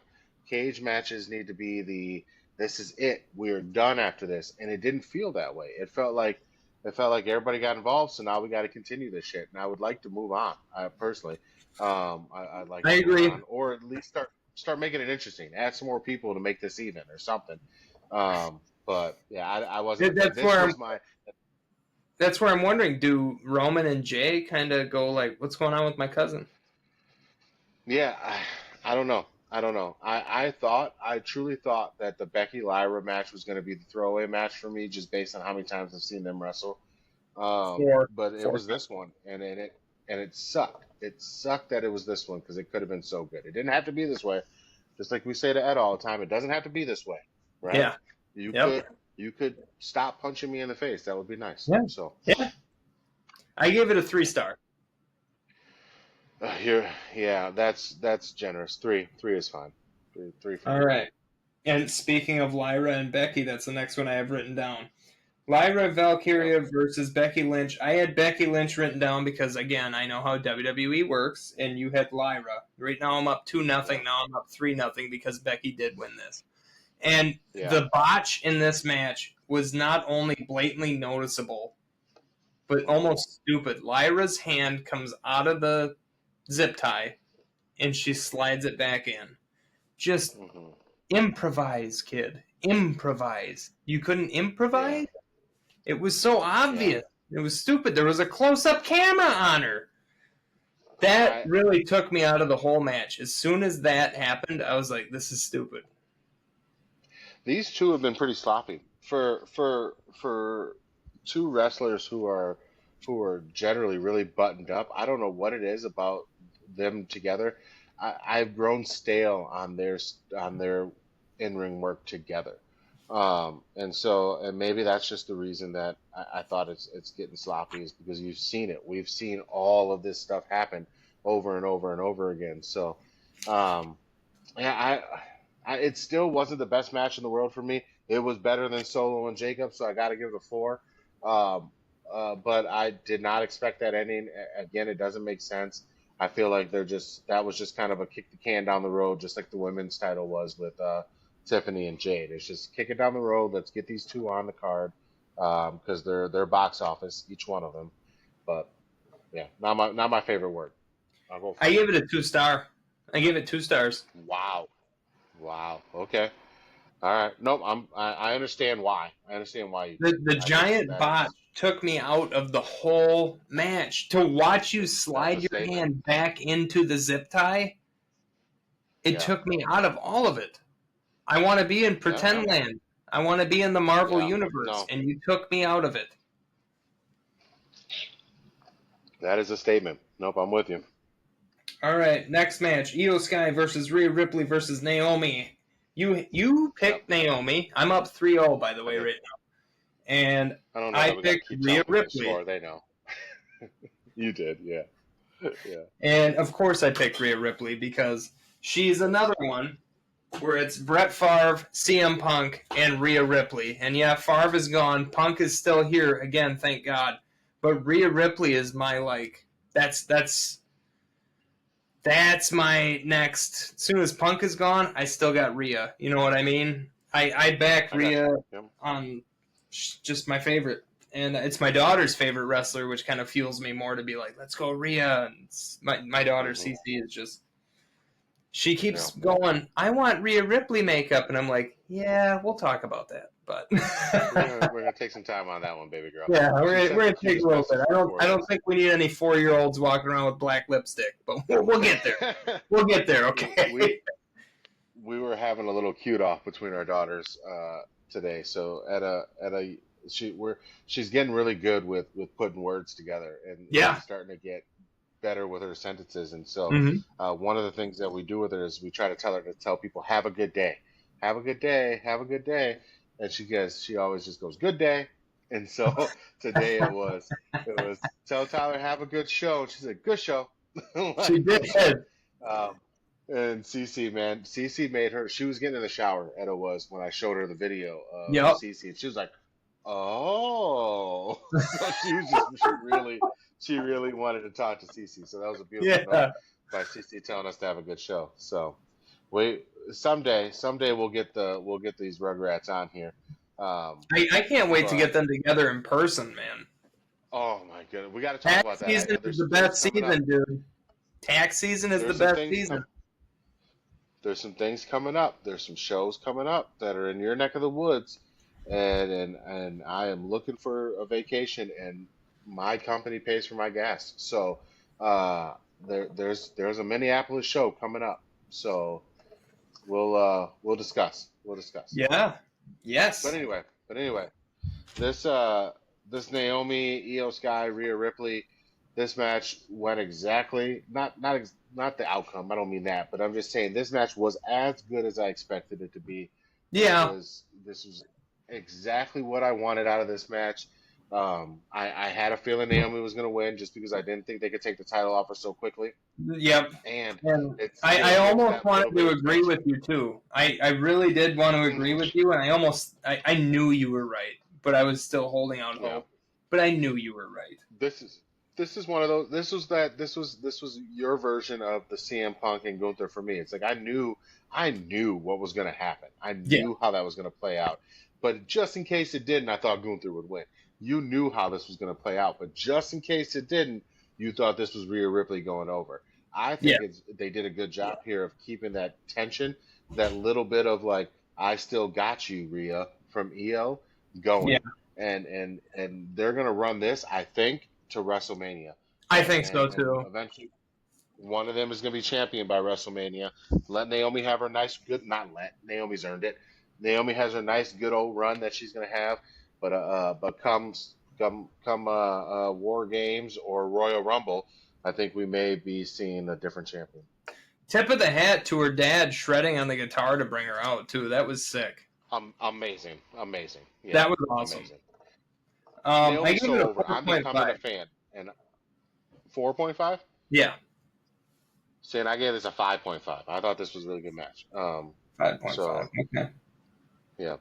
Cage matches need to be this is it. We're done after this. And it didn't feel that way. It felt like everybody got involved, so now we got to continue this shit. And I would like to move on. Personally, I'd like. I agree. Move on, or at least start making it interesting. Add some more people to make this even or something. But yeah, I wasn't. That's where I'm wondering. Do Roman and Jay kind of go like, "What's going on with my cousin?" Yeah, I don't know. I truly thought that the Becky Lyra match was going to be the throwaway match for me, just based on how many times I've seen them wrestle. But it was this one, and it sucked. It sucked that it was this one because it could have been so good. It didn't have to be this way. Just like we say to Ed all the time, it doesn't have to be this way, right? Yeah. You could stop punching me in the face. That would be nice. Yeah. So I gave it a 3-star. That's generous. 3 is fine. 3 for all right. And speaking of Lyra and Becky, that's the next one I have written down. Lyra Valkyria versus Becky Lynch. I had Becky Lynch written down because, again, I know how WWE works, and you had Lyra. Right now I'm up 2-0. Now I'm up 3-0 because Becky did win this. And Yeah. the botch in this match was not only blatantly noticeable, but almost stupid. Lyra's hand comes out of the zip tie, and she slides it back in. Just improvise, kid. Improvise. You couldn't Yeah. improvise? It was so Yeah. obvious. It was stupid. There was a close-up camera on her. That I really took me out of the whole match. As soon as that happened, I was like, this is stupid. These two have been pretty sloppy for two wrestlers who are generally really buttoned up. I don't know what it is about them together. I've grown stale on their in-ring work together. And maybe that's just the reason that I thought it's getting sloppy, is because you've seen it. We've seen all of this stuff happen over and over and over again. So, um, yeah, it still wasn't the best match in the world for me. It was better than Solo and Jacob, so I got to give it a 4. Um, but I did not expect that ending. Again, it doesn't make sense. I feel like that was just kind of a kick the can down the road, just like the women's title was with Tiffany and Jade. It's just kick it down the road. Let's get these two on the card, because they're box office, each one of them. But yeah, not my favorite word. I'll go I 4. gave it a 2-star. I gave it 2 stars. Wow. Wow. Okay. All right. Nope. I understand why. I understand why you did. The I just giant that bot is took me out of the whole match. To watch you that's a slide your statement. hand back into the zip tie, it Yeah. took me out of all of it. I want to be in Yeah. pretend No. land. I want to be in the Marvel Yeah. universe, No. and you took me out of it. That is a statement. Nope. I'm with you. All right, next match: Io Sky versus Rhea Ripley versus Naomi. You Yep. picked Naomi. I'm up 3-0, by the I way, did. right now, and I don't know I that we got to picked keep Rhea telling people the Ripley. score. They know. You did. Yeah. Yeah. And of course, I picked Rhea Ripley because she's another one where it's Brett Favre, CM Punk, and Rhea Ripley. And yeah, Favre is gone. Punk is still here again, thank God. But Rhea Ripley is my that's my next. As soon as Punk is gone, I still got Rhea. You know what I mean? I back I got you. Rhea Yep. on just my favorite. And it's my daughter's favorite wrestler, which kind of fuels me more to be like, let's go Rhea. And my daughter, Cece, is just, she Yeah. keeps going, I want Rhea Ripley makeup. And I'm like, yeah, we'll talk about that. But We're gonna take some time on that one, baby girl. yeah, She we're sent the gonna take a cutest little bit. message I before don't this. think we need any 4-year-olds walking around with black lipstick, but we'll get there. We'll get there, okay? We were having a little cute off between our daughters today. So she's getting really good with putting words together, and Yeah. she's starting to get better with her sentences. And so Mm-hmm. one of the things that we do with her is we try to tell her to tell people, have a good day, have a good day, have a good day. And she always just goes, good day. And so today it was tell Tyler, have a good show. And she said, good show. She Like, did. good show. And Cece, man, Cece made her. She was getting in the shower. Etta was, when I showed her the video of Yep. Cece, and she was like, "Oh!" So she really wanted to talk to Cece. So that was a beautiful Yeah. note by Cece telling us to have a good show. So we someday we'll get these Rugrats on here. I can't wait to But get them together in person, man. oh my goodness, we got to talk Tax about that. season There's is the some things best coming up. season, dude. Tax season is the There's some best things season. There's some things coming up. There's some shows coming up that are in your neck of the woods, and I am looking for a vacation, and my company pays for my gas. So there's a Minneapolis show coming up. So we'll discuss. We'll discuss. Yeah. Yes. But anyway, this this Naomi, Io Sky, Rhea Ripley, this match went exactly not the outcome. I don't mean that, but I'm just saying this match was as good as I expected it to be. Yeah. This was exactly what I wanted out of this match. I had a feeling Naomi was going to win just because I didn't think they could take the title off her so quickly, Yep. and And it I still gives almost that little wanted bit to of agree tension. with you too. I really did want to agree with you, and I knew you were right, but I was still holding out Yeah, hope. But I knew you were right. this is this is one of those. This was your version of the CM Punk and Gunther for me. It's like I knew what was going to happen. I Yeah, knew how that was going to play out. But just in case it didn't, I thought Gunther would win. You knew how this was going to play out, but just in case it didn't, you thought this was Rhea Ripley going over. I yeah, think they did a good job here of keeping that tension, that little bit of like I still got you, Rhea from EO yeah. going, and they're gonna run this, I think, to WrestleMania, I think so and too. eventually one of them is gonna be champion by WrestleMania. Let Naomi have her nice good, not let Naomi's earned it. Naomi has her nice good old run that she's gonna have, but come War Games or Royal Rumble, I think we may be seeing a different champion. Tip of the hat to her dad shredding on the guitar to bring her out too. That was sick. Amazing, amazing, yeah, That was awesome. amazing. I Naomi's give so it a over. I'm becoming 4.5. a fan, and 4.5. Yeah, Saying I gave this a 5.5. I thought this was a really good match. 5.5. So Okay. yeah,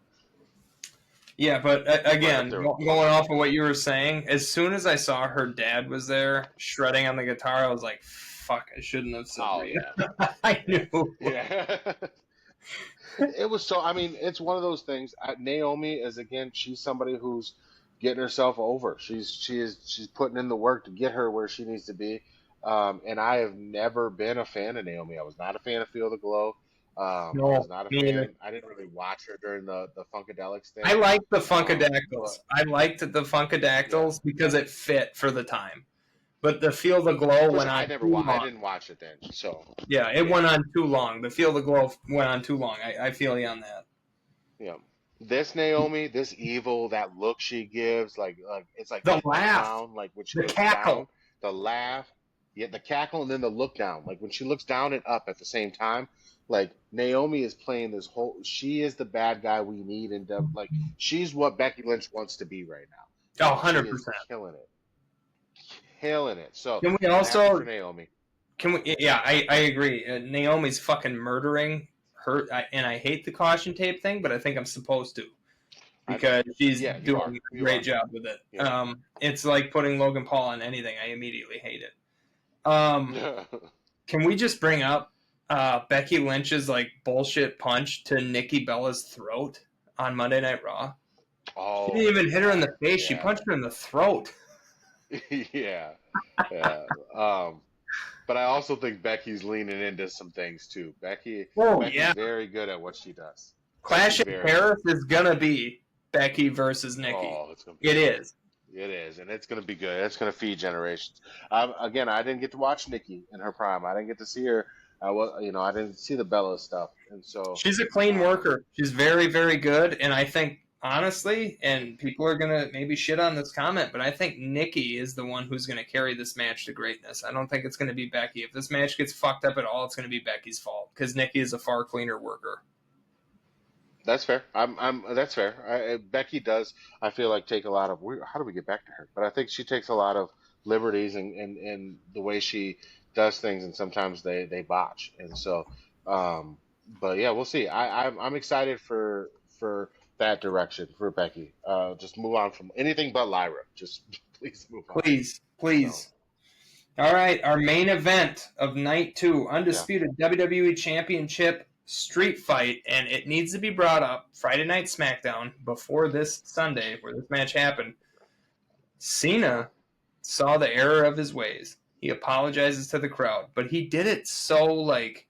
Yeah, but right up again, there with going Gunther. off of what you were saying, as soon as I saw her dad was there shredding on the guitar, I was like, "Fuck! I shouldn't have said Oh Rhea." yeah, I yeah, knew. yeah. It was so. I mean, it's one of those things. Naomi is again. She's somebody who's getting herself over. She's putting in the work to get her where she needs to be. And I have never been a fan of Naomi. I was not a fan of Feel the Glow. I was No, not a me neither. fan. I didn't really watch her during the Funkadelics I thing. liked the But Funkadactyls. I liked the yeah, Funkadactyls because it fit for the time. But the Feel the Glow for went sure. on I too long. didn't watch it then. So Yeah, it yeah, went on too long. The Feel the Glow went on too long. I feel you on that. yeah. This Naomi, this evil, that look she gives, like it's like The a laugh, clown. Like when she the looks down, cackle. the laugh, yeah, the cackle, and then the look down. Like when she looks down and up at the same time. Like Naomi is playing this whole. She is the bad guy we need, and like she's what Becky Lynch wants to be right now, Oh, and she is 100%. killing it, killing it. So Can we I'm happy also for Naomi. Can we? Yeah, I agree. Naomi's fucking murdering her, and I hate the caution tape thing, but I think I'm supposed to I know. because she's Yeah, you are. doing a You great are. job with it. Yeah. It's like putting Logan Paul on anything. I immediately hate it. Um, can we just bring up Becky Lynch's like bullshit punch to Nikki Bella's throat on Monday Night Raw? She Oh didn't even hit her in yeah, the face. She yeah, punched her in the throat. yeah, yeah. But I also think Becky's leaning into some things too. Oh Becky's yeah, very good at what she does. Clash Becky's in very good. Paris is gonna be Becky versus Nikki. Oh, it's gonna be It good. is. It is, and it's gonna be good. It's gonna feed generations. Again, I didn't get to watch Nikki in her prime. I didn't get to see her. I didn't see the Bella stuff, and so, She's a clean um, worker. She's very, very good. And I think, honestly, and people are going to maybe shit on this comment, but I think Nikki is the one who's going to carry this match to greatness. I don't think it's going to be Becky. If this match gets fucked up at all, it's going to be Becky's fault because Nikki is a far cleaner worker. that's fair. That's fair. Becky does. I feel like take a lot of. How do we get back to her? But I think she takes a lot of liberties in the way she does things, and sometimes they botch. And so, um, but yeah, we'll see. I'm excited for that direction for Becky. Just move on from anything but Lyra. Just please move on. Please, So please. All right, our main event of night two, yeah, undisputed WWE Championship street fight, and it needs to be brought up Friday Night SmackDown before this Sunday where this match happened. Cena saw the error of his ways. He apologizes to the crowd, but he did it so like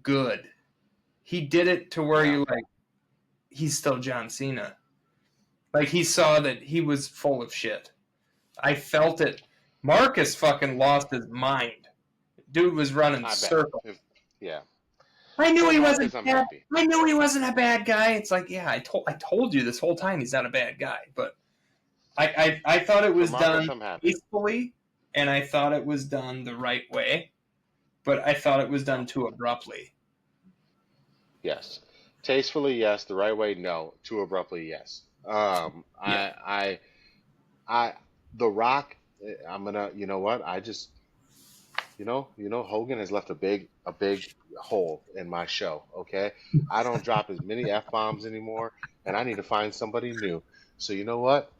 good. He did it to where yeah. you're like, he's still John Cena. Like he saw that he was full of shit. I felt it. Marcus fucking lost his mind. Dude was running I bet. circles. Yeah. I knew For he wasn't Marcus, I'm bad. happy. I knew he wasn't a bad guy. It's like, yeah, I told you this whole time he's not a bad guy. But I thought it For was Marcus, done I'm happy. tastefully, and I thought it was done the right way. But I thought it was Yeah. done too abruptly. Yes. Tastefully, yes. The right way, no. Too abruptly, yes. Yeah. I, The Rock. I'm gonna. You know what? I just. Hogan has left a big hole in my show. Okay. I don't drop as many f bombs anymore, and I need to find somebody new. So you know what?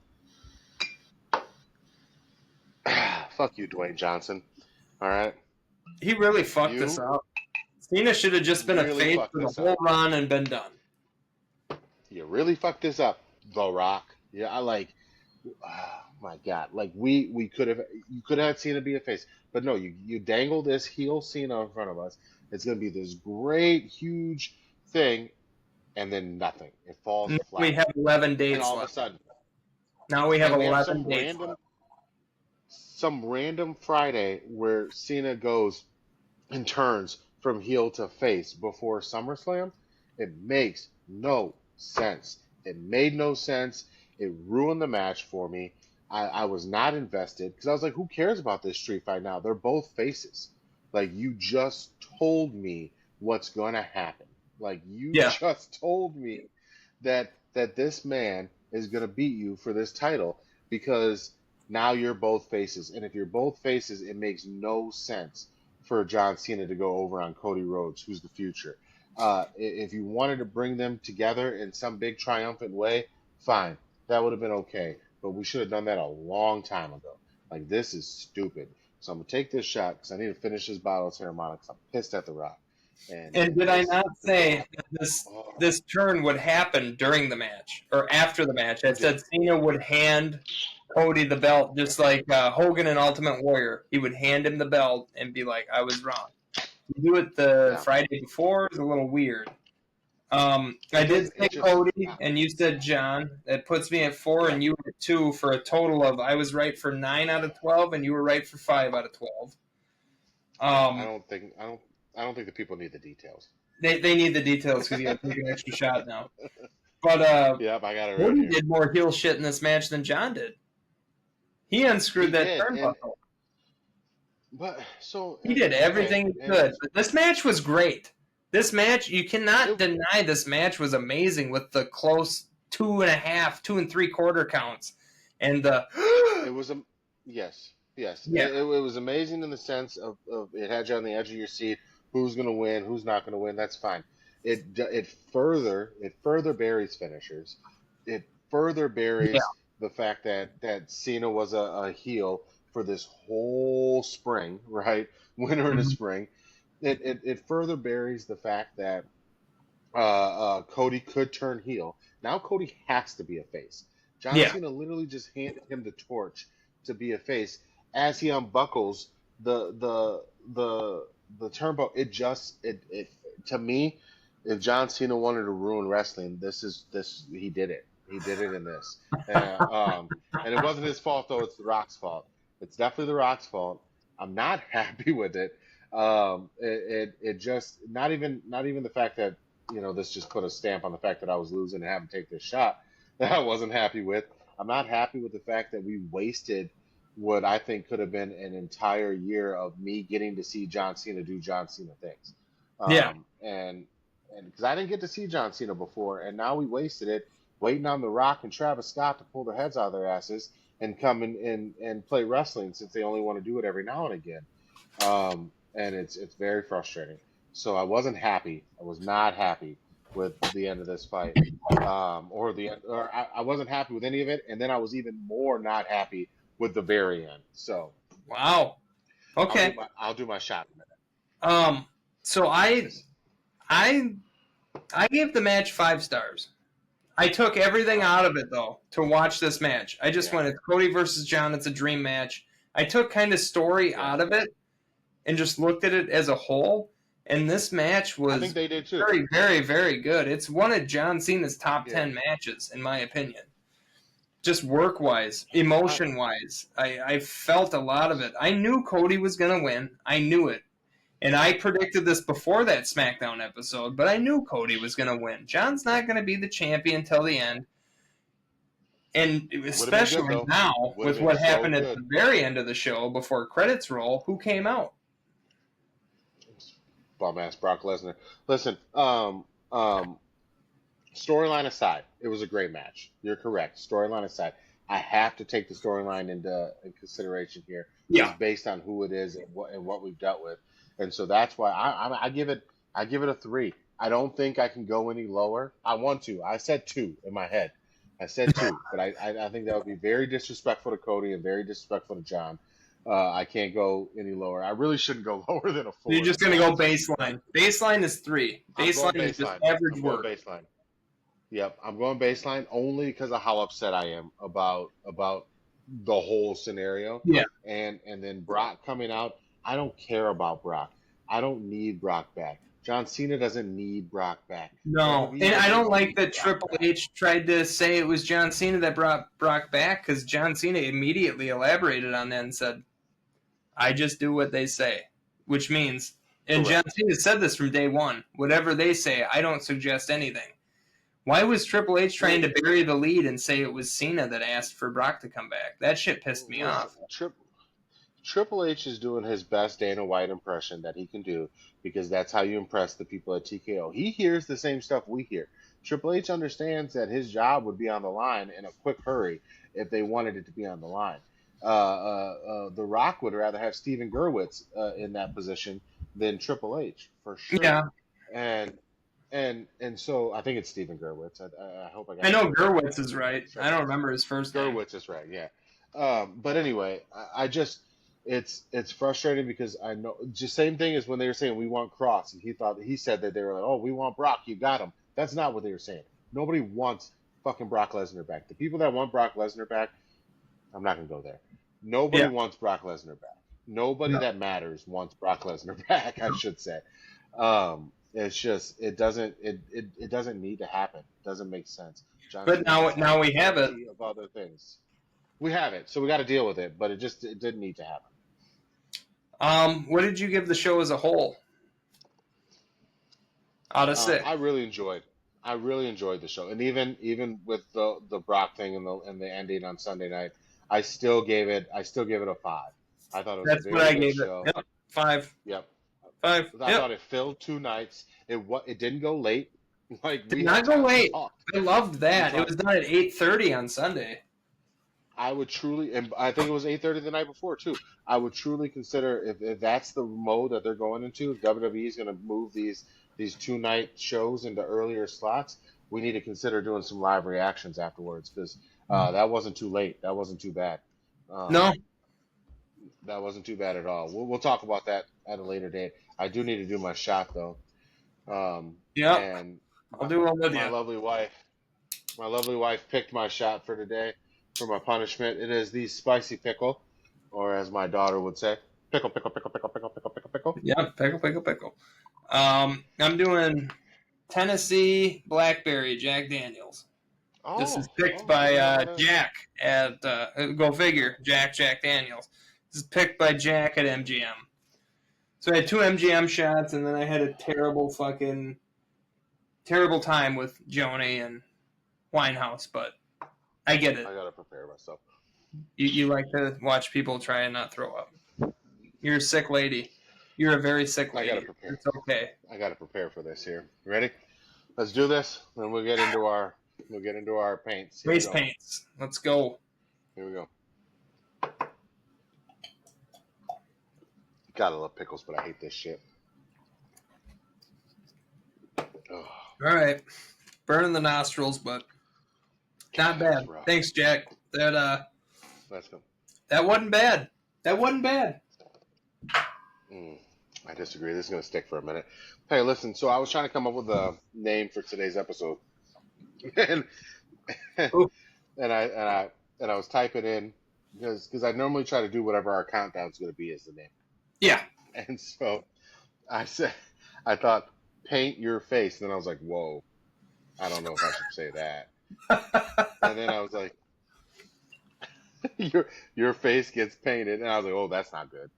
fuck you, Dwayne Johnson. All right, He really fucked this you up. Cena should have just been a really face fucked for the this up. whole run and been done. You really fucked this up, The Rock. Yeah, I like. Oh my God! Like we could have, you could have Cena be a face, but no, you dangle this heel Cena in front of us. It's gonna be this great, huge thing, and then nothing. It falls Now we flat, have 11 and dates all of a left. sudden, Now we have and we have 11 dates left. some random Friday where Cena goes and turns from heel to face before SummerSlam. It makes no sense. It made no sense. It ruined the match for me. I was not invested because I was like, who cares about this street fight now? They're both faces. Like, you just told me what's going to happen. Like, you Yeah. just told me that this man is going to beat you for this title because now you're both faces. And if you're both faces, it makes no sense for John Cena to go over on Cody Rhodes, who's the future. If you wanted to bring them together in some big triumphant way, fine. That would have been okay. But we should have done that a long time ago. Like, this is stupid. So I'm going to take this shot because I need to finish this bottle of Terramana because I'm pissed at The Rock. And And did I this, not The say Rock, that this oh, this turn would happen during the match or after the match? I you did. said Cena would hand Cody the belt just like Hogan and Ultimate Warrior. He would hand him the belt and be like, "I was wrong." To do it the Yeah. Friday before is a little weird. I It did does. say It just, Cody, and you said John. That puts me at 4, yeah. and you were at 2 for a total of I was right for 9 out of 12, and you were right for 5 out of 12. Yeah. Um, I don't think the people need the details. they need the details because you got to take an extra shot now. But Yep, I got it right Cody here. did more heel shit in this match than John did. He unscrewed He that did, turnbuckle. but so He did okay, everything he and could. But this match was great. This match, you cannot it deny this match was amazing with the close 2.5, 2 3/4 counts. And the it was a yes, yes. yeah, It was amazing in the sense of it had you on the edge of your seat. Who's going to win? Who's not going to win? That's fine. It further buries finishers. It further yeah, buries the fact that Cena was a heel for this whole spring, right? Winter and the mhm, spring. It further buries the fact that Cody could turn heel. Now Cody has to be a face. John yeah, Cena literally just handed him the torch to be a face as he unbuckles the the the turnbuckle. It to me, if John Cena wanted to ruin wrestling, this he did it. He did it in this, and it wasn't his fault though. It's The Rock's fault. It's definitely The Rock's fault. I'm not happy with it. It just not even the fact that this just put a stamp on the fact that I was losing and having to take this shot that I wasn't happy with. I'm not happy with the fact that we wasted what I think could have been an entire year of me getting to see John Cena do John Cena things. yeah. And because I didn't get to see John Cena before, and now we wasted it waiting on The Rock and Travis Scott to pull their heads out of their asses and come and play wrestling since they only want to do it every now and again. And it's very frustrating. So I wasn't happy. I was not happy with the end of this fight, or I wasn't happy with any of it. And then I was even more not happy with the very end. So Wow. Okay. I'll do my shot in a Um. So minute. I I gave the match 5 stars. I took everything Wow. out of it though to watch this match. I just Yeah. went, it's Cody versus John. It's a dream match. I took kind of story Yeah. out of it and just looked at it as a whole. And this match I think was they did too. very, very, very good. It's one of John Cena's top Yeah. 10 matches, in my opinion. Just work wise, I, emotion wise. I felt a lot of it. I knew Cody was going to win. I knew it. And I predicted this before that SmackDown episode, but I knew Cody was going to win. John's not going to be the champion till the end. And would have been good especially though. now, Would have with been what so happened at good. the very end of the show before credits roll, who came out? Bum ass Brock Lesnar. Listen, storyline aside, it was a great match. You're correct. Storyline aside, I have to take the storyline into in consideration here, Yeah. just based on who it is and what we've dealt with, and so that's why I give it a 3. I don't think I can go any lower. I want to. I said 2 in my head. I said 2, but I think that would be very disrespectful to Cody and very disrespectful to John. I can't go any lower. I really shouldn't go lower than a You're 4, to just be going to go honest with you. But baseline. Baseline is 3. I'm going Baseline is just baseline. average I'm going work. baseline. Yep, I'm going baseline only because of how upset I am about the whole scenario, Yeah. and then Brock coming out. I don't care about Brock. I don't need Brock back. John Cena doesn't need Brock back. No, WWE and I doesn't don't like need that Brock Triple back. H tried to say it was John Cena that brought Brock back, because John Cena immediately elaborated on that and said, I just do what they say, which means, and John Correct. Cena said this from day one, whatever they say, I don't suggest anything. Why was Triple H trying Well, to bury the lead and say it was Cena that asked for Brock to come back? That shit pissed me well, off. Triple H is doing his best Dana White impression that he can do because that's how you impress the people at TKO. He hears the same stuff we hear. Triple H understands that his job would be on the line in a quick hurry if they wanted it to be on the line. The Rock would rather have Steven Gerwitz in that position than Triple H for Yeah, sure. And and so I think it's Steven Gerwitz. I hope I got I his know first name Gerwitz right. is I'm right. pretty sure I don't remember his first name. Gerwitz is right. Yeah. But anyway, I just it's frustrating because I know just same thing as when they were saying we want Cross, and he said that they were like, oh, we want Brock, you got him. That's not what they were saying. Nobody wants fucking Brock Lesnar back. The people that want Brock Lesnar back, I'm not gonna go there. Nobody Yeah. wants Brock Lesnar back. Nobody No. that matters wants Brock Lesnar back, I should say. It's just it doesn't need to happen. It doesn't make sense. John But Cena has now had we have it. plenty of other things. We have it, so we got to deal with it. But it didn't need to happen. What did you give the show as a whole out of 6? I really enjoyed. I really enjoyed the show, and even with the Brock thing and the ending on Sunday night, I still gave it a 5. I thought it was a That's what very I good gave it. show. Yep. 5. Yep. 5. I Yep. thought it filled 2 nights. It didn't go late. Like Did we had not go time. We late. talked. I loved We that. It was talked. done at 8:30 on Sunday. I would truly, and I think it was 8:30 the night before too. I would truly consider if that's the mode that they're going into, if WWE is going to move these 2 night shows into earlier slots, we need to consider doing some live reactions afterwards because that wasn't too late. That wasn't too bad. No. Um, that wasn't too bad at all. We'll talk about that at a later date. I do need to do my shot though, Yep. and I'll do one with my you. lovely wife. My lovely wife picked my shot for today for my punishment. It is the spicy pickle, or as my daughter would say, pickle, pickle, pickle, pickle, pickle, pickle, pickle, pickle. Yep. Pickle, pickle, pickle. I'm doing Tennessee Blackberry Jack Daniels. This is picked I didn't know by that. Jack at Go Figure. Jack Daniels. This is picked by Jack at MGM. So I had 2 MGM shots, and then I had a terrible time with Joni and Winehouse, but I get it. I gotta prepare myself. You like to watch people try and not throw up. You're a sick lady. You're a very sick I gotta lady. prepare. It's okay. I gotta prepare for this here. Ready? Let's do this, and we'll get into our paints. Here we Face go. paints. Let's go. Here we go. Gotta love pickles, but I hate this shit. Oh, All right. Burning the nostrils, but not bad. rough. Thanks, Jack. Let's go. That wasn't bad. That wasn't bad. I disagree. This is going to stick for a minute. Hey, listen. So I was trying to come up with a name for today's episode, and Ooh. and I was typing in because I normally try to do whatever our countdown is going to be as the name. Yeah. And so I thought paint your face. And then I was like, whoa, I don't know if I should say that. And then I was like, your face gets painted. And I was like, oh, that's not good.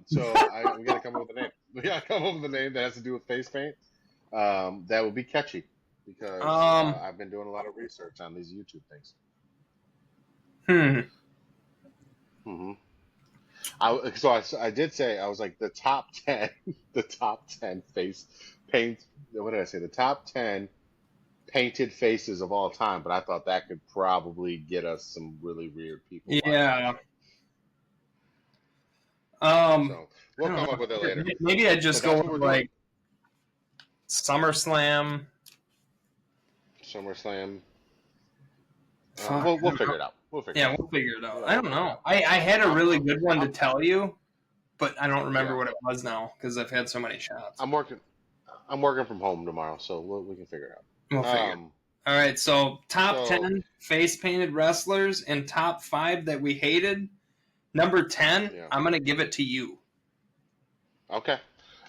So we got to come up with a name. We got to come up with a name that has to do with face paint. That would be catchy because I've been doing a lot of research on these YouTube things. Mm-hmm. I did say I was like the top 10 face paint. What did I say? The top 10 painted faces of all time. But I thought that could probably get us some really weird people. Yeah. So we'll come up with it later. Maybe I'd just go with like SummerSlam. SummerSlam. We'll figure it out. We'll figure it Yeah, out. we'll figure it out. Yeah, I we'll don't figure it know. out. I had a really good one to I'm, tell you, but I don't remember yeah, what it was now because I've had so many shots. I'm working. I'm working from home tomorrow, so we can figure We'll it figure out. it. All right, so top So 10 face painted wrestlers and top 5 that we hated. Number 10, yeah, I'm going to give it to you. okay.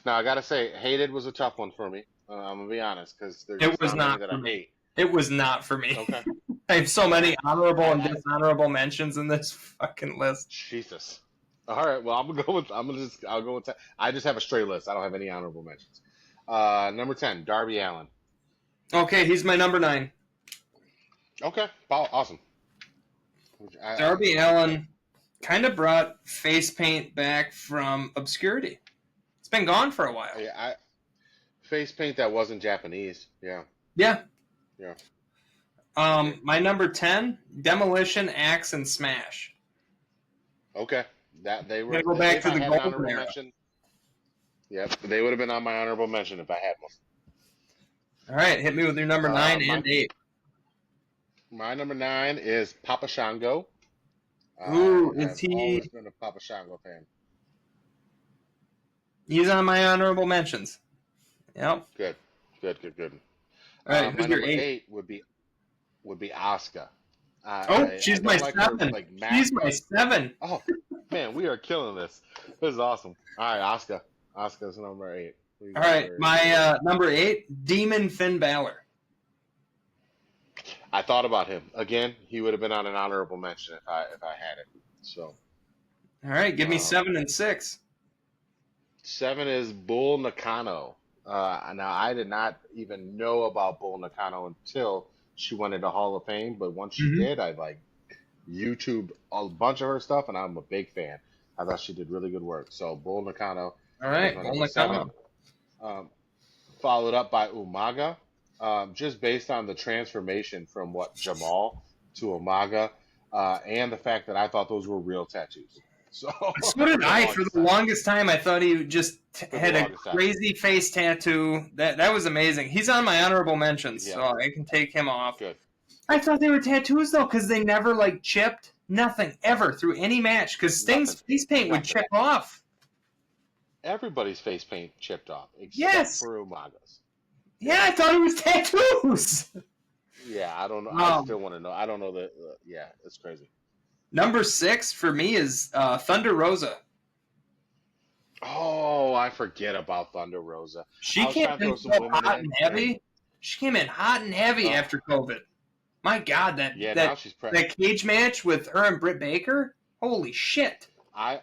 Now I gotta say, hated was a tough one for me. I'm gonna be honest, because there's It just was not many not that for I me. hate. It was not for me. Okay. I have so Okay. many honorable and I dishonorable mentions in this fucking list. Jesus. All right. Well, I'll go with. I just have a straight list. I don't have any honorable mentions. Number 10, Darby Allin. Okay, he's my number 9. Okay. Awesome. Darby Okay. Allin kind of brought face paint back from obscurity. It's been gone for a while. Yeah. Face paint that wasn't Japanese. Yeah. Yeah. Yeah. I agree. My number 10, Demolition, Axe, and Smash. Okay. That they Gotta were. go back If to I the had an golden honorable era. mention, yep, they would have been on my honorable mention if I had one. All right, hit me with your number 9 My and 8. my number 9 is Papa Shango. I Ooh, is have he? always been a Papa Shango fan. He's on my honorable mentions. Yep. Good. Good. Good. Good. All right, My who's your number 8? 8 would be Asuka. Oh, I she's my don't like her 7. like She's my mascot. 7. Oh man, we are killing this. This is awesome. All right, Asuka. Asuka's number 8. What you All got right, for number 8? my number 8, Demon Finn Balor. I thought about him again. He would have been on an honorable mention if I had it. So All right, give me um, 7 and 6. 7 is Bull Nakano. Now I did not even know about Bull Nakano until she went into Hall of Fame, but once she Mm-hmm. did, I like YouTubed a bunch of her stuff, and I'm a big fan. I thought she did really good work. So Bull Nakano All is right, my Bull number 7. Nakano. Um, Followed up by Umaga, just based on the transformation from what Jamal to Umaga, and the fact that I thought those were real tattoos. So So did for the I. For longest the time, longest time, I thought he just for the had a longest time, crazy face tattoo. That was amazing. He's on my honorable mentions, yeah, so I can take him off. good. I thought they were tattoos though, because they never like chipped. Nothing ever through any match. Because Sting's Nothing, face paint would nothing. chip off. Everybody's face paint chipped off except Yes. for Umaga's. Yeah, Yeah, I thought it was tattoos. yeah. I don't know. I Um, still want to know. I don't know that. Yeah, it's crazy. Number 6 for me is Thunder Rosa. Oh, I forget about Thunder Rosa. She I was came trying to throw in some so women hot in, and and heavy. She came in hot and heavy uh, after COVID. My God, that yeah, now that she's pre. that cage match with her and Britt Baker. Holy shit! I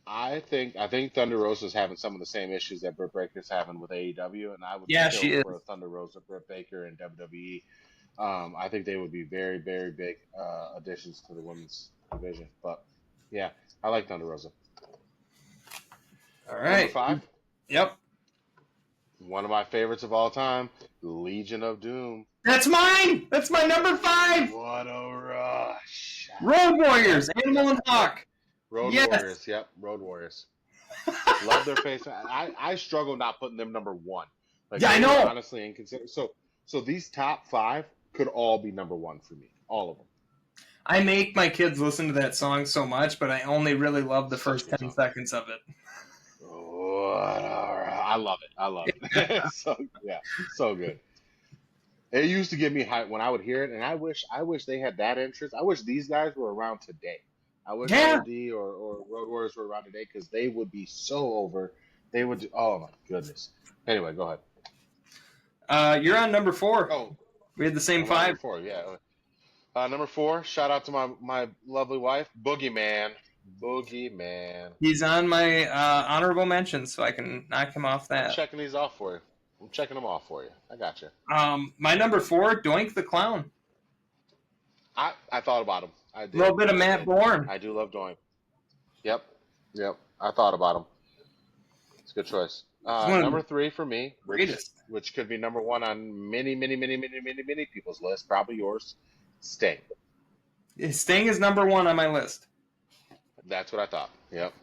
I think Thunder Rosa's having some of the same issues that Britt Baker's having with AEW, and I would Yeah, kill she for is. a Thunder Rosa Britt Baker in WWE. I think they would be very very big additions to the women's division. But yeah, I like Thunder Rosa. All Number right. 5, Yep. one of my favorites of all time, Legion of Doom. That's mine. That's my number 5. What a rush! Road Yep, Warriors, yep, Animal and yep. Hawk. Road Yes. Warriors. Yep, Road Warriors. Love their face. I struggle not putting them number 1. Like Yeah, I they were know. honestly inconsiderate. So these top 5 could all be number 1 for me. All of them. I make my kids listen to that song so much, but I only really love the Such a first good 10 song. seconds of it. What a I love it. I love it. So yeah, so good. It used to get me hype when I would hear it, and I wish they had that interest. I wish these guys were around today. I wish Yeah. ROD or Road Warriors were around today because they would be so over. They would. Oh my goodness. Anyway, go ahead. You're on number 4. Oh, We had the same I'm on number 5. 4. Yeah. Number 4. Shout out to my lovely wife, Boogeyman. Boogeyman. He's on my honorable mentions, so I can knock him off I'm that. checking these off for you. I'm checking them off for you. I got you. My number 4, Doink the Clown. I thought about him. I A little did. bit of I Matt did. Bourne. I do love Doink. Yep. Yep. I thought about him. It's a good choice. He's one of Number the 3 for me, greatest. which could be number 1 on many, many, many, many, many, many people's list, probably yours, Sting. Sting is number 1 on my list. That's what I thought. Yep.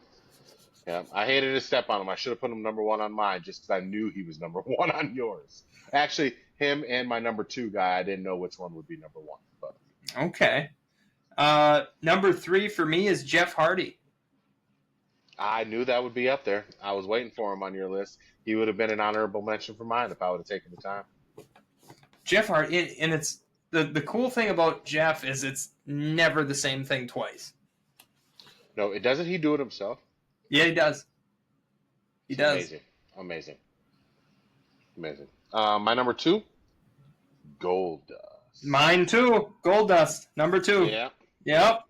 Yep. I hated to step on him. I should have put him number 1 on mine just because I knew he was number 1 on yours. Actually, him and my number 2 guy, I didn't know which one would be number 1. But Okay. Number 3 for me is Jeff Hardy. I knew that would be up there. I was waiting for him on your list. He would have been an honorable mention for mine if I would have taken the time. Jeff Hardy, and it's the cool thing about Jeff is it's never the same thing twice. No, it doesn't. He do it himself. Yeah, he does. He It's does. amazing. My number 2, Gold Dust. Mine too. Goldust, number 2. Yeah. Yep.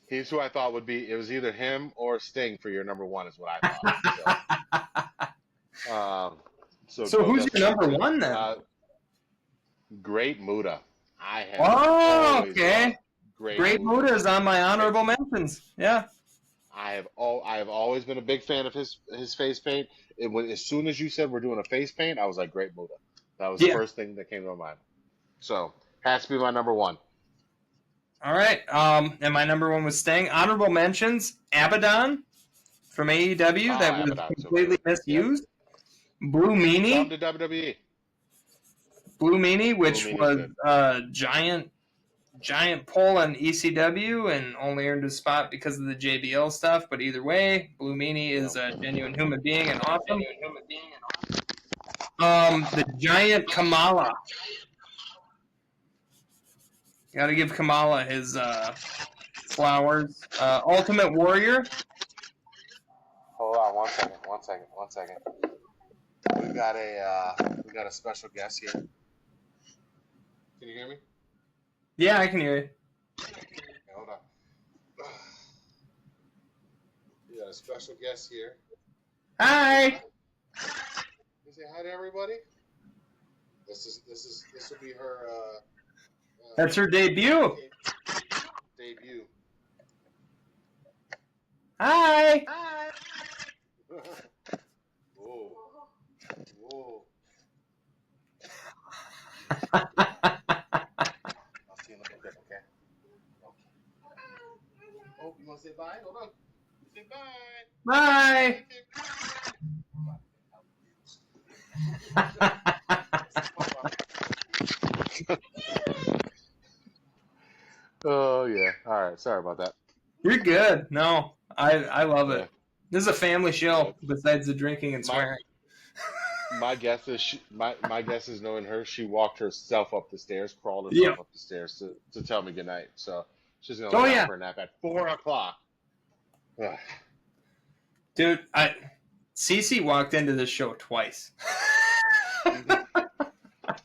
He's who I thought would be. It was either him or Sting for your number 1, is what I thought. So who's your number 1 then? Great Muda. I have. Oh, okay. Great Muda is on my honorable mentions. Yeah. I have always been a big fan of his face paint. As soon as you said we're doing a face paint, I was like, Great Muda. That was the first thing that came to my mind. So has to be my number 1. All right. And my number 1 was Sting. Honorable mentions: Abaddon from AEW that was completely misused. Blue Meanie. Come to WWE. Blue Meanie, which was a giant pull on ECW and only earned a spot because of the JBL stuff. But either way, Blue Meanie is a genuine human being and awesome. The giant Kamala. Got to give Kamala his flowers. Ultimate Warrior. Hold on one second. We got a special guest here. Can you hear me? Yeah, I can hear you. Okay, hold on. We got a special guest here. Hi. You say hi to everybody. This will be her. That's her debut. Hi. Whoa. I'll see you in a little bit, okay? Oh, you want to say bye? Hold on. Say bye. Oh yeah. All right. Sorry about that. You're good. No, I love it. This is a family show. Besides the drinking and swearing. My guess is my guess is knowing her, she walked herself up the stairs, crawled herself up the stairs to tell me goodnight. So she's gonna lay down for a nap at 4:00. Dude, Cece walked into this show twice.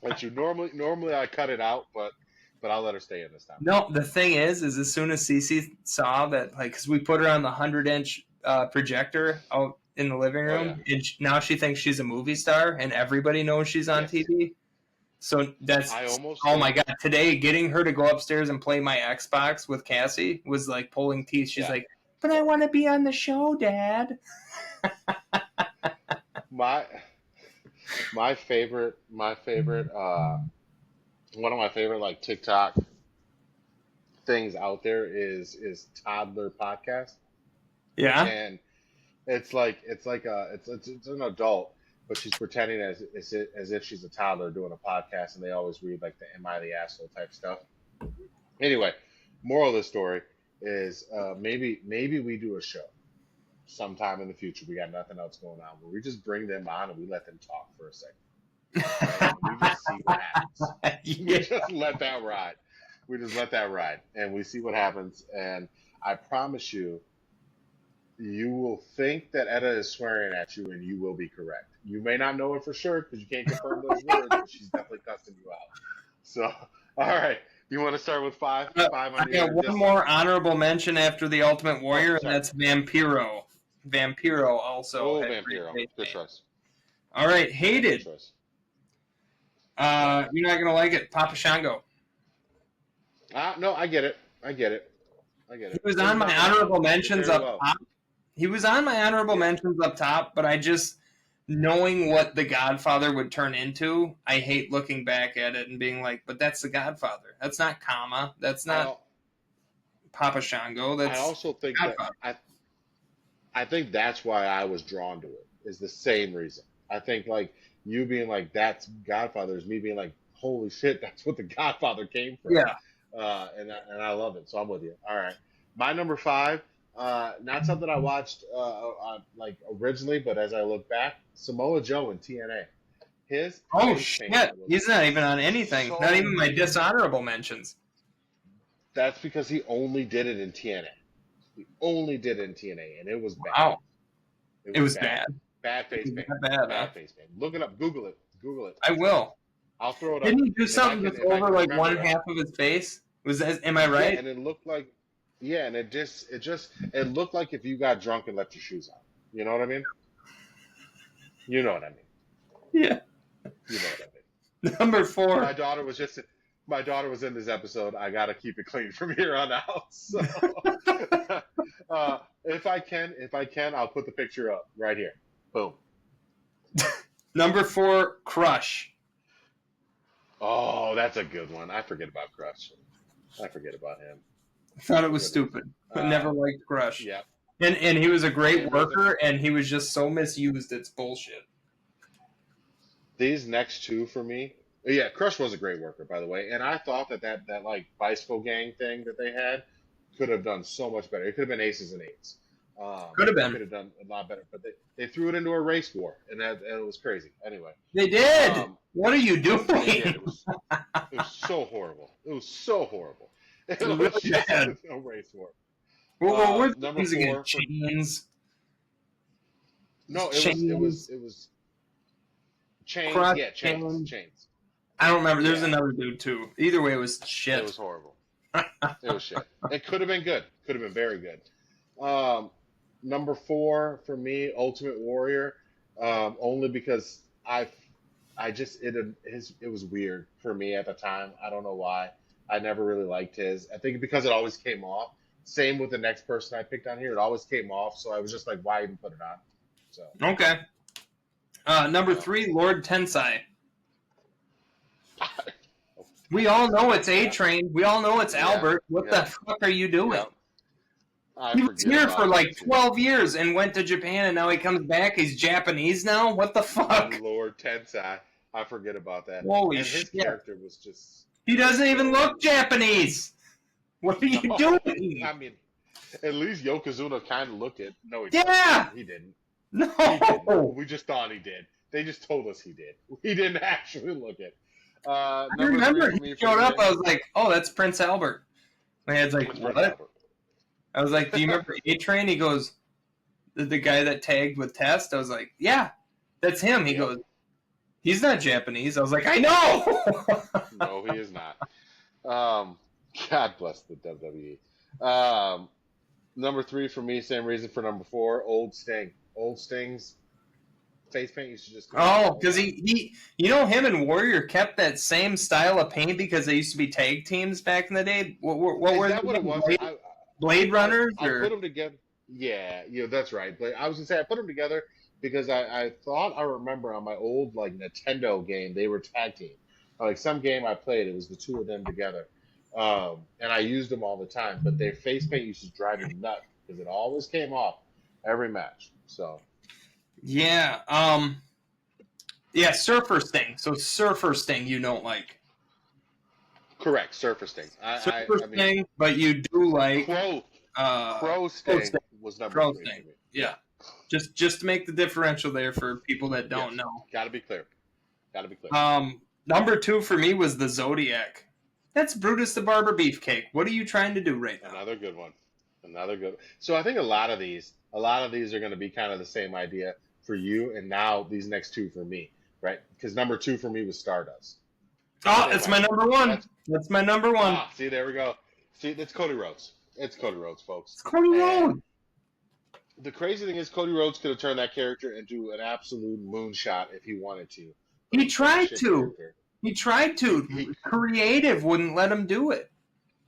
Which normally I cut it out, but I'll let her stay in this time. No, the thing is as soon as Cece saw that, like, because we put her on the 100-inch projector out in the living room, and now she thinks she's a movie star, and everybody knows she's on TV. So that's oh my god! Today, getting her to go upstairs and play my Xbox with Cassie was like pulling teeth. She's like, "But I want to be on the show, Dad." My favorite, one of my favorite like TikTok things out there is toddler podcast. Yeah, and it's an adult, but she's pretending as if she's a toddler doing a podcast, and they always read like the "Am I the asshole" type stuff. Anyway, moral of the story is maybe we do a show sometime in the future. We got nothing else going on, where we just bring them on and we let them talk for a second. Right? We just see what happens. We just let that ride. And we see what happens. And I promise you, you will think that Etta is swearing at you, and you will be correct. You may not know it for sure because you can't confirm those words, but she's definitely cussing you out. So, all right. You want to start with 5? I got one more honorable mention after the Ultimate Warrior, and that's Vampiro. Vampiro also. Oh, Vampiro. Good choice. All right, hated. You're not going to like it. Papa Shango. No, I get it. He was on my honorable mentions up top. But I just, knowing what The Godfather would turn into, I hate looking back at it and being like, but that's The Godfather. That's not Kama. That's not Papa Shango. That's I also think Godfather. I think that's why I was drawn to it, is the same reason. I think like you being like, that's Godfather, is me being like, holy shit, that's what The Godfather came from. Yeah. and I love it. So I'm with you. All right, my number five. Not something I watched like originally, but as I look back, Samoa Joe in TNA. His Oh face paint shit! was He's not even on anything. Not so even my good. dishonorable mentions. That's because he only did it in TNA. He only did it in TNA, and it was bad. Wow, It it was was bad. bad. Bad It face was paint. that bad, huh? Bad face paint. Look it up. Google it. Google it. I It's bad. will. I'll throw it up Didn't he do if I something can just if I over can like remember one right. half of his face? Was that? Am I Yeah, right? and it looked like yeah, and it looked like if you got drunk and left your shoes on. You know what I mean? You know what I mean. Yeah. You know what I mean. Number My 4. daughter was just my daughter was in this episode. I gotta keep it clean from here on out. So if I can, I'll put the picture up right here. Boom. Number 4, Crush. Oh, that's a good one. I forget about Crush. I forget about him. I thought My it was goodness. stupid. I never liked Crush. Yeah. And he was a great It wasn't. worker, and he was just so misused. It's bullshit. These next two for me. Yeah, Crush was a great worker, by the way, and I thought that like bicycle gang thing that they had could have done so much better. It could have been aces and eights. Could have They been. could have done a lot better, but they threw it into a race war, and it was crazy. Anyway, They did. um, What are you they did. doing? It was so horrible. It was so horrible. It It was was really just bad. a race war. What were the Number things again? four for Chains. no, Chains. it was chains. Crush. Yeah, chains, Chains. chains. I don't remember. There's Yeah, another dude too. Either way, it was it shit. was horrible. It was shit. It could have been good. Could have been very good. Um, Number four for me, Ultimate Warrior, only because I just it was weird for me at the time. I don't know why. I never really liked his. I think because it always came off. Same with the next person I picked on here. It always came off, so I was just like, why even put it on? So Okay. Number yeah, 3, Lord Tensai. We all know it's A yeah, Train. We all know it's yeah, Albert. What the yeah, fuck are you doing? yeah. I He was forget here for about him like too. 12 years and went to Japan, and now he comes back. He's Japanese now? What the fuck? Lord Tensai. I forget about that. Holy And his shit. character was just He doesn't even so look Japanese. What are you no. doing? I mean, at least Yokozuna kind of looked it. No, he didn't. Yeah. He didn't. He didn't. No. We just thought he did. They just told us he did. He didn't actually look it. I Number three remember for he me for showed the up. men. I was like, oh, that's Prince Albert. My head's like, It's Prince what? Albert. I was like, do you remember A Train? He goes, the guy that tagged with Test? I was like, yeah, that's him. He Yep. goes, he's not Japanese. I was like, I know. No, he is not. Um, God bless the WWE. Number three for me, same reason for number four, Old Sting. Old Sting's face paint used to just come off Oh, all the because time. you know, him and Warrior kept that same style of paint because they used to be tag teams back in the day. What Is were that what it they? was? Blade Runners I put or them together. Yeah, that's right. But I was gonna say I put them together because I thought I remember on my old like Nintendo game they were tag team. Like some game I played, it was the two of them together, and I used them all the time. But their face paint used to drive me nuts because it always came off every match. So yeah, yeah, Surfer Sting. So Surfer Sting, you don't like correct, Surfer Sting. Surfer I mean, Sting, but you do like Crow Crow Crow Sting Sting. was number Crow three Sting. for me. Yeah, Yeah, just to make the differential there for people that yes, don't know. got to be clear. Got to be clear. Number 2 for me was the Zodiac. That's Brutus the Barber Beefcake. What are you trying to do right now? Another good one. Another good. So I think a lot of these are going to be kind of the same idea for you, and now these next two for me, right? Because number two for me was Stardust. Oh, Same it's my idea. number 1. That's That's my number 1. see, there we go. See, it's Cody Rhodes. It's Cody Rhodes, folks. It's Cody And Rhodes. the crazy thing is, Cody Rhodes could have turned that character into an absolute moonshot if he wanted to. But He it's such a tried shit to. character. He tried to. He Creative wouldn't let him do it.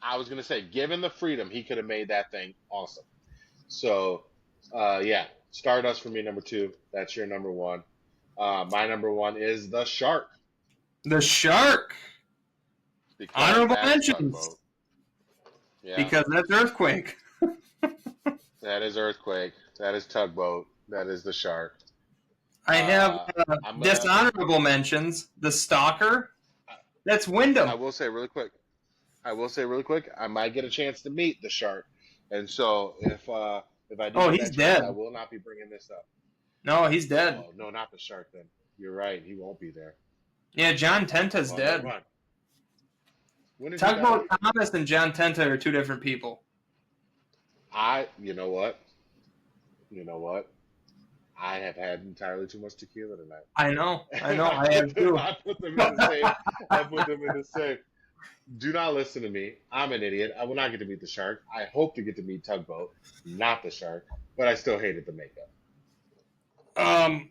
I was gonna say, given the freedom, he could have made that thing awesome. So, yeah, Stardust for me, number two. That's your number one. My number one is the Shark The Shark. because Honorable that's mentions. Tugboat. Yeah, Because that's Earthquake. that is Earthquake. That is Tugboat. That is the Shark. I have I'm gonna. dishonorable mentions. The Stalker. That's I Wyndham. will say really quick. I will say really quick, I might get a chance to meet the shark, and so if I do Oh, get he's that chance, I dead. will not be bringing this up. No, he's dead. Oh no, not the shark. Then you're right. He won't be there. Yeah, John Tenta's Well, never dead. mind. When did he die? Tugboat Thomas and John Tenta are two different people. You know what? You know what? I have had entirely too much tequila tonight. I know. I I have too. I put them in the same. I put them in the same. Do not listen to me. I'm an idiot. I will not get to meet the shark. I hope to get to meet Tugboat, not the shark. But I still hated the makeup. Um,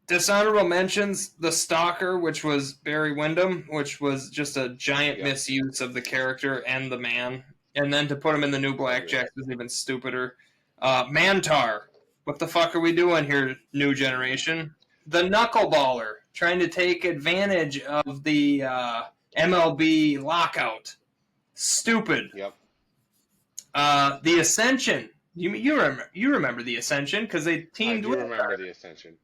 dishonorable mentions: The Stalker, which was Barry Windham, which was just a giant Yep. misuse of the character and the man. And then to put him in the new Agreed. Blackjacks was even stupider. Mantar, what the fuck are we doing here, new generation? The Knuckleballer, trying to take advantage of the MLB lockout. Stupid. Yep. The Ascension. You remember the Ascension because they I teamed do with. remember the Ascension.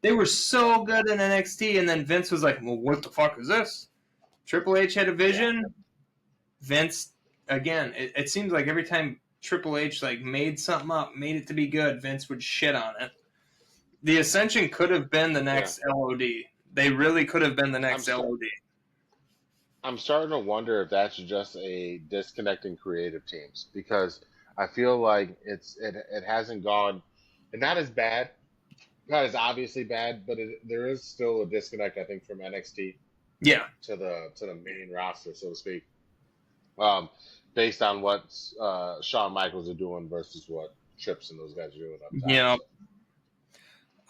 They were so good in NXT, and then Vince was like, "Well, what the fuck is this?" Triple H had a vision. Yeah. Vince, again, it seems like every time Triple H like made something up, made it to be good, Vince would shit on it. The Ascension could have been the Yeah. next LOD. They really could have been the I'm next st- LOD. I'm starting to wonder if that's just a disconnect in creative teams because I feel like it hasn't gone, and not as bad, not as obviously bad, but there is still a disconnect I think from NXT Yeah, to the main roster, so to speak, um, based on what Shawn Michaels are doing versus what Trips and those guys are doing up top. yeah.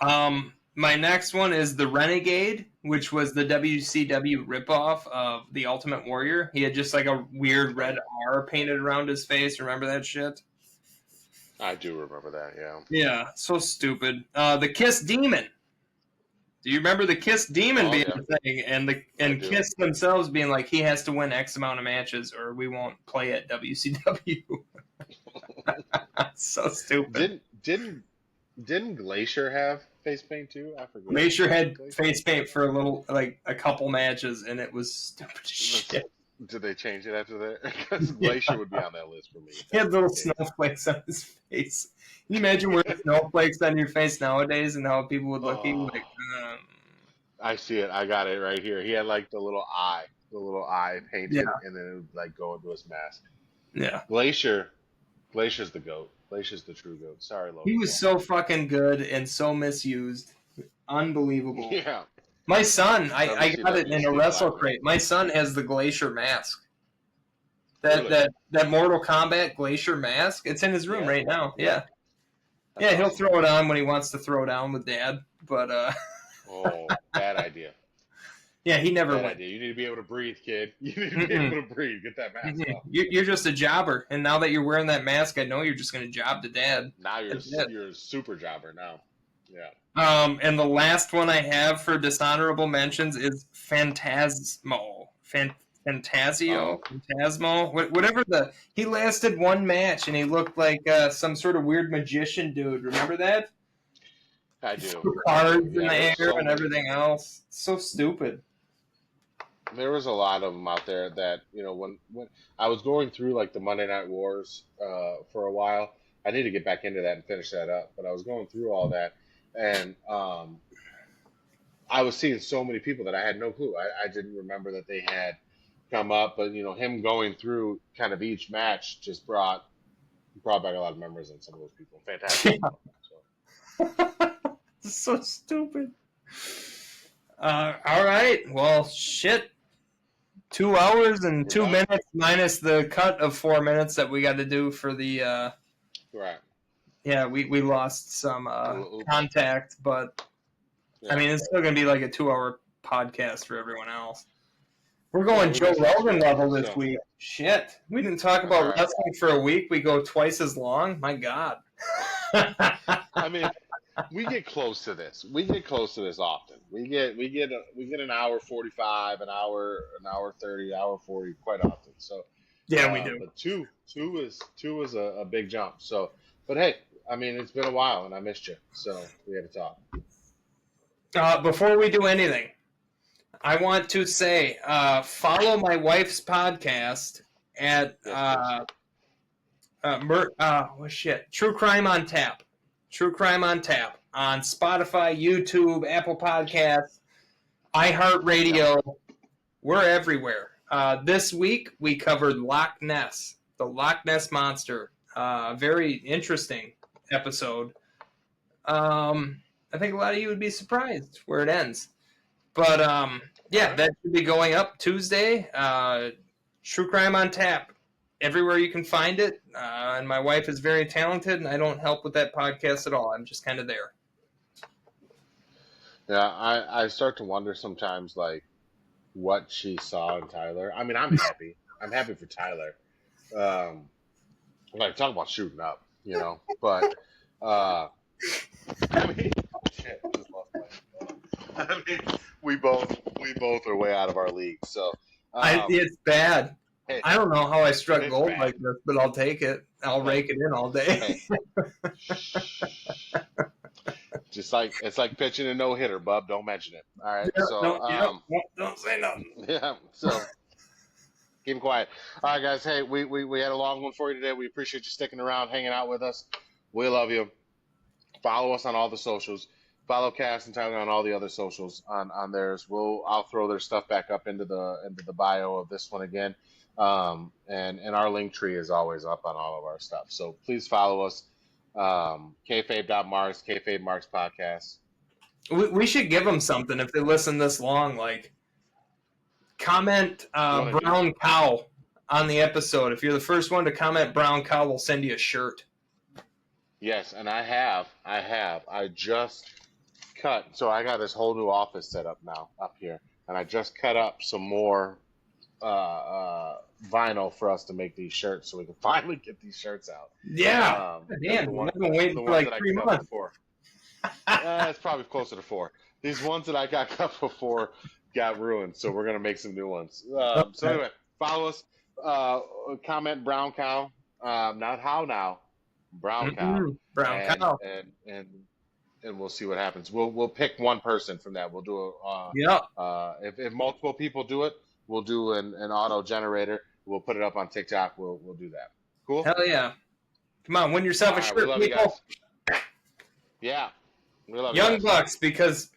So My next one is the Renegade, which was the WCW ripoff of the Ultimate Warrior. He had just like a weird red R painted around his face. Remember that shit? I do remember that. Yeah. Yeah, so stupid. The Kiss Demon. Do you remember the Kiss Demon Oh being yeah, the thing, I and do. Kiss themselves being like, he has to win X amount of matches, or we won't play at WCW. So stupid. Didn't Glacier have face paint too? I forget. Glacier had Glacier? face paint for a couple matches, and it was stupid as shit. Did they change it after that? Because Yeah. Glacier would be on that list for me. He had little snowflakes on his face. Can you imagine wearing snowflakes on your face nowadays and how people would look at you Oh, like, I see it. I got it right here. He had like the little eye yeah, painted, and then it would like go into his mask. yeah. Glacier, Glacier's the goat. Glacier's the true goat. Sorry, He Logan was Paul. so fucking good and so misused. Unbelievable. Yeah, My son, I got it WCW in a Steve wrestle Blackman. crate. My son has the Glacier mask. Really? That Mortal Kombat Glacier mask. It's in his room Yeah, right now. yeah. Yeah. That's Yeah, he'll awesome. throw it on when he wants to throw down with Dad. But Oh, bad idea. yeah, he never Bad went. idea. You need to be able to breathe, kid. You need to be Mm-mm. able to breathe. Get that mask off. You're just a jobber, and now that you're wearing that mask, I know you're just going to job to Dad. Now That's it. you're a super jobber now. Yeah. And the last one I have for dishonorable mentions is Phantasmo. Oh, Phantasmo, whatever he lasted one match and he looked like some sort of weird magician dude. Remember that? I do. Threw I do. cards in Yeah, the there's air so and many. everything else. So stupid. There was a lot of them out there that when I was going through like the Monday Night Wars for a while. I need to get back into that and finish that up. But I was going through all that, and I was seeing so many people that I had no clue. I didn't remember that they had come up, but him going through kind of each match just brought back a lot of memories on some of those people. Fantastic. So So stupid. All right. Well, shit. 2 hours and we're 2 done. minutes minus the cut of 4 minutes that we got to do for the. Right. Yeah, we lost some Oops. contact, but Yeah. I mean, it's still going to be like a 2 hour podcast for everyone else. We're Yeah, going we Joe missed last Rogan week, level this so week. Shit. We didn't talk that's all about right. wrestling for a week. We go twice as long. My God. I mean, we get close to this. We get close to this often. We get an hour 45, an hour 30, hour 40 quite often. So, Yeah, we do. but two is a big jump. So, but hey, I mean, it's been a while and I missed you, so we had to talk. Before we do anything, I want to say follow my wife's podcast, at True Crime on Tap. True Crime on Tap on Spotify, YouTube, Apple Podcasts, iHeartRadio. Yep. We're everywhere. This week we covered Loch Ness, the Loch Ness Monster. Very interesting episode. I think a lot of you would be surprised where it ends. But yeah, that should be going up Tuesday. True Crime on Tap. Everywhere you can find it. And my wife is very talented, and I don't help with that podcast at all. I'm just kind of there. Yeah, I start to wonder sometimes, like, what she saw in Tyler. I mean, I'm happy. I'm happy for Tyler. Like, talk about shooting up, you know. But I mean, shit, I just lost my. I mean, we both are way out of our league. So It's bad. hey, I don't know how I struck it's gold bad. like this, but I'll take it. I'll rake it in all day. Just like it's like pitching a no hitter, bub. Don't mention it. All right. Don't say nothing. Yeah. So keep quiet. All right, guys. Hey, we had a long one for you today. We appreciate you sticking around, hanging out with us. We love you. Follow us on all the socials. Follow Cass and Tyler on all the other socials on theirs. I'll throw their stuff back up into the bio of this one again. And our link tree is always up on all of our stuff. So please follow us. Kayfabe.Marks, Kayfabe Marks Podcast. We should give them something if they listen this long. Like, comment Brown Cow on the episode. If you're the first one to comment Brown Cow, we'll send you a shirt. Yes, and I have. I just cut. So I got this whole new office set up now up here, and I just cut up some more vinyl for us to make these shirts, so we can finally get these shirts out. Yeah, damn, I've been waiting for like 3 months. It's probably closer to 4. These ones that I got cut before got ruined, so we're gonna make some new ones. So anyway, follow us. Comment Brown Cow. Not how now. Brown Cow. Brown Cow. And we'll see what happens. We'll pick one person from that. We'll do if multiple people do it, we'll do an auto generator. We'll put it up on TikTok. We'll do that. Cool. Hell yeah! Come on, win yourself a shirt, people. Yeah, we love Young you guys. Bucks, because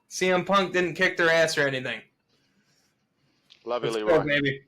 CM Punk didn't kick their ass or anything. Love you, Let's Leroy. go, baby.